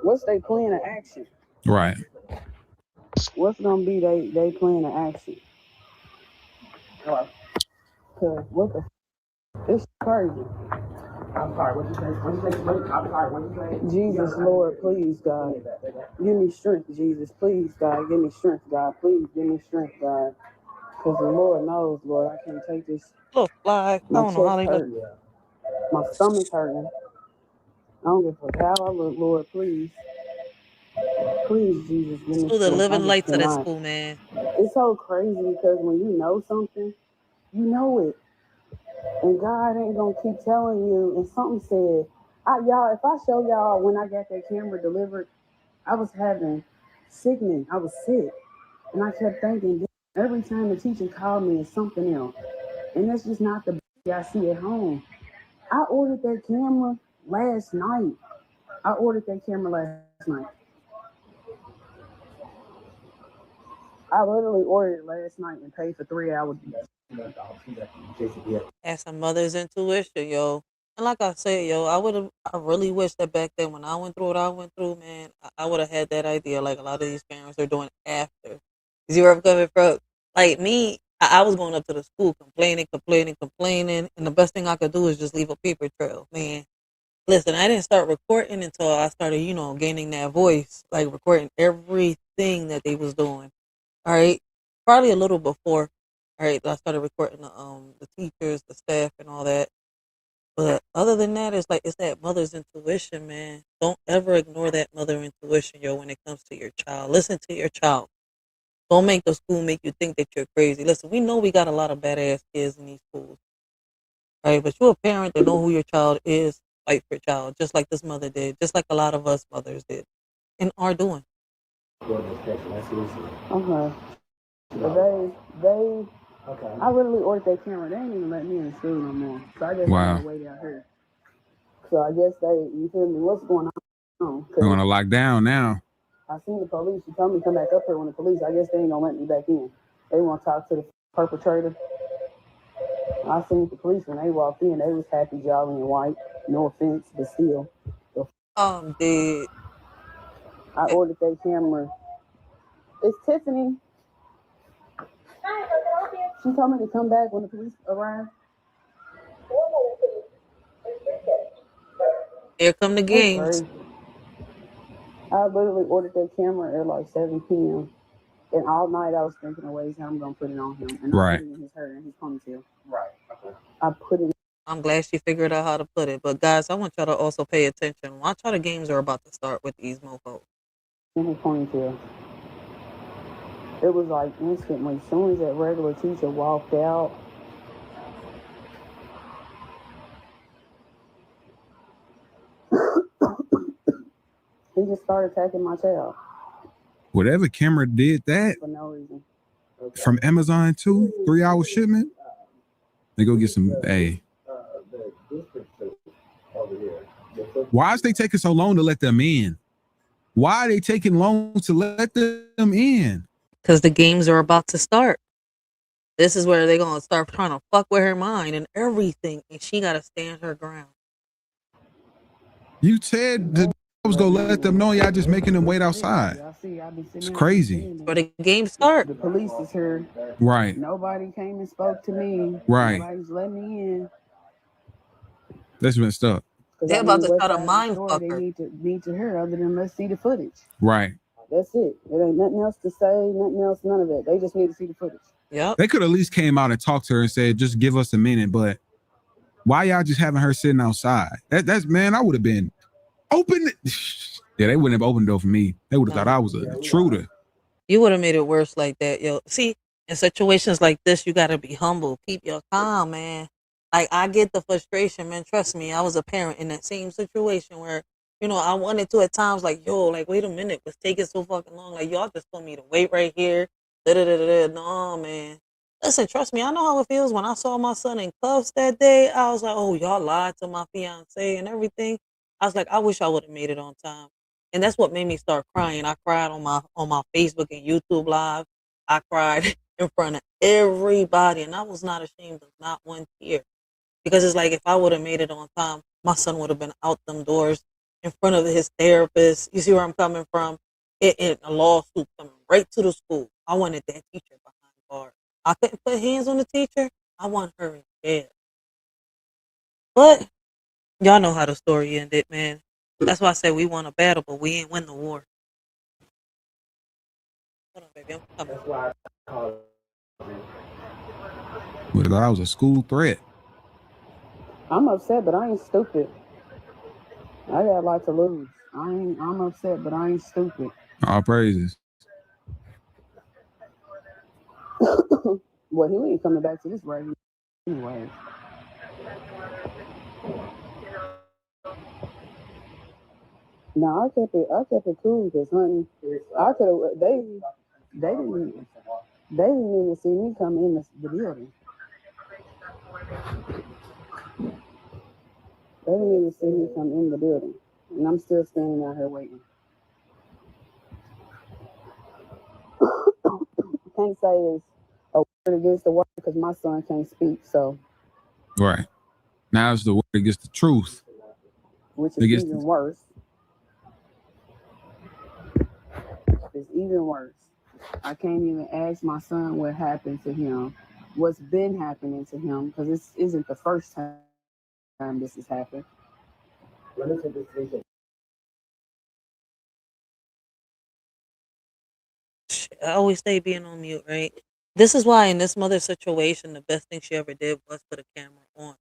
What's they plan of action? Right. What's gonna be they plan of action? Cause what the it's crazy. I'm sorry, what you say? I'm sorry, what you say? Jesus, Lord, please, God. Give me strength, Jesus. Please, God. Give me strength, God. Please give me strength, God. Because the Lord knows, Lord, I can't take this. Little fly. I My don't know how chest they look. hurting. My stomach's hurting. I don't give a fuck how I look, Lord, please. Please, Jesus, give me School the strength. living lights of that cannot. school, man. It's so crazy because when you know something, you know it. And God ain't gonna keep telling you. And something said, y'all, if I show y'all when I got that camera delivered, I was having sickening. I was sick. And I kept thinking, every time the teacher called me, it's something else. And that's just not the I see at home. I ordered that camera last night. I literally ordered it last night and paid for 3 hours. That's a mother's intuition, yo. And like I said, yo, I really wish that back then when I went through what I went through, man, I would have had that idea like a lot of these parents are doing after. You see where I'm coming from? Like me, I was going up to the school complaining, and the best thing I could do is just leave a paper trail, man. Listen, I didn't start recording until I started, gaining that voice, like recording everything that they was doing. All right, probably a little before. All right, I started recording the teachers, the staff, and all that. But other than that, it's that mother's intuition, man. Don't ever ignore that mother intuition, yo. When it comes to your child, listen to your child. Don't make the school make you think that you're crazy. Listen, we know we got a lot of badass kids in these schools, right? But you're a parent that know who your child is. Fight for your child, just like this mother did, just like a lot of us mothers did, and are doing. Okay. But they okay. I literally ordered that camera. They ain't even let me in the school no more. So I just gotta wait out here. So I guess you feel me? What's going on? We're gonna lock down now. I seen the police. She told me to come back up here when the police. I guess they ain't gonna let me back in. They want to talk to the perpetrator. I seen the police when they walked in. They was happy, jolly, and white. No offense, but still. Dude. I ordered that camera. It's Tiffany. She told me to come back when the police arrived. Here come the games. I literally ordered that camera at like 7 p.m. And all night I was thinking of ways how I'm gonna put it on him. And I put it in his hair and his ponytail. Right. Okay. I put it. I'm glad she figured out how to put it. But guys, I want y'all to also pay attention. Watch how the games are about to start with these mofos. In his ponytail. It was like instantly. As soon as that regular teacher walked out, He just started attacking my child Whatever camera did that for no reason. from Amazon too, 3-hour shipment. They go get some. Hey, why is they taking so long to let them in? Why are they taking long to let them in? Because the games are about to start. This is where they're going to start trying to fuck with her mind and everything. And she got to stand her ground. You said the was gonna let them know y'all just making them wait outside. It's crazy. Where the games start. The police is here. Right. Nobody came and spoke to me. Right. Nobody's letting me in. That's messed up. They're about to try to mind fuck her. They need to hear other than let's see the footage. Right. That's it. There ain't nothing else to say, nothing else, none of it. They just need to see the footage. Yep. They could at least came out and talked to her and said, just give us a minute. But why y'all just having her sitting outside? That's man, I would have been open. Yeah, they wouldn't have opened the door for me. They would have thought I was an intruder. You would have made it worse like that, yo. See, in situations like this, you got to be humble. Keep your calm, man. Like, I get the frustration, man. Trust me, I was a parent in that same situation where, you know, I wanted to at times, like, yo, like, wait a minute, what's taking so fucking long? Like, y'all just told me to wait right here. No, man. Listen, trust me, I know how it feels. When I saw my son in cuffs that day, I was like, oh, y'all lied to my fiance and everything. I was like, I wish I would have made it on time. And that's what made me start crying. I cried on my Facebook and YouTube live. I cried in front of everybody, and I was not ashamed of not one tear. Because it's like, if I would have made it on time, my son would have been out them doors in front of his therapist. You see where I'm coming from? In a lawsuit coming right to the school. I wanted that teacher behind bars. I couldn't put hands on the teacher. I want her in jail. But y'all know how the story ended, man. That's why I say we won a battle, but we ain't win the war. Hold on, baby. I'm coming. That's why I call it. But that was a school threat. I'm upset, but I ain't stupid. I got a lot to lose. I'm upset, but I ain't stupid. All praises. Well, he ain't coming back to this right anyway. No, I kept it cool because, honey, I could have. They didn't even see me come in the building. They didn't even see me come in the building, and I'm still standing out here waiting. Can't say it's a word against the word because my son can't speak, so. Right. Now it's the word against the truth. Which is even worse. It's even worse. I can't even ask my son what happened to him, what's been happening to him, because this isn't the first time this has happened. I always stay being on mute, right? This is why in this mother's situation, the best thing she ever did was put a camera on,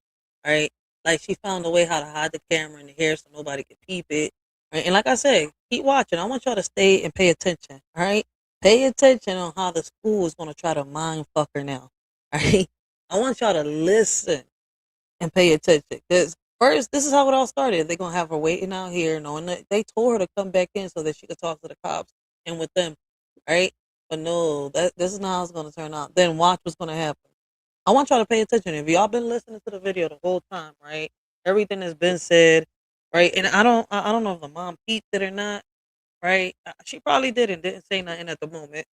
right? Like, she found a way how to hide the camera in the hair so nobody could peep it, right? And like I said, keep watching. I want y'all to stay and pay attention, all right? Pay attention on how the school is going to try to mind fuck her now, right? I want y'all to listen and pay attention. Because first, this is how it all started. They're going to have her waiting out here, knowing that they told her to come back in so that she could talk to the cops and with them, right? But no, this is not how it's going to turn out. Then watch what's going to happen. I want y'all to pay attention. If y'all been listening to the video the whole time, right? Everything has been said, right? And I don't know if the mom peeped it or not, right? She probably didn't say nothing at the moment.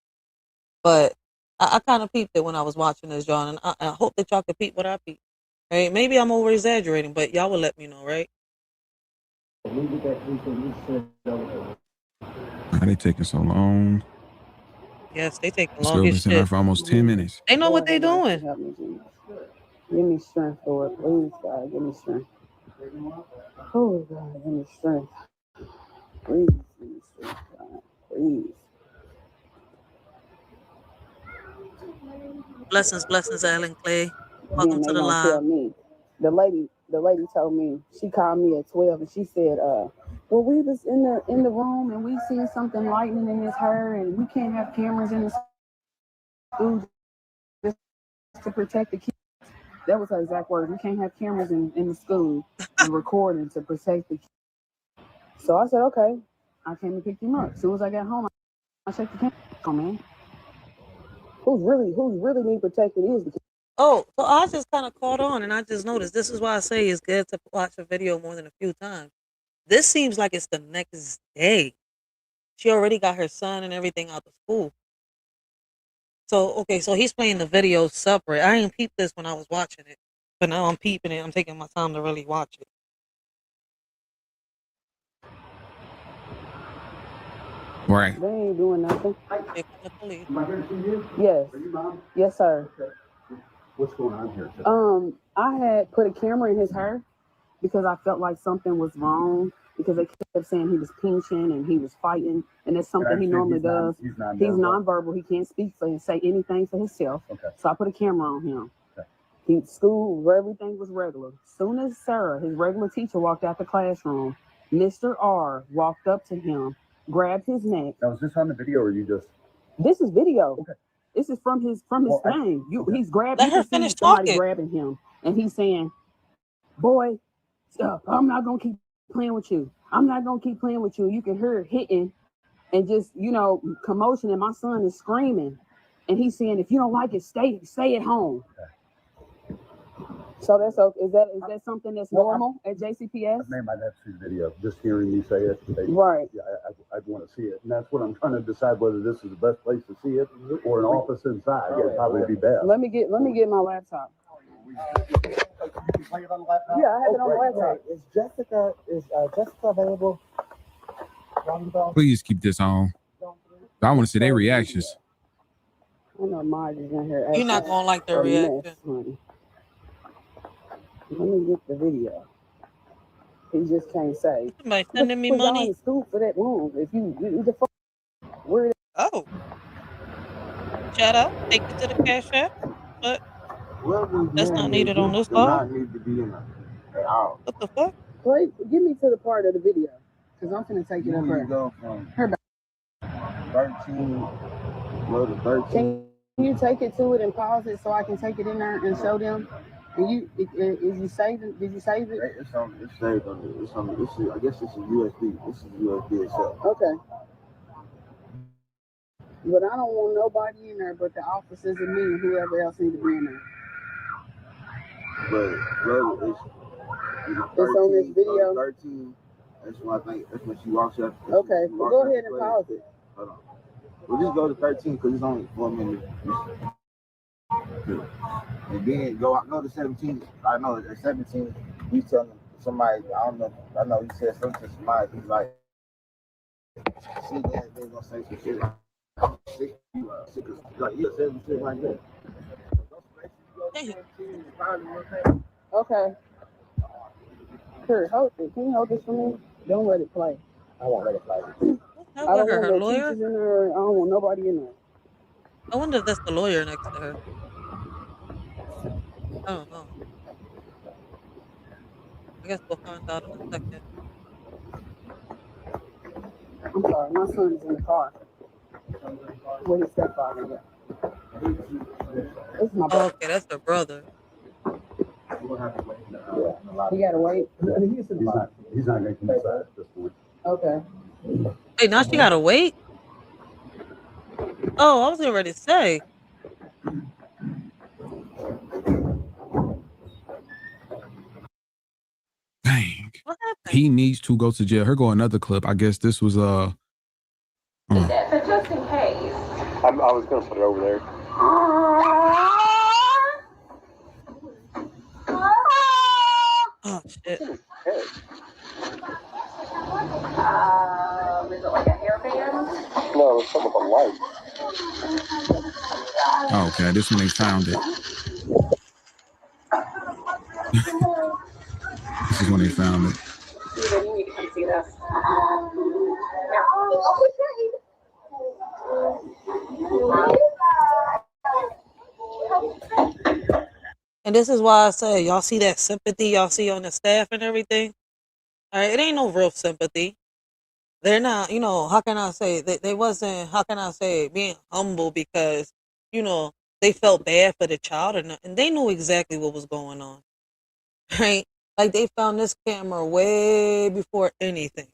But I kind of peeped it when I was watching this, y'all. And I hope that y'all could peep what I peeped. Right? Maybe I'm over exaggerating, but y'all will let me know, right? Why they taking so long? Yes, they take Still long been as sitting there shit. for almost 10 minutes. They know what they doing. Help me, Jesus. Give me strength, Lord. Please, God, give me strength. Oh, God, give me strength. Please, give me strength, God. Please. Blessings, Ellen Clay. Welcome to the Tell live. me. The lady told me, she called me at 12 and she said, well, we was in the room and we seen something lightning in his hair and we can't have cameras in the school just to protect the kids. That was her exact word. We can't have cameras in the school and recording to protect the kids. So I said, okay. I came and picked him up. As soon as I got home, I checked the camera. Oh man, who's really need protected is the. Oh, so I just kind of caught on, and I just noticed. This is why I say it's good to watch a video more than a few times. This seems like it's the next day. She already got her son and everything out of school. So, okay, so he's playing the video separate. I didn't peep this when I was watching it, but now I'm peeping it. I'm taking my time to really watch it. Right. They ain't doing nothing. Here come the police. Am I here to see you? Yes. Are you mom? Yes, sir. Okay. What's going on here today? I had put a camera in his hair because I felt like something was wrong because they kept saying he was pinching and he was fighting, and that's something he normally does. He's nonverbal. He can't speak for and say anything for himself. Okay. So I put a camera on him. Okay. School, everything was regular. Soon as Sarah, his regular teacher, walked out the classroom, Mr. R walked up to him, grabbed his neck. Now, is this on the video or you just? This is video. Okay. This is from his thing. He's grabbing. Let her finish somebody talking. grabbing him, and he's saying, "Boy, I'm not gonna keep playing with you. I'm not gonna keep playing with you." You can hear it hitting, and just commotion. And my son is screaming, and he's saying, "If you don't like it, stay at home." Okay. So that's okay. Is that something that's normal at JCPS? I might have to see the video. Just hearing you say it. Right. Yeah, I'd want to see it, and that's what I'm trying to decide whether this is the best place to see it or an office inside. It'd probably be best. Let me get my laptop. You can play it on the laptop? Yeah, I have it on the laptop. Is Jessica available? Please keep this on. I want to see their reactions. I know Margie's in here. You're not gonna like their reaction. Let me get the video. He just can't say. Somebody sending me money. School for that room. If you the fuck, where? Oh, shout out. Take it to the cash app, but that's not needed on this law. Need to be in What the fuck? Wait, get me to the part of the video, cause I'm gonna take it up there. Go from Her back. 13. Go to 13. Can you take it to it and pause it so I can take it in there and show them? And is you saving? Did you save it? It's saved on it. It's on. I guess it's a USB. This is USB itself. Okay. But I don't want nobody in there but the officers and me and whoever else need to be in there. But it's on this video. 13. That's when I think. That's when she walks up. Okay. Well, go ahead and pause it. Hold on. We'll just go to 13 because it's only 4 minutes. And then go to 17. I know at 17, he's telling somebody, I know he said something to somebody. He's like, see that they're gonna say some shit. Like, yeah, say some shit like that. Okay. Here, hold it. Can you hold this for me? Don't let it play. I won't let it play. I don't want her no lawyer? teachers in there. I don't want nobody in there. I wonder if that's the lawyer next to her. I don't know. I guess we'll find out in a second. I'm sorry, my son is in the car. With his stepfather. This is my brother. Okay, that's her brother. He gotta wait. He's not making this side at this point. Okay. Hey, now she gotta wait? Oh, I was getting ready to say. Dang. What happened? He needs to go to jail. Here go another clip. I guess this was So just in case. I was gonna put it over there. Oh shit. Is it like a hairband? No, it's some of the light. okay. This one they found it. This is when they found it. Steven, you need to come see this. And this is why I say, y'all see that sympathy y'all see on the staff and everything? All right, it ain't no real sympathy. They're not, how can I say, they wasn't, how can I say, being humble because, they felt bad for the child and they knew exactly what was going on, right? Like they found this camera way before anything.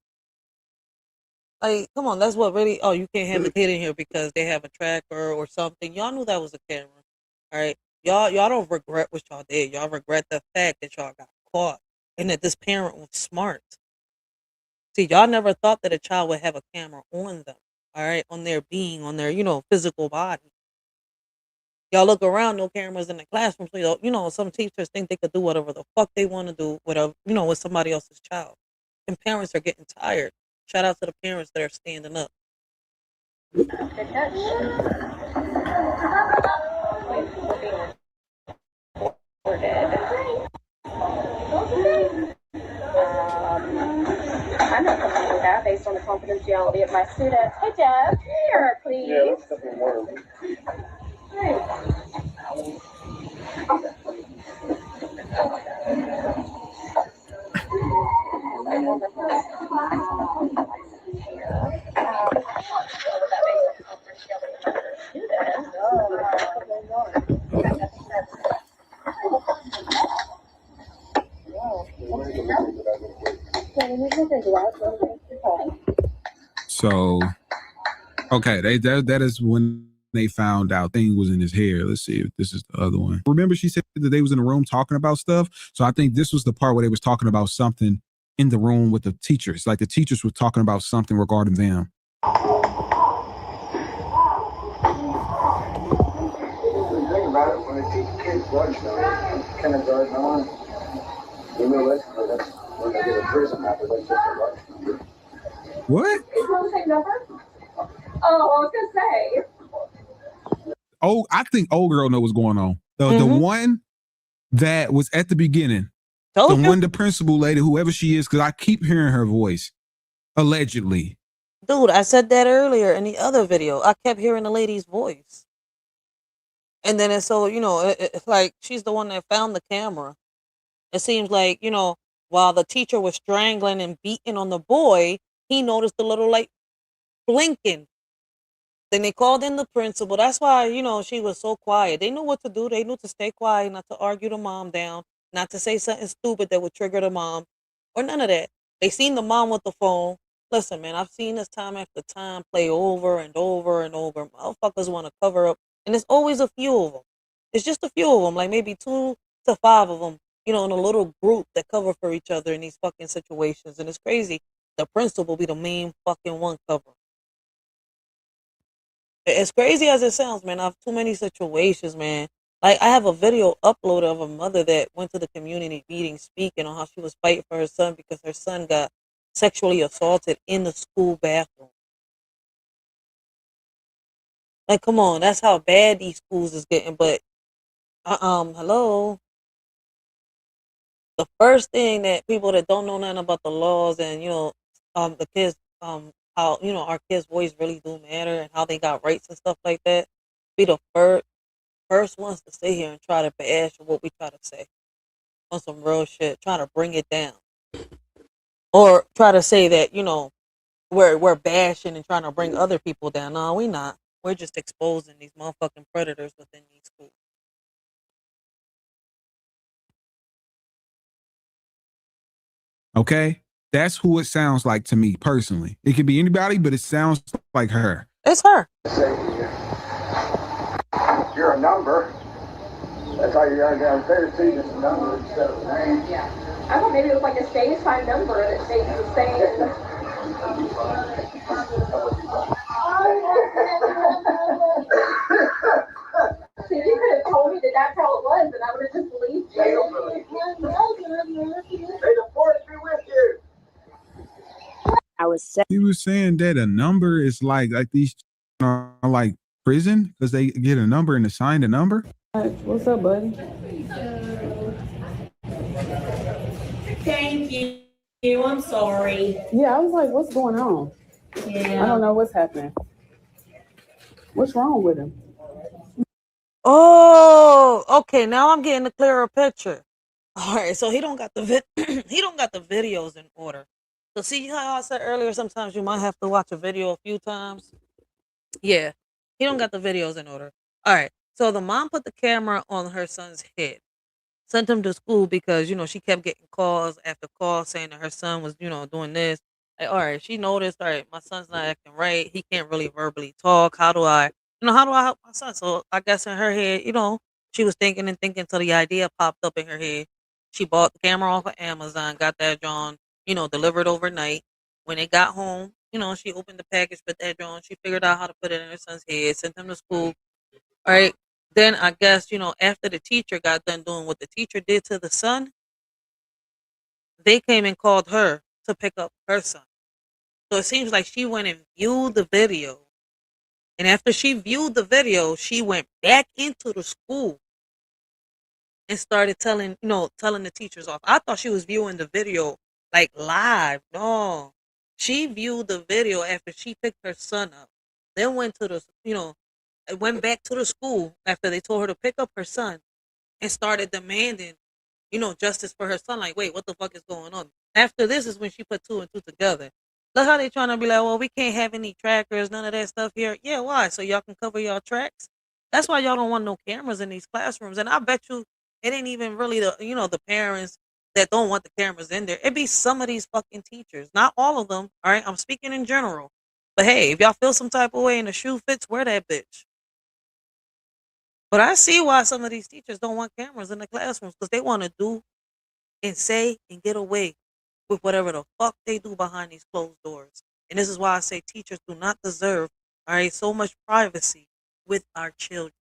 Like, come on, that's what really. Oh, you can't have the kid in here because they have a tracker or something. Y'all knew that was a camera, all right? Y'all don't regret what y'all did. Y'all regret the fact that y'all got caught and that this parent was smart. See, y'all never thought that a child would have a camera on them, all right, on their being, on their physical body. Y'all look around, no cameras in the classroom, so some teachers think they could do whatever the fuck they want to do, whatever with somebody else's child, and parents are getting tired. Shout out to the parents that are standing up. Good catch. I'm not comfortable with that based on the confidentiality of my students. Hey, Jeff, here, please. Yeah, let's step in water. So, okay, that is when they found out thing was in his hair. Let's see if this is the other one. Remember, she said that they was in the room talking about stuff. So I think this was the part where they was talking about something in the room with the teachers. Like the teachers were talking about something regarding them. The thing about it, when they teach kids lunch now, kindergarten on, that's when they get a prison after they get their lunch number. What? Is it the same number? Oh, I was gonna say. Oh, I think old girl know what's going on. The one that was at the beginning, the principal lady, whoever she is, because I keep hearing her voice, allegedly. Dude, I said that earlier in the other video. I kept hearing the lady's voice, and then it's so it's like she's the one that found the camera. It seems like while the teacher was strangling and beating on the boy, he noticed the little light blinking. Then they called in the principal. That's why, she was so quiet. They knew what to do. They knew to stay quiet, not to argue the mom down, not to say something stupid that would trigger the mom, or none of that. They seen the mom with the phone. Listen, man, I've seen this time after time play over and over and over. Motherfuckers want to cover up, and it's always a few of them. It's just a few of them, like maybe 2 to 5 of them, in a little group that cover for each other in these fucking situations. And it's crazy. The principal be the main fucking one covering. As crazy as it sounds, man, I have too many situations, man. Like, I have a video uploaded of a mother that went to the community meeting speaking on how she was fighting for her son because her son got sexually assaulted in the school bathroom. Like, come on, that's how bad these schools is getting. But, hello. The first thing that people that don't know nothing about the laws and, the kids, how, our kids' voice really do matter and how they got rights and stuff like that, be the first ones to sit here and try to bash what we try to say on some real shit, try to bring it down. Or try to say that, we're bashing and trying to bring other people down. No, we not. We're just exposing these motherfucking predators within these schools. Okay? That's who it sounds like to me personally. It could be anybody, but it sounds like her. It's her. You're a number. That's how you got down there. See, it's a number instead of a name. Yeah. I thought maybe it was like a stage time number that stays the same. See, you could have told me that that's how it was, and I would have just believed you. Hey, the force be with you. He was saying that a number is like these are like prison because they get a number and assign a number. What's up, buddy? Thank you. I'm sorry. Yeah, I was like, what's going on? Yeah. I don't know what's happening. What's wrong with him? Oh, okay. Now I'm getting a clearer picture. All right, so he don't got the he don't got the videos in order. So see how I said earlier, sometimes you might have to watch a video a few times. Yeah, he don't got the videos in order. All right, so the mom put the camera on her son's head, sent him to school because she kept getting calls after calls saying that her son was doing this. Like, all right, she noticed, all right, my son's not acting right. He can't really verbally talk. How do I help my son? So I guess in her head, she was thinking and thinking till the idea popped up in her head. She bought the camera off of Amazon, got that John, delivered overnight. When it got home, she opened the package, put that John. She figured out how to put it in her son's head, sent him to school. All right. Then I guess, after the teacher got done doing what the teacher did to the son, they came and called her to pick up her son. So it seems like she went and viewed the video. And after she viewed the video, she went back into the school and started telling the teachers off. I thought she was viewing the video like live. No. She viewed the video after she picked her son up. Then went back to the school after they told her to pick up her son and started demanding, justice for her son. Like, wait, what the fuck is going on? After this is when she put two and two together. Look how they trying to be like, well, we can't have any trackers, none of that stuff here. Yeah, why? So y'all can cover y'all tracks? That's why y'all don't want no cameras in these classrooms. And I bet you it ain't even really the parents that don't want the cameras in there. It be some of these fucking teachers. Not all of them. All right. I'm speaking in general. But hey, if y'all feel some type of way and the shoe fits, wear that bitch. But I see why some of these teachers don't want cameras in the classrooms because they want to do and say and get away with whatever the fuck they do behind these closed doors. And this is why I say teachers do not deserve, all right, so much privacy with our children.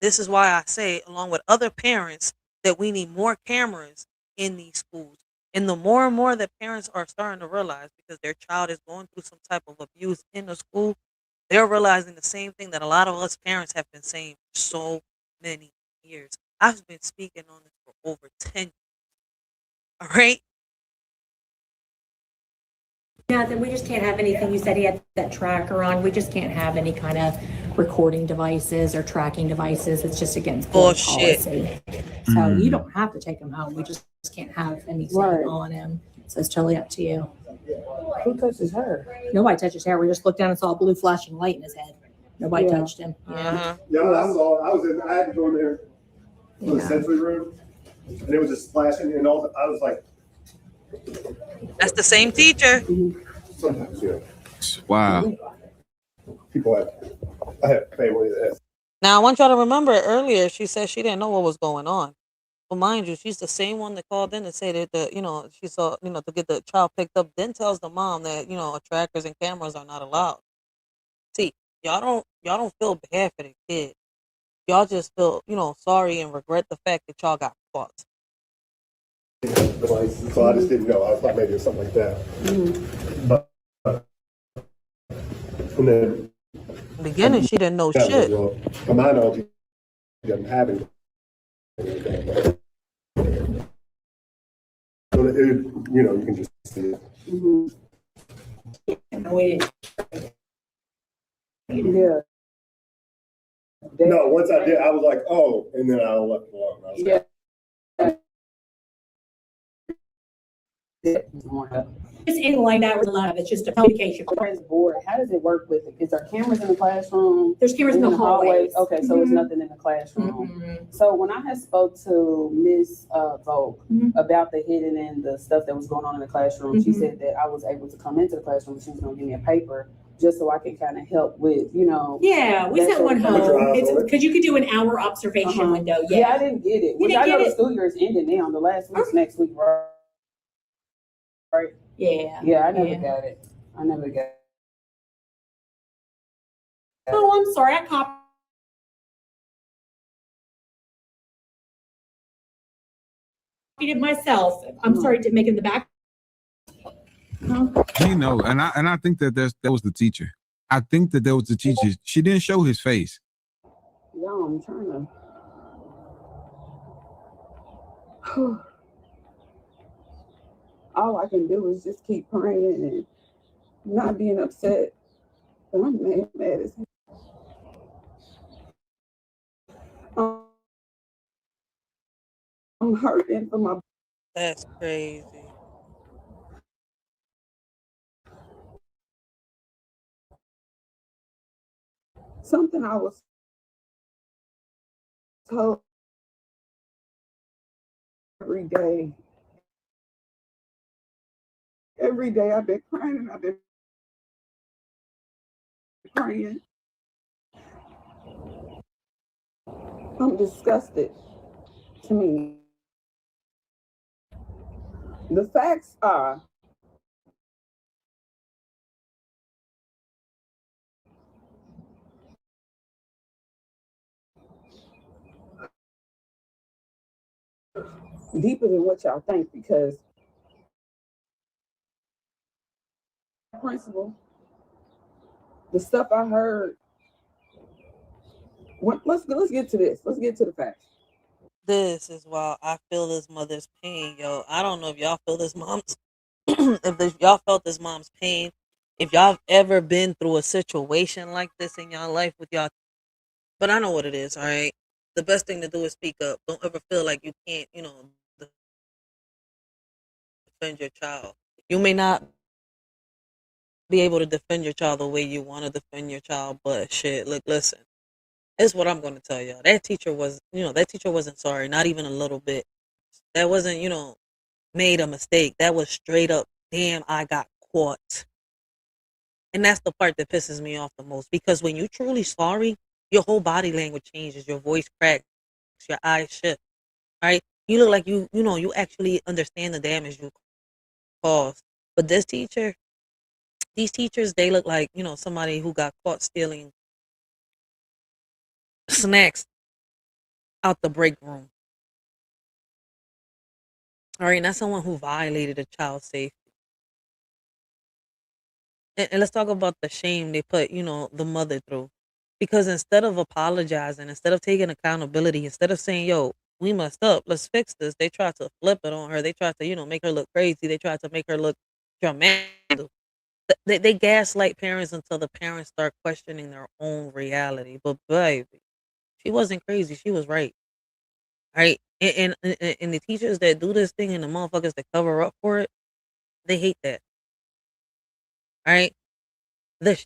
This is why I say, along with other parents, that we need more cameras in these schools. And the more and more that parents are starting to realize because their child is going through some type of abuse in the school, they're realizing the same thing that a lot of us parents have been saying for so many years. I've been speaking on this for over 10 years. All right. Yeah, then we just can't have anything. You said he had that tracker on. We just can't have any kind of recording devices or tracking devices. It's just against board policy. So you don't have to take him home. We just can't have anything on him. So it's totally up to you. Who touches her? Nobody touches hair. We just looked down and saw a blue flashing light in his head. Nobody touched him. Uh-huh. Yeah, I had to go in there for the sensory room, and it was just flashing, and all. I was like, that's the same teacher. Sometimes, yeah. Wow. I have family that. Now I want y'all to remember earlier she said she didn't know what was going on. But mind you, she's the same one that called in and said that she saw, to get the child picked up, then tells the mom that, trackers and cameras are not allowed. See, y'all don't feel bad for the kid. Y'all just feel, sorry and regret the fact that y'all got caught. So I just didn't know. I thought maybe it was something like that. But and then in the beginning, she didn't know shit. Well, to my knowledge, he doesn't have anything. So you can just see it. Yeah. No, once I did, I was like, oh, and then I left it alone. I was like, Just anything like that was a lot of it's just a communication. Board. How does it work with it? Is there cameras in the classroom? There's cameras in the hallways. Okay, so it's nothing in the classroom. So when I had spoke to Miss Volk about the hidden and the stuff that was going on in the classroom, she said that I was able to come into the classroom and she was going to give me a paper just so I could kind of help with, Yeah, we sent one home. It's because you could do an hour observation window. Yeah, I didn't get it. Which I know the school year is ending now. The last week's next week, right? Yeah. Yeah, I never got it. I never got it. Oh, I'm sorry. I copied it myself. I'm sorry to make it in the back. And I think that that was the teacher. I think that was the teacher. She didn't show his face. Yeah, I'm trying to. All I can do is just keep praying and not being upset. But I'm mad as hell. I'm hurting for my. That's crazy. Something I was told every day. Every day I've been crying and I've been praying. I'm disgusted. To me, the facts are deeper than what y'all think because principal, the stuff I heard. Let's get to this. Let's get to the facts. This is why I feel this mother's pain, yo. I don't know if y'all feel this mom's if y'all felt this mom's pain, if y'all ever been through a situation like this in y'all life with y'all, but I know what it is, all right? The best thing to do is speak up. Don't ever feel like you can't, defend your child. You may not be able to defend your child the way you want to defend your child, but shit, look, listen. It's what I'm going to tell y'all. That teacher wasn't sorry, not even a little bit. That wasn't, made a mistake. That was straight up, damn, I got caught. And that's the part that pisses me off the most because when you truly sorry, your whole body language changes, your voice cracks, your eyes shift, right? You look like you actually understand the damage you caused. But these teachers, they look like, somebody who got caught stealing snacks out the break room. All right, not someone who violated a child's safety. And let's talk about the shame they put, the mother through. Because instead of apologizing, instead of taking accountability, instead of saying, yo, we messed up, let's fix this, they tried to flip it on her. They tried to, make her look crazy. They tried to make her look dramatic. They gaslight parents until the parents start questioning their own reality. But baby, she wasn't crazy. She was right. Right? And the teachers that do this thing and the motherfuckers that cover up for it, they hate that. Right? The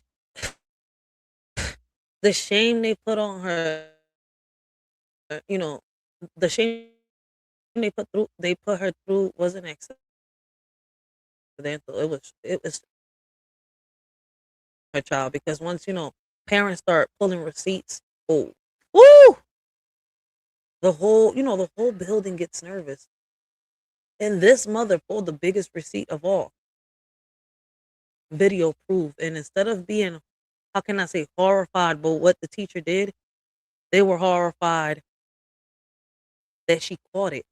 the shame they put on her, you know, the shame they put her through wasn't accidental. It was her child because once parents start pulling receipts, oh, woo, the whole building gets nervous. And this mother pulled the biggest receipt of all, video proof. And instead of being, how can I say, horrified by what the teacher did, they were horrified that she caught it.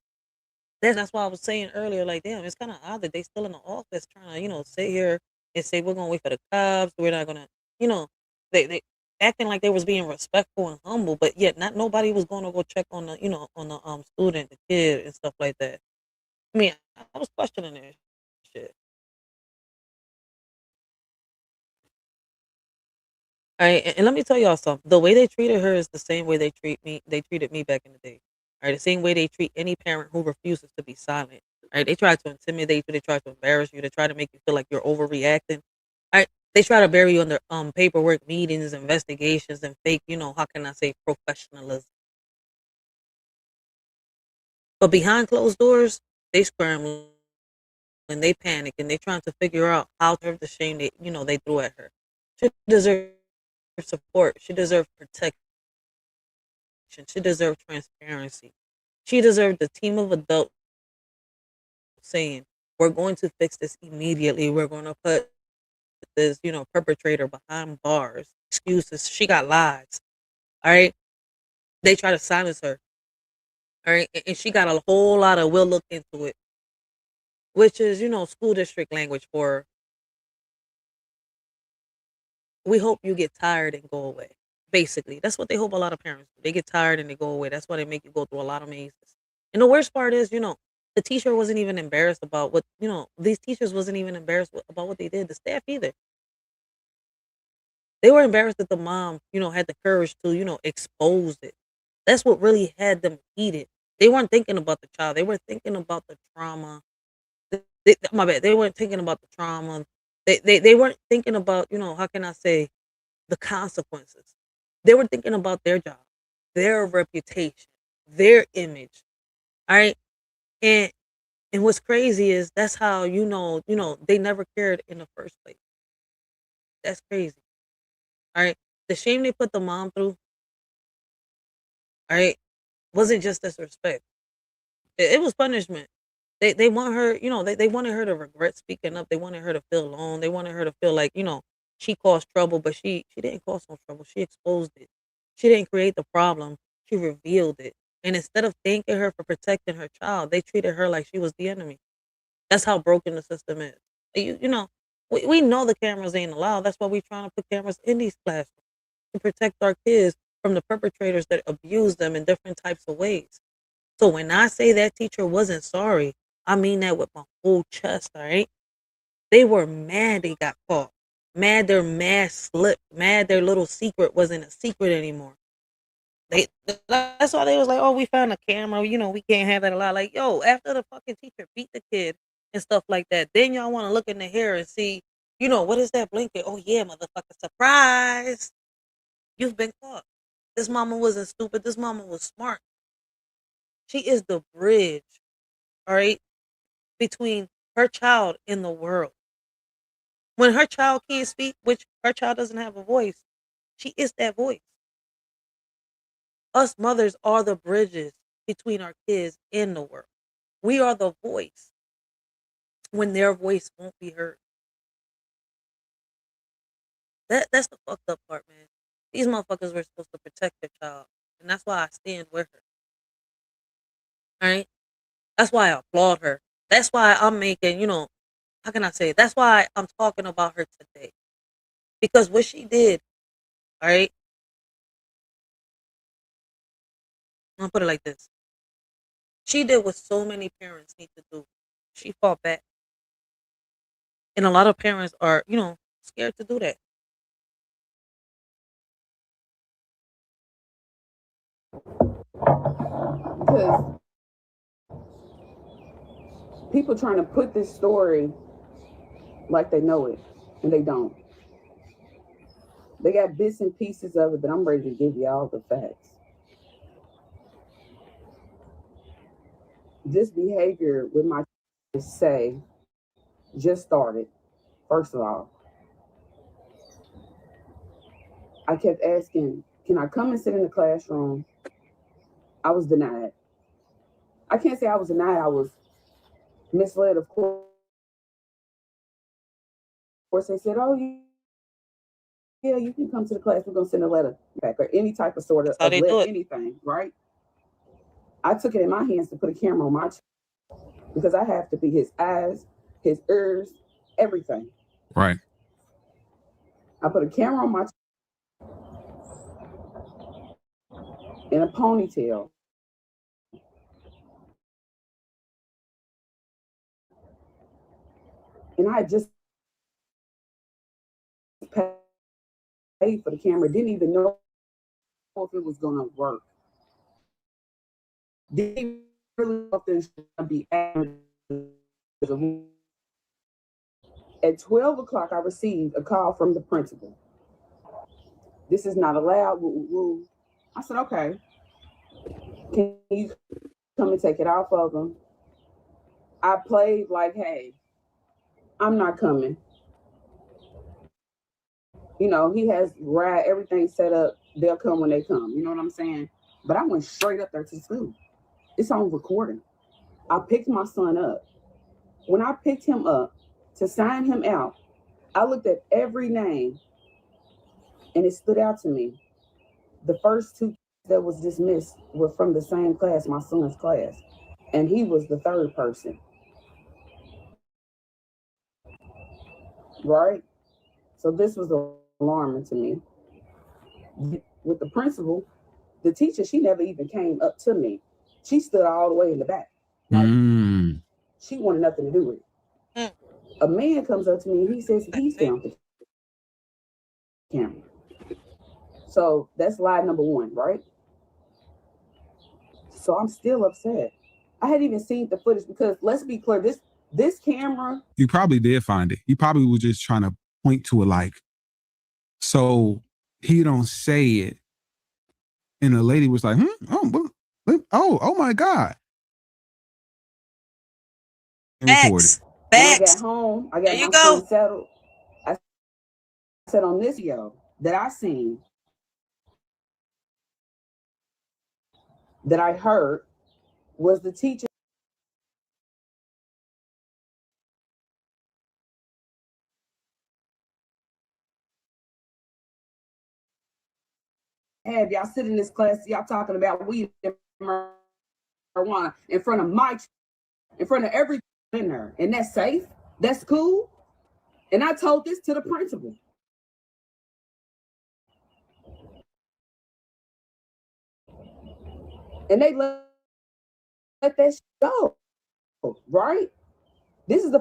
That's why I was saying earlier, like, damn, it's kind of odd that they still in the office trying to, sit here and say we're gonna wait for the cops. We're not gonna, you know, they acting like they was being respectful and humble, but yet not nobody was going to go check on the student, the kid, and stuff like that. I mean, I was questioning that shit. All right, and let me tell y'all something. The way they treated her is the same way they treat me. They treated me back in the day. All right, the same way they treat any parent who refuses to be silent. All right, they try to intimidate you. They try to embarrass you. They try to make you feel like you're overreacting. All right, they try to bury you under paperwork, meetings, investigations, and fake. How can I say professionalism? But behind closed doors, they scramble and they panic and they trying to figure out how to the shame they threw at her. She deserves support. She deserves protection. She deserved transparency. She deserved a team of adults saying, we're going to fix this immediately. We're going to put this, perpetrator behind bars. Excuses. She got lies. All right. They try to silence her. All right. And she got a whole lot of we'll look into it, which is, school district language for we hope you get tired and go away. Basically, that's what they hope a lot of parents do. They get tired and they go away. That's why they make you go through a lot of mazes. And the worst part is, the teacher wasn't even embarrassed about what, these teachers wasn't even embarrassed about what they did. The staff either. They were embarrassed that the mom, had the courage to, expose it. That's what really had them heated. They weren't thinking about the child. They were thinking about the trauma. My bad. They weren't thinking about the trauma. They weren't thinking about, how can I say, the consequences. They were thinking about their job, their reputation, their image. All right. And And what's crazy is that's how they never cared in the first place. That's crazy. All right. The shame they put the mom through, all right, wasn't just disrespect. It was punishment. They want her, they wanted her to regret speaking up. They wanted her to feel alone. They wanted her to feel like, she caused trouble, but she didn't cause no trouble. She exposed it. She didn't create the problem. She revealed it. And instead of thanking her for protecting her child, they treated her like she was the enemy. That's how broken the system is. We know the cameras ain't allowed. That's why we're trying to put cameras in these classrooms to protect our kids from the perpetrators that abuse them in different types of ways. So when I say that teacher wasn't sorry, I mean that with my whole chest, all right? They were mad they got caught. Mad their mask slipped. Mad their little secret wasn't a secret anymore. That's why they was like, oh, we found a camera. We can't have that a lot. Like, yo, after the fucking teacher beat the kid and stuff like that, then y'all want to look in the hair and see, what is that blinking? Oh, yeah, motherfucker, surprise. You've been caught. This mama wasn't stupid. This mama was smart. She is the bridge, all right, between her child and the world. When her child can't speak, which her child doesn't have a voice, she is that voice. Us mothers are the bridges between our kids and the world. We are the voice when their voice won't be heard. That's the fucked up part, man. These motherfuckers were supposed to protect their child, and that's why I stand with her. All right? That's why I applaud her. That's why I'm making, how can I say it? That's why I'm talking about her today. Because what she did, all right, I'm gonna put it like this. She did what so many parents need to do. She fought back. And a lot of parents are, scared to do that. Because people trying to put this story like they know it, and they don't. They got bits and pieces of it, but I'm ready to give you all the facts. This behavior with my say just started. First of all, I kept asking, can I come and sit in the classroom? I was denied. I can't say I was denied. I was misled, of course. Of course, they said, oh, yeah, you can come to the class. We're going to send a letter back or any type of sort of letter, anything, right? I took it in my hands to put a camera on my child because I have to be his eyes, his ears, everything. Right. I put a camera on my child in a ponytail. And I just paid for the camera, didn't even know if it was going to work. Didn't really know if there's going to be at 12 o'clock, I received a call from the principal. This is not allowed. I said, okay. Can you come and take it off of them? I played like, hey, I'm not coming. He has everything set up. They'll come when they come. You know what I'm saying? But I went straight up there to the school. It's on recording. I picked my son up. When I picked him up to sign him out, I looked at every name and it stood out to me. The first two that was dismissed were from the same class, my son's class. And he was the third person. Right? So this was alarming to me. With the principal, the teacher, she never even came up to me. She stood all the way in the back. She wanted nothing to do with it. A man comes up to me and he says he found the camera. So that's lie number one, right? So I'm still upset. I hadn't even seen the footage because let's be clear, this camera. You probably did find it. You probably was just trying to point to it like, so he don't say it. And the lady was like, oh my God. recorded. When I got home, I got my son settled. I said on this video that I seen, that I heard, was the teacher have y'all sit in this class, y'all talking about weed and marijuana in front of in front of every in there, and that's safe, that's cool. And I told this to the principal. And they let that shit go, right? This is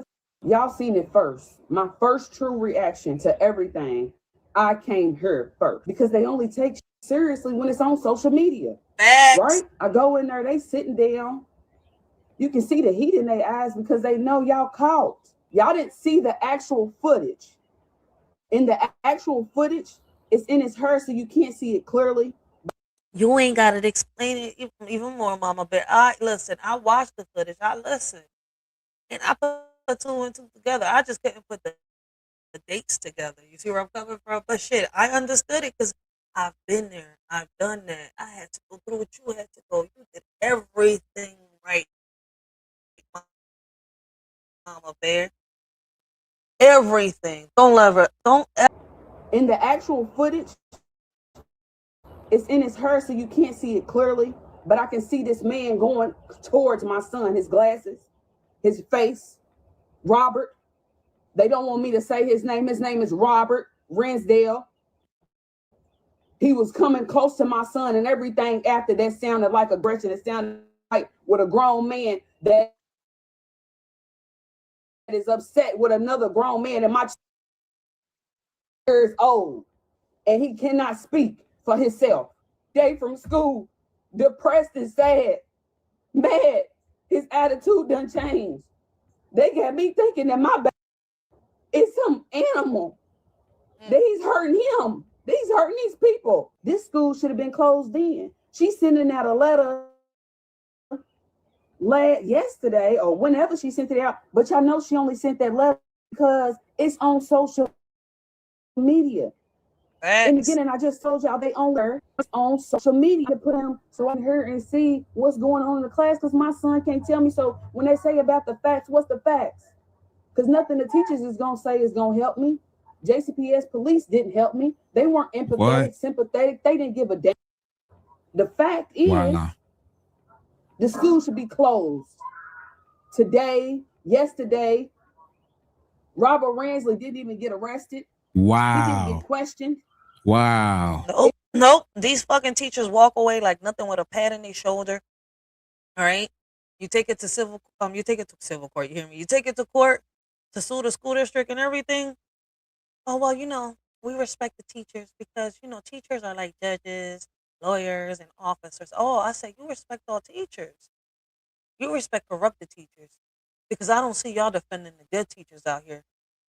y'all seen it first. My first true reaction to everything, I came here first, because they only take seriously when it's on social media, right? I go in there, they sitting down. You can see the heat in their eyes because they know y'all caught. Y'all didn't see the actual footage. In the actual footage, it's in his hair, so you can't see it clearly. You ain't got to explain it even more, Mama Bear. Listen, I watched the footage. I listened. And I put two and two together. I just couldn't put the dates together. You see where I'm coming from? But shit, I understood it because I've been there. I've done that. I had to go through what you had to go. You did everything right, Mama Bear. Everything. Don't ever. In the actual footage, it's in his hair, so you can't see it clearly. But I can see this man going towards my son, his glasses, his face, Robert. They don't want me to say his name. His name is Robert Rensdale. He was coming close to my son, and everything after that sounded like aggression. It sounded like with a grown man that is upset with another grown man, and my years old, and he cannot speak for himself. Day from school, depressed and sad, mad. His attitude done changed. They got me thinking that my baby is some animal. That he's hurting him. He's hurting these people. This school should have been closed then. She's sending out a letter yesterday or whenever she sent it out. But y'all know she only sent that letter because it's on social media. In the beginning, I just told y'all they own her on social media to put them so I can hear and see what's going on in the class, because my son can't tell me. So when they say about the facts, what's the facts? Because nothing the teachers is going to say is going to help me. JCPS police didn't help me. They weren't empathetic, sympathetic. They didn't give a damn. The fact is, the school should be closed. Today, yesterday, Robert Ransley didn't even get arrested. Wow. He didn't get questioned. Wow. Nope. These fucking teachers walk away like nothing with a pad in their shoulder. All right. You take it to civil court. You hear me? You take it to court to sue the school district and everything. Oh, well, we respect the teachers because, teachers are like judges, lawyers, and officers. Oh, I say you respect all teachers. You respect corrupted teachers because I don't see y'all defending the good teachers out here,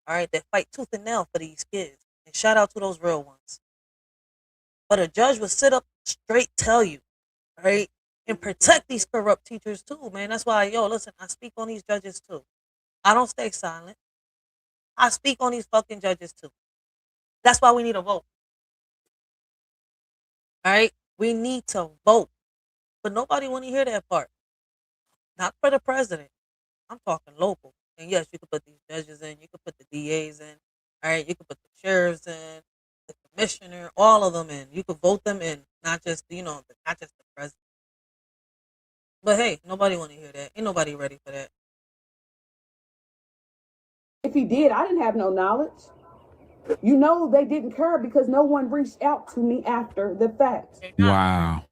all right, that fight tooth and nail for these kids. And shout out to those real ones. But a judge would sit up straight, tell you, all right, and protect these corrupt teachers too, man. That's why, listen, I speak on these judges too. I don't stay silent. I speak on these fucking judges too. That's why we need a vote. All right? We need to vote. But nobody want to hear that part. Not for the president. I'm talking local. And yes, you could put these judges in. You could put the DAs in. All right? You could put the sheriffs in, the commissioner, all of them in. You could vote them in. Not just, not just the president. But hey, nobody want to hear that. Ain't nobody ready for that. If he did, I didn't have no knowledge. They didn't care because no one reached out to me after the fact. Wow.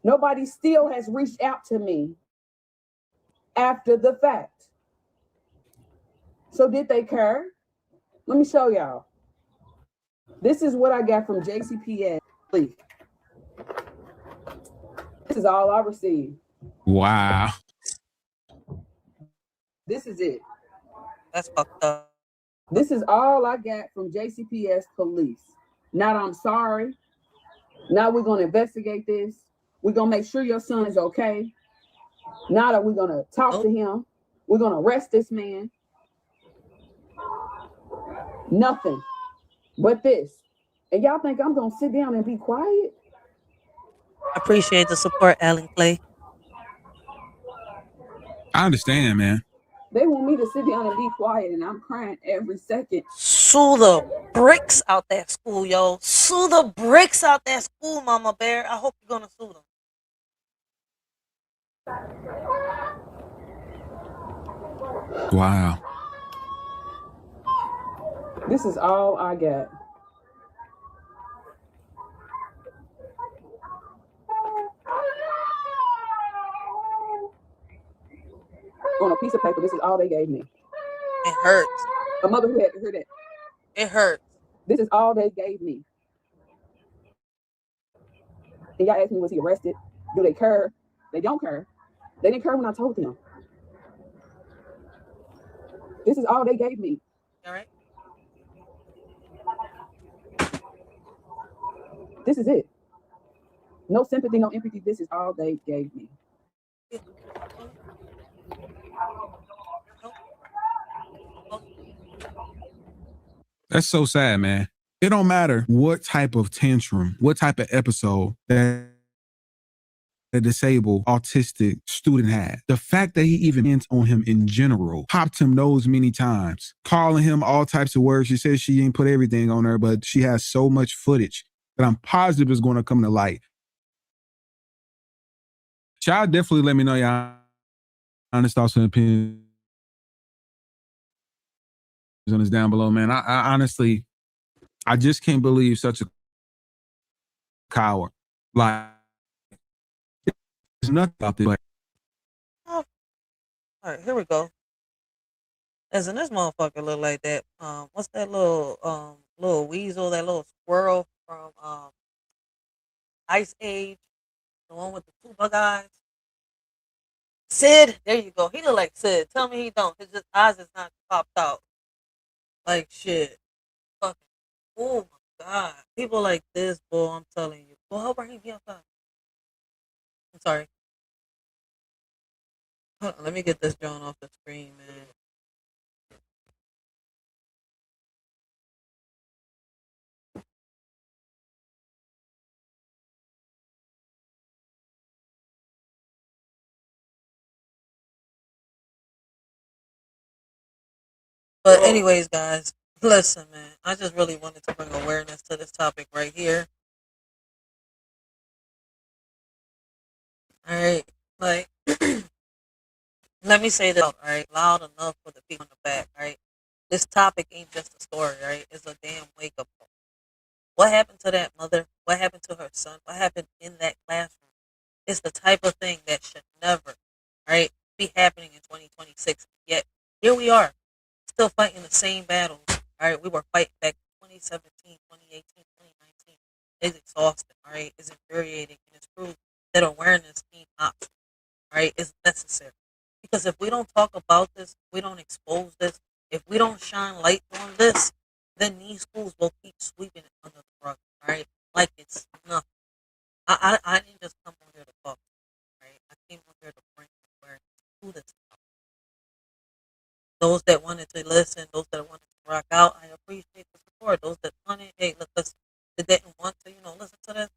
Nobody still has reached out to me after the fact. So did they care? Let me show y'all. This is what I got from JCPS. This is all I received. Wow. This is it. That's fucked up. This is all I got from JCPS police. Not I'm sorry. Now we're going to investigate this. We're going to make sure your son is okay. Now that we're gonna talk to him, we're gonna arrest this man. Nothing but this. And y'all think I'm gonna sit down and be quiet? I appreciate the support, Alan Clay. I understand, man. They want me to sit down and be quiet, and I'm crying every second. Sue the bricks out that school, yo. Sue the bricks out that school, Mama Bear. I hope you're gonna sue them. Wow. This is all I got. On a piece of paper, this is all they gave me. It hurts. A mother who had to hear that. It hurts. This is all they gave me. And y'all asked me, was he arrested? Do they care? They don't care. They didn't care when I told them. This is all they gave me. All right. This is it. No sympathy, no empathy. This is all they gave me. That's so sad, man. It don't matter what type of tantrum, what type of episode that a disabled autistic student had. The fact that he even ends on him in general, popped him nose many times, calling him all types of words. She says she ain't put everything on her, but she has so much footage that I'm positive is going to come to light. Y'all definitely let me know y'all honest thoughts and opinions on this down below, man. I honestly, I just can't believe such a coward. Like, there's nothing about this. Oh. All right, here we go. Doesn't this motherfucker look like that? What's that little weasel, that little squirrel from Ice Age, the one with the two bug eyes? Sid, there you go. He look like Sid. Tell me he don't. His just eyes is not popped out. Like shit. Fucking. Oh my god. People like this, boy. I'm telling you. Well, how about he be outside? I'm sorry. Hold on, let me get this drawn off the screen, man. But anyways, guys, listen, man. I just really wanted to bring awareness to this topic right here. All right, like, let me say this, all right, loud enough for the people in the back, right? This topic ain't just a story, right? It's a damn wake up call. What happened to that mother? What happened to her son? What happened in that classroom? It's the type of thing that should never, right, be happening in 2026. Yet here we are, still fighting the same battles. All right, we were fighting back in 2017, 2018, 2019. It's exhausting. All right, it's infuriating, and it's proof that awareness ain't optional. All right, it's necessary because if we don't talk about this, we don't expose this, if we don't shine light on this, then these schools will keep sweeping it under the rug. All right, like it's nothing. I didn't just come on here to talk. Right, I came on here to bring awareness to this. Those that wanted to listen, those that wanted to rock out, I appreciate the support. Those that wanted, hey, look, listen, that didn't want to, listen to this,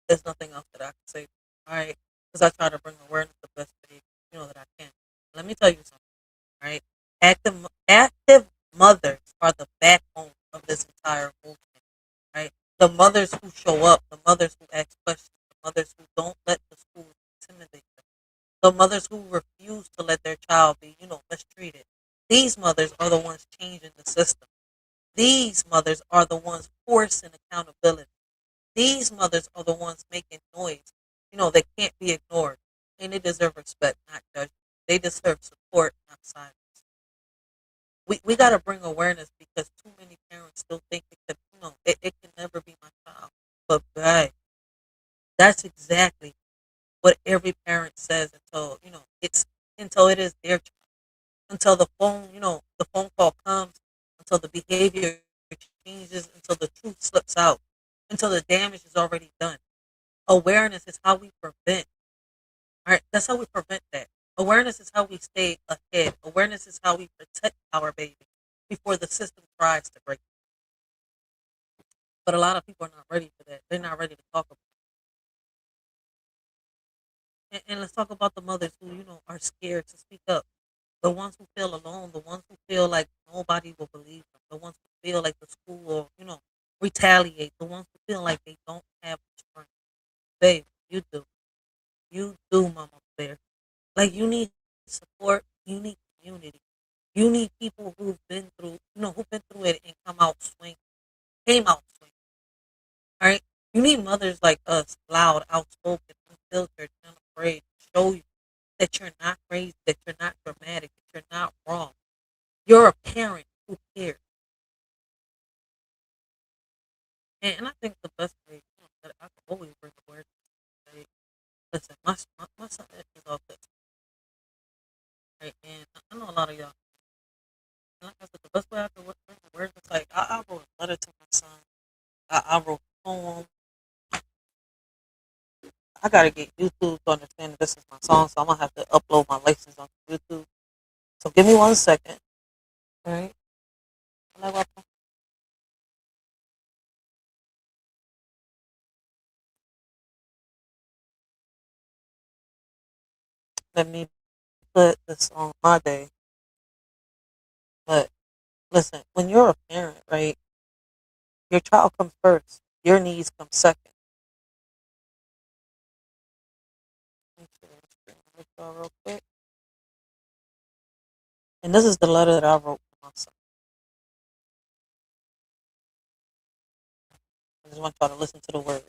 there's nothing else that I can say. All right, because I try to bring awareness the best way, that I can. Let me tell you something. All right, active mothers are the backbone of this entire movement. Right, the mothers who show up, the mothers who ask questions, the mothers who don't let the schools intimidate them, the mothers who refuse to let their child be, mistreated. These mothers are the ones changing the system. These mothers are the ones forcing accountability. These mothers are the ones making noise, that can't be ignored. And they deserve respect, not judgment. They deserve support, not silence. We got to bring awareness because too many parents still think it can never be my child. But right, that's exactly what every parent says until it is their child. Until the phone call comes, until the behavior changes, until the truth slips out, until the damage is already done. Awareness is how we prevent. All right, that's how we prevent that. Awareness is how we stay ahead. Awareness is how we protect our baby before the system tries to break it. But a lot of people are not ready for that. They're not ready to talk about it. And let's talk about the mothers who, are scared to speak up. The ones who feel alone, the ones who feel like nobody will believe them, the ones who feel like the school will, retaliate, the ones who feel like they don't have the strength. Babe, you do. You do, Mama Bear. Like, you need support, you need community. You need people who've been through it and came out swing. All right? You need mothers like us, loud, outspoken, unfiltered, unafraid, to show you that you're not crazy, that you're not dramatic, that you're not wrong. You're a parent who cares. And I think the best way, that I can always bring awareness, right? Listen, my son is autistic, right? And I know a lot of y'all. And like I said, the best way I can bring awareness, like I wrote a letter to my son. I wrote a poem. I gotta get YouTube to understand that this is my song, so I'm gonna have to upload my license on YouTube. So give me 1 second, all right? Let me put this on my day. But listen, when you're a parent, right, your child comes first. Your needs come second. Let me share the screen with y'all real quick. And this is the letter that I wrote to my son. I just want y'all to listen to the words.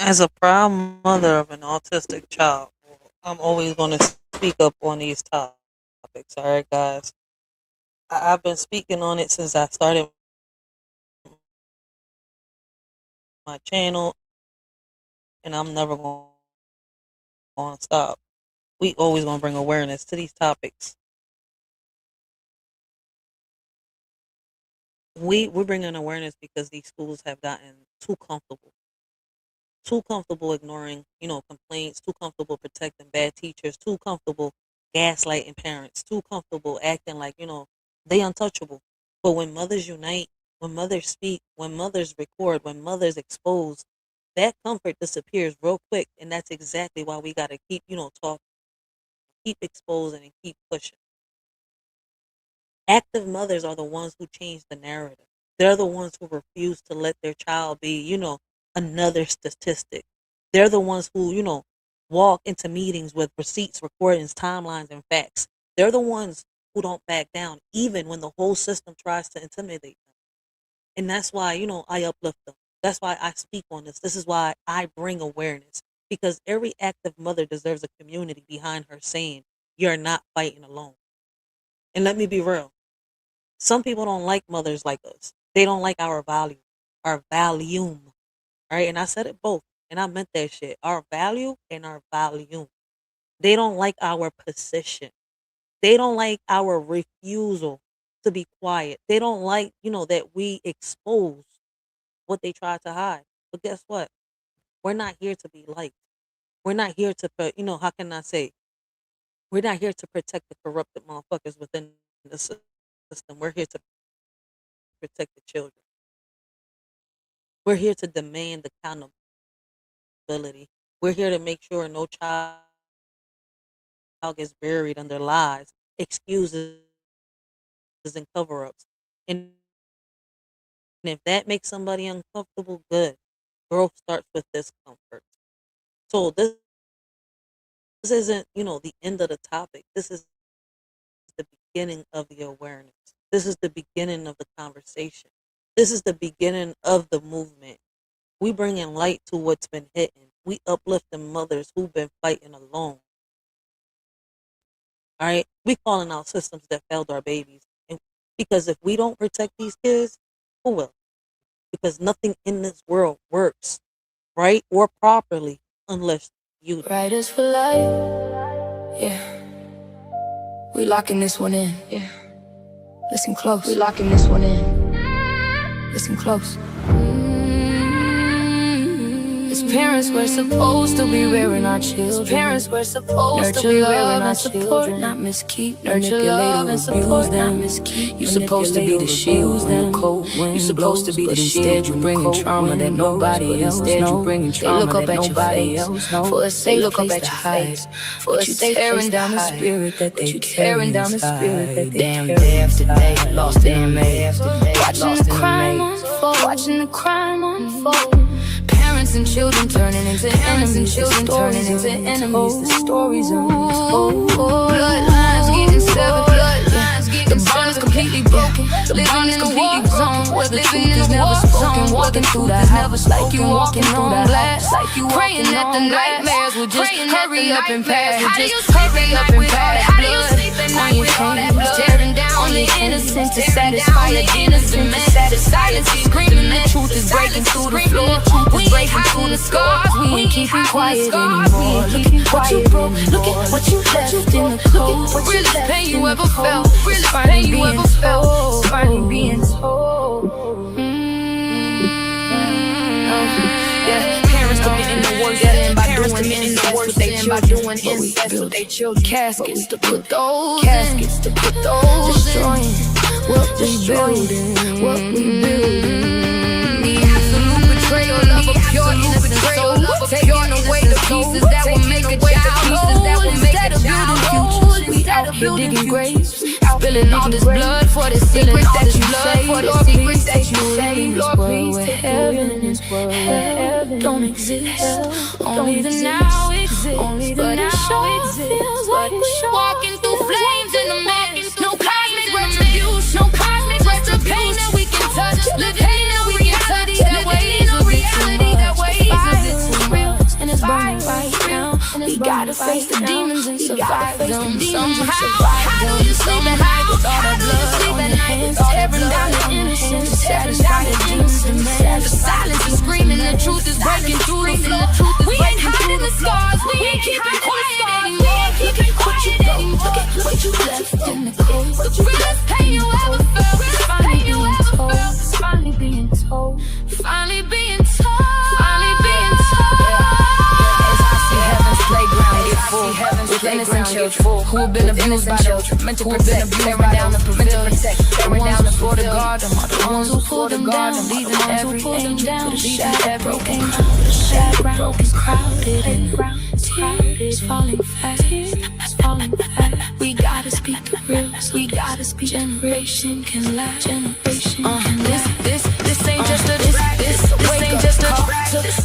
As a proud mother of an autistic child, I'm always going to speak up on these topics. All right, guys. I've been speaking on it since I started my channel, and I'm never going to stop. We always going to bring awareness to these topics. We're bringing awareness because these schools have gotten too comfortable ignoring, complaints, too comfortable protecting bad teachers, too comfortable gaslighting parents, too comfortable acting like, they untouchable. But when mothers unite, when mothers speak, when mothers record, when mothers expose, that comfort disappears real quick. And that's exactly why we got to keep, talking, keep exposing, and keep pushing. Active mothers are the ones who change the narrative. They're the ones who refuse to let their child be, another statistic. They're the ones who, walk into meetings with receipts, recordings, timelines, and facts. They're the ones who don't back down, even when the whole system tries to intimidate them. And that's why, I uplift them. That's why I speak on this. This is why I bring awareness. Because every active mother deserves a community behind her saying, you're not fighting alone. And let me be real. Some people don't like mothers like us. They don't like our value, our volume. All right. And I said it both. And I meant that shit. Our value and our volume. They don't like our position. They don't like our refusal to be quiet. They don't like, that we expose what they try to hide. But guess what? We're not here to be liked. We're not here to, how can I say? We're not here to protect the corrupted motherfuckers within the system. We're here to protect the children. We're here to demand accountability. We're here to make sure no child gets buried under lies, excuses, and cover ups. And if that makes somebody uncomfortable, good. Growth starts with discomfort. So this isn't, the end of the topic. This is the beginning of the awareness. This is the beginning of the conversation. This is the beginning of the movement. We bringing light to what's been hidden. We uplifting mothers who've been fighting alone. All right, we calling out systems that failed our babies, and because if we don't protect these kids, who will? Because nothing in this world works right or properly unless you do. Riders for life, yeah. We locking this one in, yeah. Listen close. We locking this one in. Listen close. As parents, we're supposed to be rearing our children. As parents, we're supposed to be rearing our children. Not miskeep, nurture love and support, not miskeep. You're supposed to be the shield when the cold wind. You're supposed to be the instead you bringing trauma that nobody else knows. They look up at nobody else. For a safe look up at your face. For a safe tearing down the spirit that they tearing down the spirit that they damn day after day, lost in the maze. Watching the crime unfold. Watching the crime unfold. Parents and children turning into enemies. Children turning into enemies. The stories untold. Bloodlines getting severed. Bloodlines getting the bond is completely broken. Living in a war zone where the truth is never spoken. Walking through the house like you walking on glass. Like you praying that the nightmares will just hurry up and pass. Just hurry up and pass. Blood on your hands, tearing down the innocent to satisfy the innocent. Silence is screaming. The truth is breaking through the floor. We ain't hiding the scars. We ain't keeping quiet anymore. Look at what you broke. Look at what you left in the cold. The realest pain you ever felt. Realest pain you ever felt. Finally being told. Yeah, parents committing the worst sin by doing incest with their children. Incest with their children. Caskets to put those. Caskets to put those. Destroying what we building. What we building. Betrayal of a pure innocent soul, taking away the pieces that will make a child whole. Instead of building futures, we out here digging graves, spilling all this blood for the secret that you say. Lord, please take you in this world where heaven is hell don't exist. Only the now exists, but it sure feels like we're walking through flames in the mist. No cosmic retribution, no cosmic retribution that we can touch. Live pain that we can touch. That way. And it's burning right now. We gotta face the demons and survive them. How do you sleep at night with all that blood on your hands? Tearing down the innocence, satisfy the demons and man. The silence is screaming, the truth is breaking through the floor. We ain't hiding the scars, we ain't keeping quiet anymore. Keeping quiet anymore. Look at what you left in the cold. The realest pain you ever felt. Finally being told. Finally being told. Finally being told. Finally being told. Playground get full with innocent children who have been abused by the meant to protect, tearing down the pavilions, the ones who for the guard them are the ones who pull them down, leaving every angel to the shadow, broken, crowded and tears falling fast, falling fast. We gotta speak the real, we gotta speak. Generation can last, generation. This ain't just a this ain't just a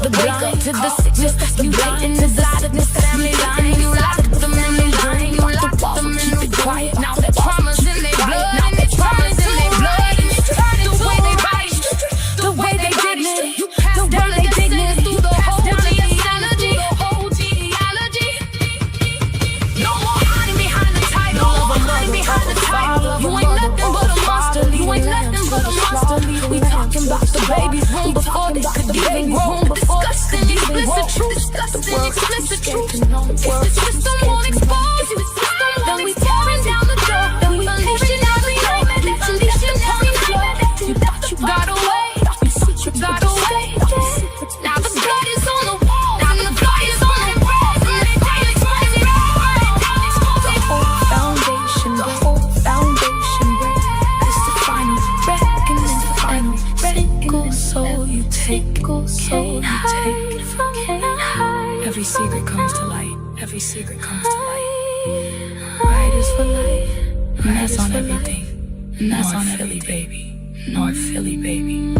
the blind to the sickness, you waiting to the sickness. Family lying, you lock them in the line, you lock them in the quiet. Now that trauma's in their blood, now that trauma's in their blood. The way they bite, the way they dignity, you pass down their dignity through the whole genealogy, No more hiding behind the title, no more hiding behind the title. You ain't nothing but a monster, you ain't nothing but a monster. We talking about the baby's room before they could even grow. Disgusting, explicit truth. Disgusting, explicit truth. If the system won't expose you, then we tearing down the door. Then we unleashing every moment. Unleashing every moment. You thought you got away. You got away. Now the blood is on the wall. Now the blood is on the wall. The whole foundation break. It's the final reckoning. It's the final reckoning. Soul you take, soul you take. Every secret comes to light. Every secret comes to light. Riders for life. And that's on everything. And that's on Philly, baby. North Philly, baby.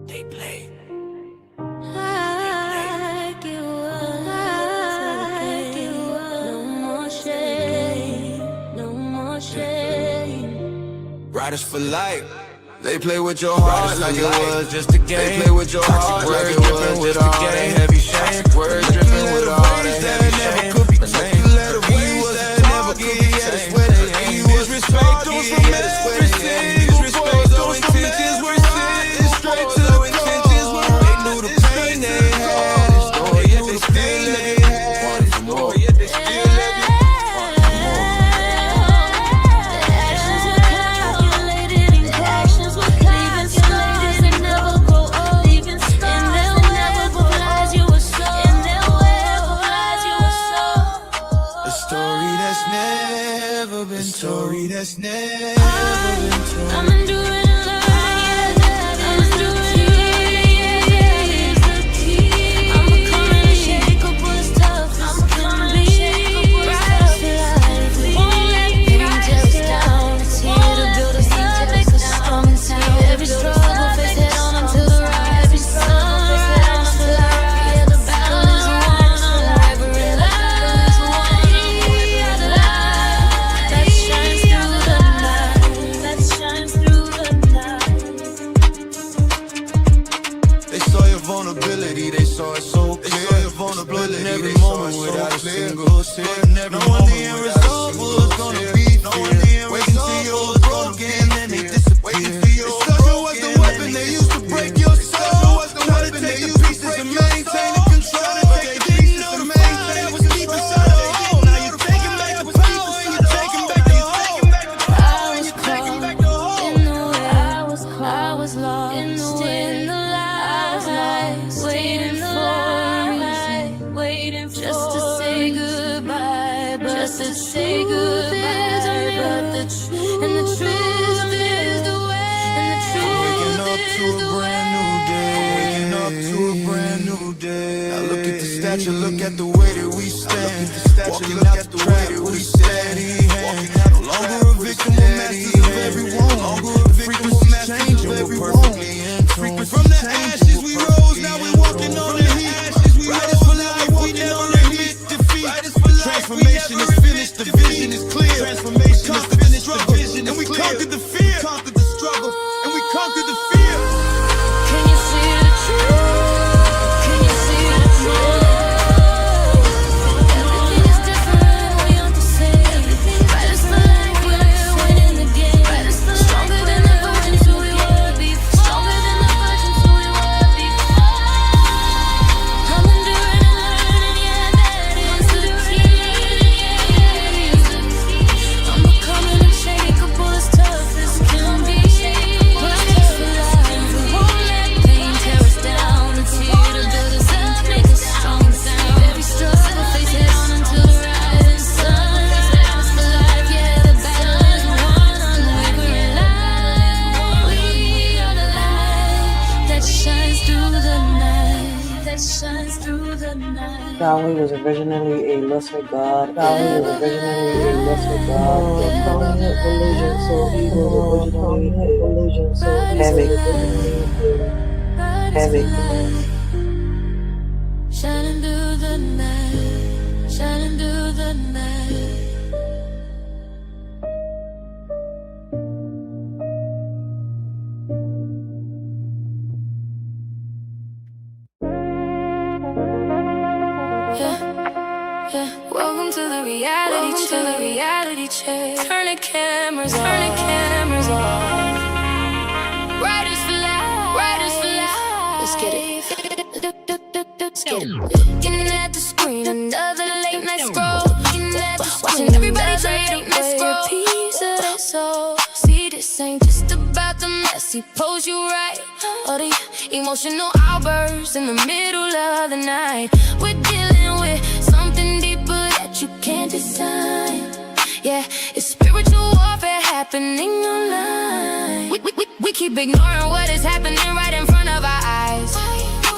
They play. Riders for life. They play with your heart like it was just a game. They play with your heart like it was with all that heavy shame. Words dripping with all that heavy shame. Could be changed. We was that never could be changed. Disrespect goes from everything. Disrespect those intentions were sin. Straight to the intentions were they knew the pain they had. Story yet they still let it happen. Story yet they still let it story that's never been told. I'm enduring and learning, I'm enduring, is the key. I'm becoming unshakable, as tough as can be. Rise for life, we won't let pain tear us down. It's here to build us up, make us strong and sound. Every struggle, face head on until the rise. Every sunrise for life, yeah, the battle is won. Unwavering love is won. We are the light that shines through the night, that shines through the night. They saw your vulnerability, they saw it so clear. They saw your vulnerability every moment without a single tear. No one the end result was gonna be fear. Waiting till you was broken and they disappear. Discussion was the weapon they used to break your soul. Try to take the pieces and maintain the control. But they didn't know the power that was deep inside the hole. Now you're taking back the power and you're taking back the hole. I was caught in the way, I was lost in the lies, waiting for just to say goodbye, just to say goodbye. But the truth, and the truth is the way, and the truth is the way. Waking up to a brand new day. Now look at the stature, look at the way that we stand. Walking out the way that we steady hand. No longer a victim, we're masters of every wound. No longer a victim, we're masters of every wound. From the ashes we rose, now we're walking on the heat. Riders for life, we never admit defeat. Transformation is finished, the vision is clear. Transformation is finished, the vision is clear. And we conquered the fear, conquered the struggle, and we conquered the fear. Can you see the truth? Can you see the truth? Everything is different, we aren't the same. Riders for life, we're winning the game. Stronger than the virgins who we were before. Stronger than the virgins who we were before. I'm enduring and learning, yeah, that is the key. I'm becoming unshakable, as tough as can be. Rise for life, we won't let pain tear us down. It's here to build us up, make us strong and sound. Every struggle, face head on until the rising sun. Rise for life, yeah, the battle is won. Unwavering light, we are the light that shines through the night, that shines through the night. Yahweh was originally a lesser god. Yahweh was originally a lesser god. Prominent religion, so he was originally a religion, so havoc. Shining through the night, shining through the night. Yeah. Welcome to the reality check. Turn the cameras off. Riders for life, let's get it. Let's get it. Looking at the screen, another late night scroll. Looking at the screen, watching everybody trade a piece of their soul. See, this ain't just about the messy pose you right, or the emotional outbursts in the middle of the night. We're dealing with something deeper that you can't design. Yeah, it's spiritual warfare happening online. We keep ignoring what is happening right in front of our eyes.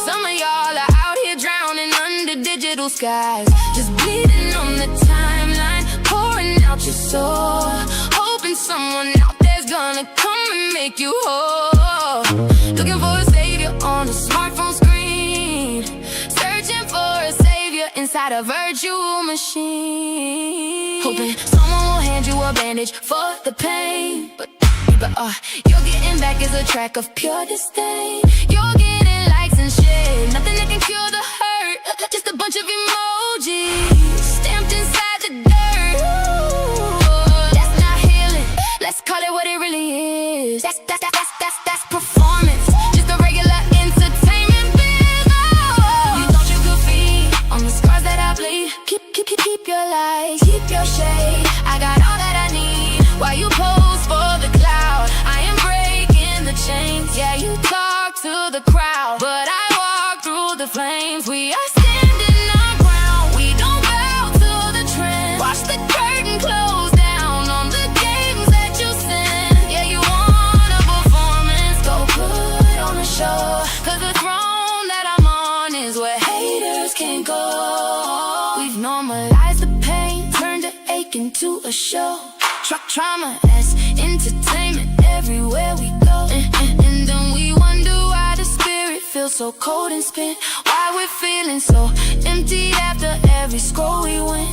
Some of y'all are out here drowning under digital skies, just bleeding on the timeline, pouring out your soul, hoping someone out there's gonna come and make you whole. Looking for a savior on a smartphone screen, searching for a savior inside a virtual machine, hoping someone will hand you you a bandage for the pain. But you're getting back is a track of pure disdain. You're getting likes and shit, nothing that can cure the hurt. Just a bunch of emojis stamped inside the dirt. Ooh, that's not healing. Let's call it what it really is. That's performance. Just a regular entertainment biz. Oh, you thought you could feed on the scars that I bleed. Keep your light, keep your shade. I got all that I need. While you pose for the cloud, I am breaking the chains. Yeah, you talk to the crowd, but I walk through the flames. We are standing our ground. We don't bow to the trend. Watch the curtain close down on the games that you send. Yeah, you want a performance, go put on a show. Cause the throne that I'm on is where haters can't go. We've normalized the pain, turned the ache into a show. Trauma as entertainment everywhere we go. And then we wonder why the spirit feels so cold and spent. Why we're feeling so empty after every scroll we went.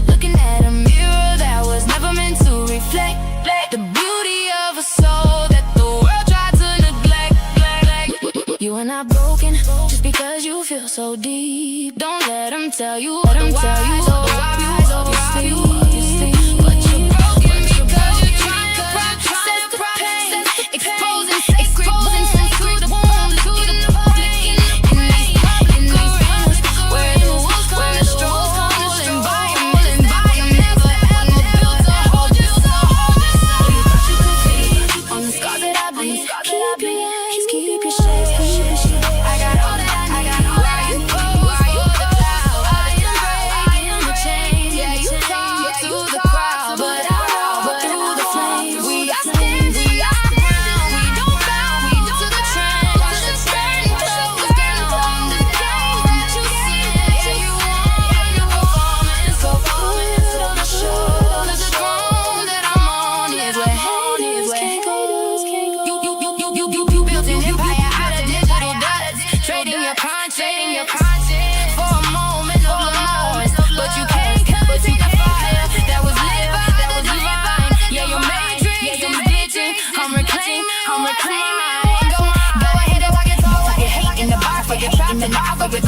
Looking at a mirror that was never meant to reflect the beauty of a soul that the world tried to neglect. You are not broken just because you feel so deep. Don't let them tell you otherwise.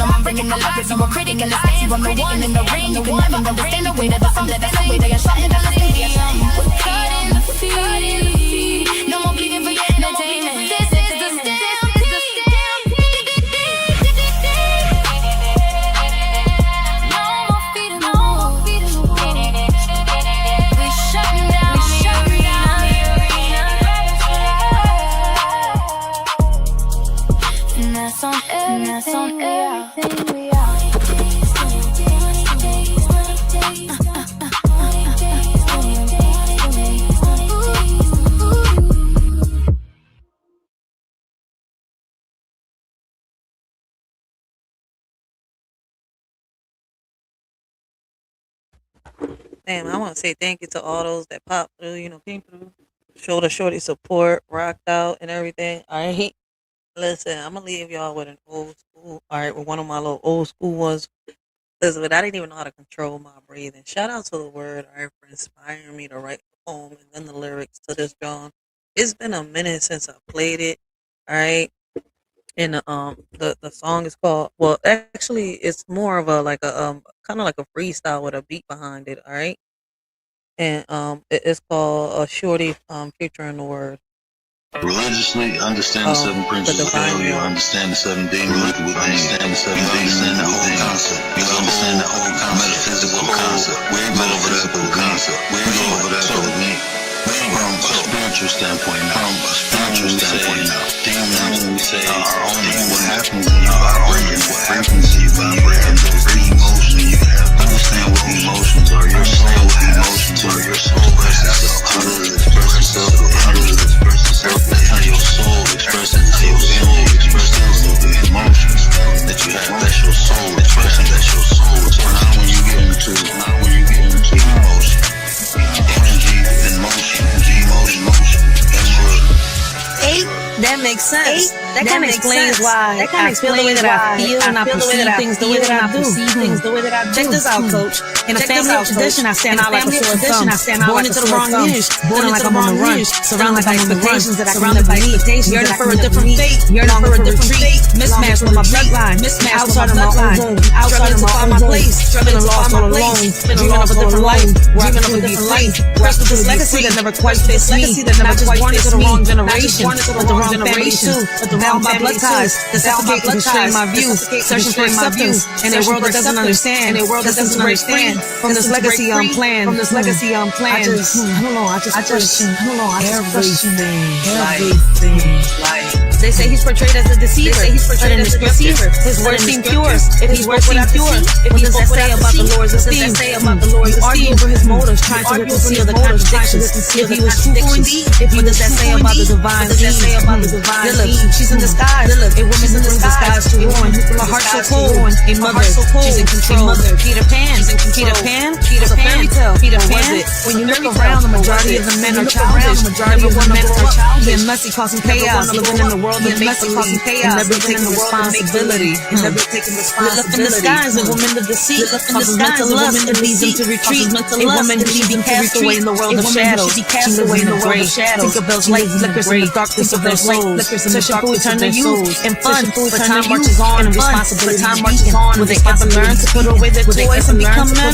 I'm bringing the love, so I'm critic in the stage. I'm the one in the ring. You can never understand the way that the song that I say. They are shouting down the stadium. We're cut in the feed. No more bleeding for your entertainment. This is the stampede. No more feeding the wolf. We shutting down the arena. And that's on everything we are. Damn, I want to say thank you to all those that popped through, came through, showed a shorty support, rocked out, and everything. All right. Listen, I'm going to leave y'all with an old school, all right, with one of my little old school ones. Listen, but I didn't even know how to control my breathing. Shout out to the word, all right, for inspiring me to write the poem and then the lyrics to this, John. It's been a minute since I played it, all right. And the song is called, well, actually, it's more of a kind of like a freestyle with a beat behind it, all right. And it's called Shorty featuring the word. Religiously, understand the 7 principles of hell. You understand the 7 demons. You understand the 7 demons. You understand that whole concept. You understand that whole metaphysical concept. Metaphysical concept. We ain't go over that with me. From a spiritual standpoint now. Demons, we say our own. What happens when you vibrate? What happens when you vibrate? Those emotions. You have to understand what emotions are. Your soul emotions are. Your soul expresses itself. That's how your soul expresses itself. The emotions that you have, that's your soul expressing. That's your soul. So now when you get into emotion, energy and motion, emotion, that's what. That makes sense. That kind of explains why I feel the way that I feel and I perceive things the way that I do. Check this out, coach. In a family of tradition, I stand out like a sore thumb. Born into the wrong lineage, born like I'm on the run. Surrounded by expectations that I can never meet. Yearning for a different fate, yearning for a different fate. Mismatched with my bloodline, outside of my own home. Struggling to find my place, struggling lost all alone. Dreaming of a different life, dreaming of a different life. Cursed with this legacy that never quite fits me. Not just born into the wrong generation, but the wrong family too. Bound by blood ties, that suffocate and constrain my view. Searching for acceptance in a world that doesn't understand. Destined to break free from this legacy unplanned. I just question everything. They say he's portrayed as a deceiver, but in the script, his words seem pure. If his words seem pure, what does that say about the Lord's esteem? You argue over his motives, trying to conceal the contradictions. If he was truthful indeed, what does that say about the divine Lilith, she's in disguise. A woman in disguise to warn. Her heart so cold. A mother, she's in control. Peter Pan was a fairy tale. When you look around, the majority of the men are childish. Never one men are being messy, causing chaos. Living in the world of make-believe and never taking responsibility. Lilith in disguise, a woman of deceit, causes mental lust and leads them to retreat. A woman who should be cast away in the world of shadows. She lives in the grave. Tinkerbell's light flickers in the darkness of their souls. Searching for eternal youth and fun. But time marches on and responsibility marches on. Will they ever learn to put away their toys and become men?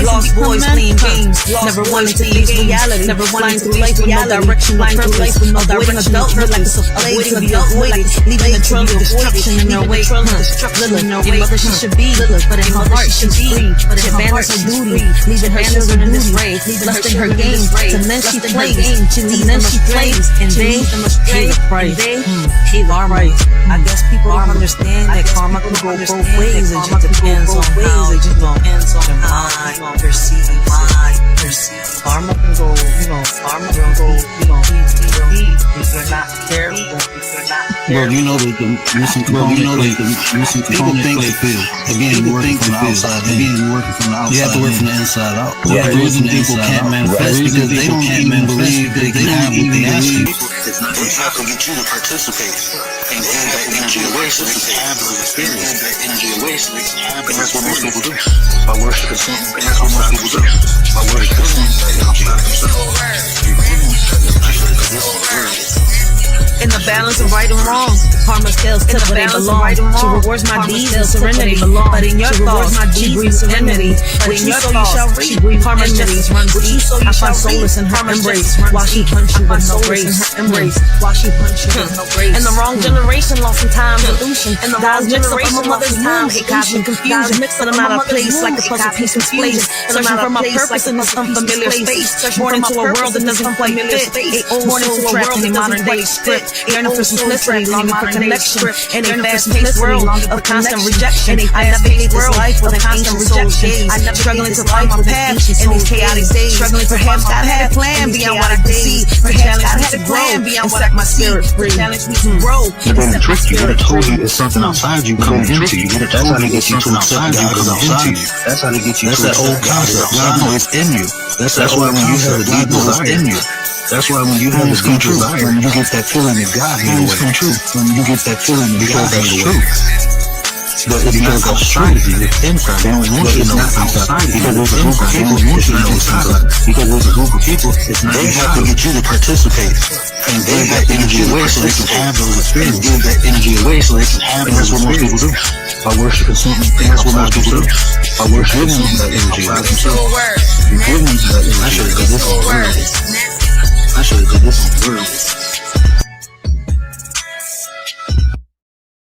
Lost boys playing games, never wanting to face reality. Never wanting to life with no direction, no purpose. Avoiding adulthood like it's a place to be avoided. Leaving a trail of destruction in their wake. Lilith, a mother she should be, but in her heart she's free. She abandons her duty, leaving her children in this grave. Left in her game, to men she plays, and they pay the price. Karma. I guess people don't understand that karma can go both ways. It just depends on how your mind perceives it. Karma can go, if you're not careful, Bro, you know that people think they feel. Again, working from the outside. You have to work from the inside out. The reason people can't manifest because they don't even believe that they have what they ask you. It's not to get you to participate and give that energy away so they can have those experiences. And that's what most people do. By worshiping something, that's what most people do. By worshiping that energy. In the balance of right and wrong, karma scales tip where they belong. She rewards my deeds and serenity, but in your thoughts, she breathes serenity. But in your thoughts, she breathes karma's justice runs deep. I find solace in her embrace, while she punches you with no grace. In the wrong generation, lost in time, pollution. In the wrong generation, my mother's womb, hate, cosmic confusion. But I'm out of place, like a puzzle piece confused. Searching for my purpose in this unfamiliar space. Born into a world that doesn't quite fit. Born into a world in a modern day script. Yearning for simplicity, longing for connection. In a fast-paced world of constant rejection, I navigate this life with an constant rejection. Struggling to find my path in these chaotic days. Struggling, perhaps God had a plan beyond what I could see. Perhaps God had a plan beyond what I could see. Challenge me to grow. You're going to trick you. You're told you it's something outside you coming into you. That's how they get you to accept God is outside you. That's how they get you to accept that old concept. God, no, it's in you. That's why when you have God, no, it's in you. That's why when you have this deep desire, when you get that feeling of God here, when you get that feeling of God, that's true. But it's not outside of you, it's inside. They don't want you to know it's outside. Because there's a group of people, want you to know it's inside. Because there's a group of people, they have to get you to participate and give that energy away so they can have those experiences. Give that energy away so they can have those experiences. That's what most people do. By worshiping something, that's what most people do. By worshiping that energy away from something. You give them that energy. I should have did this on words.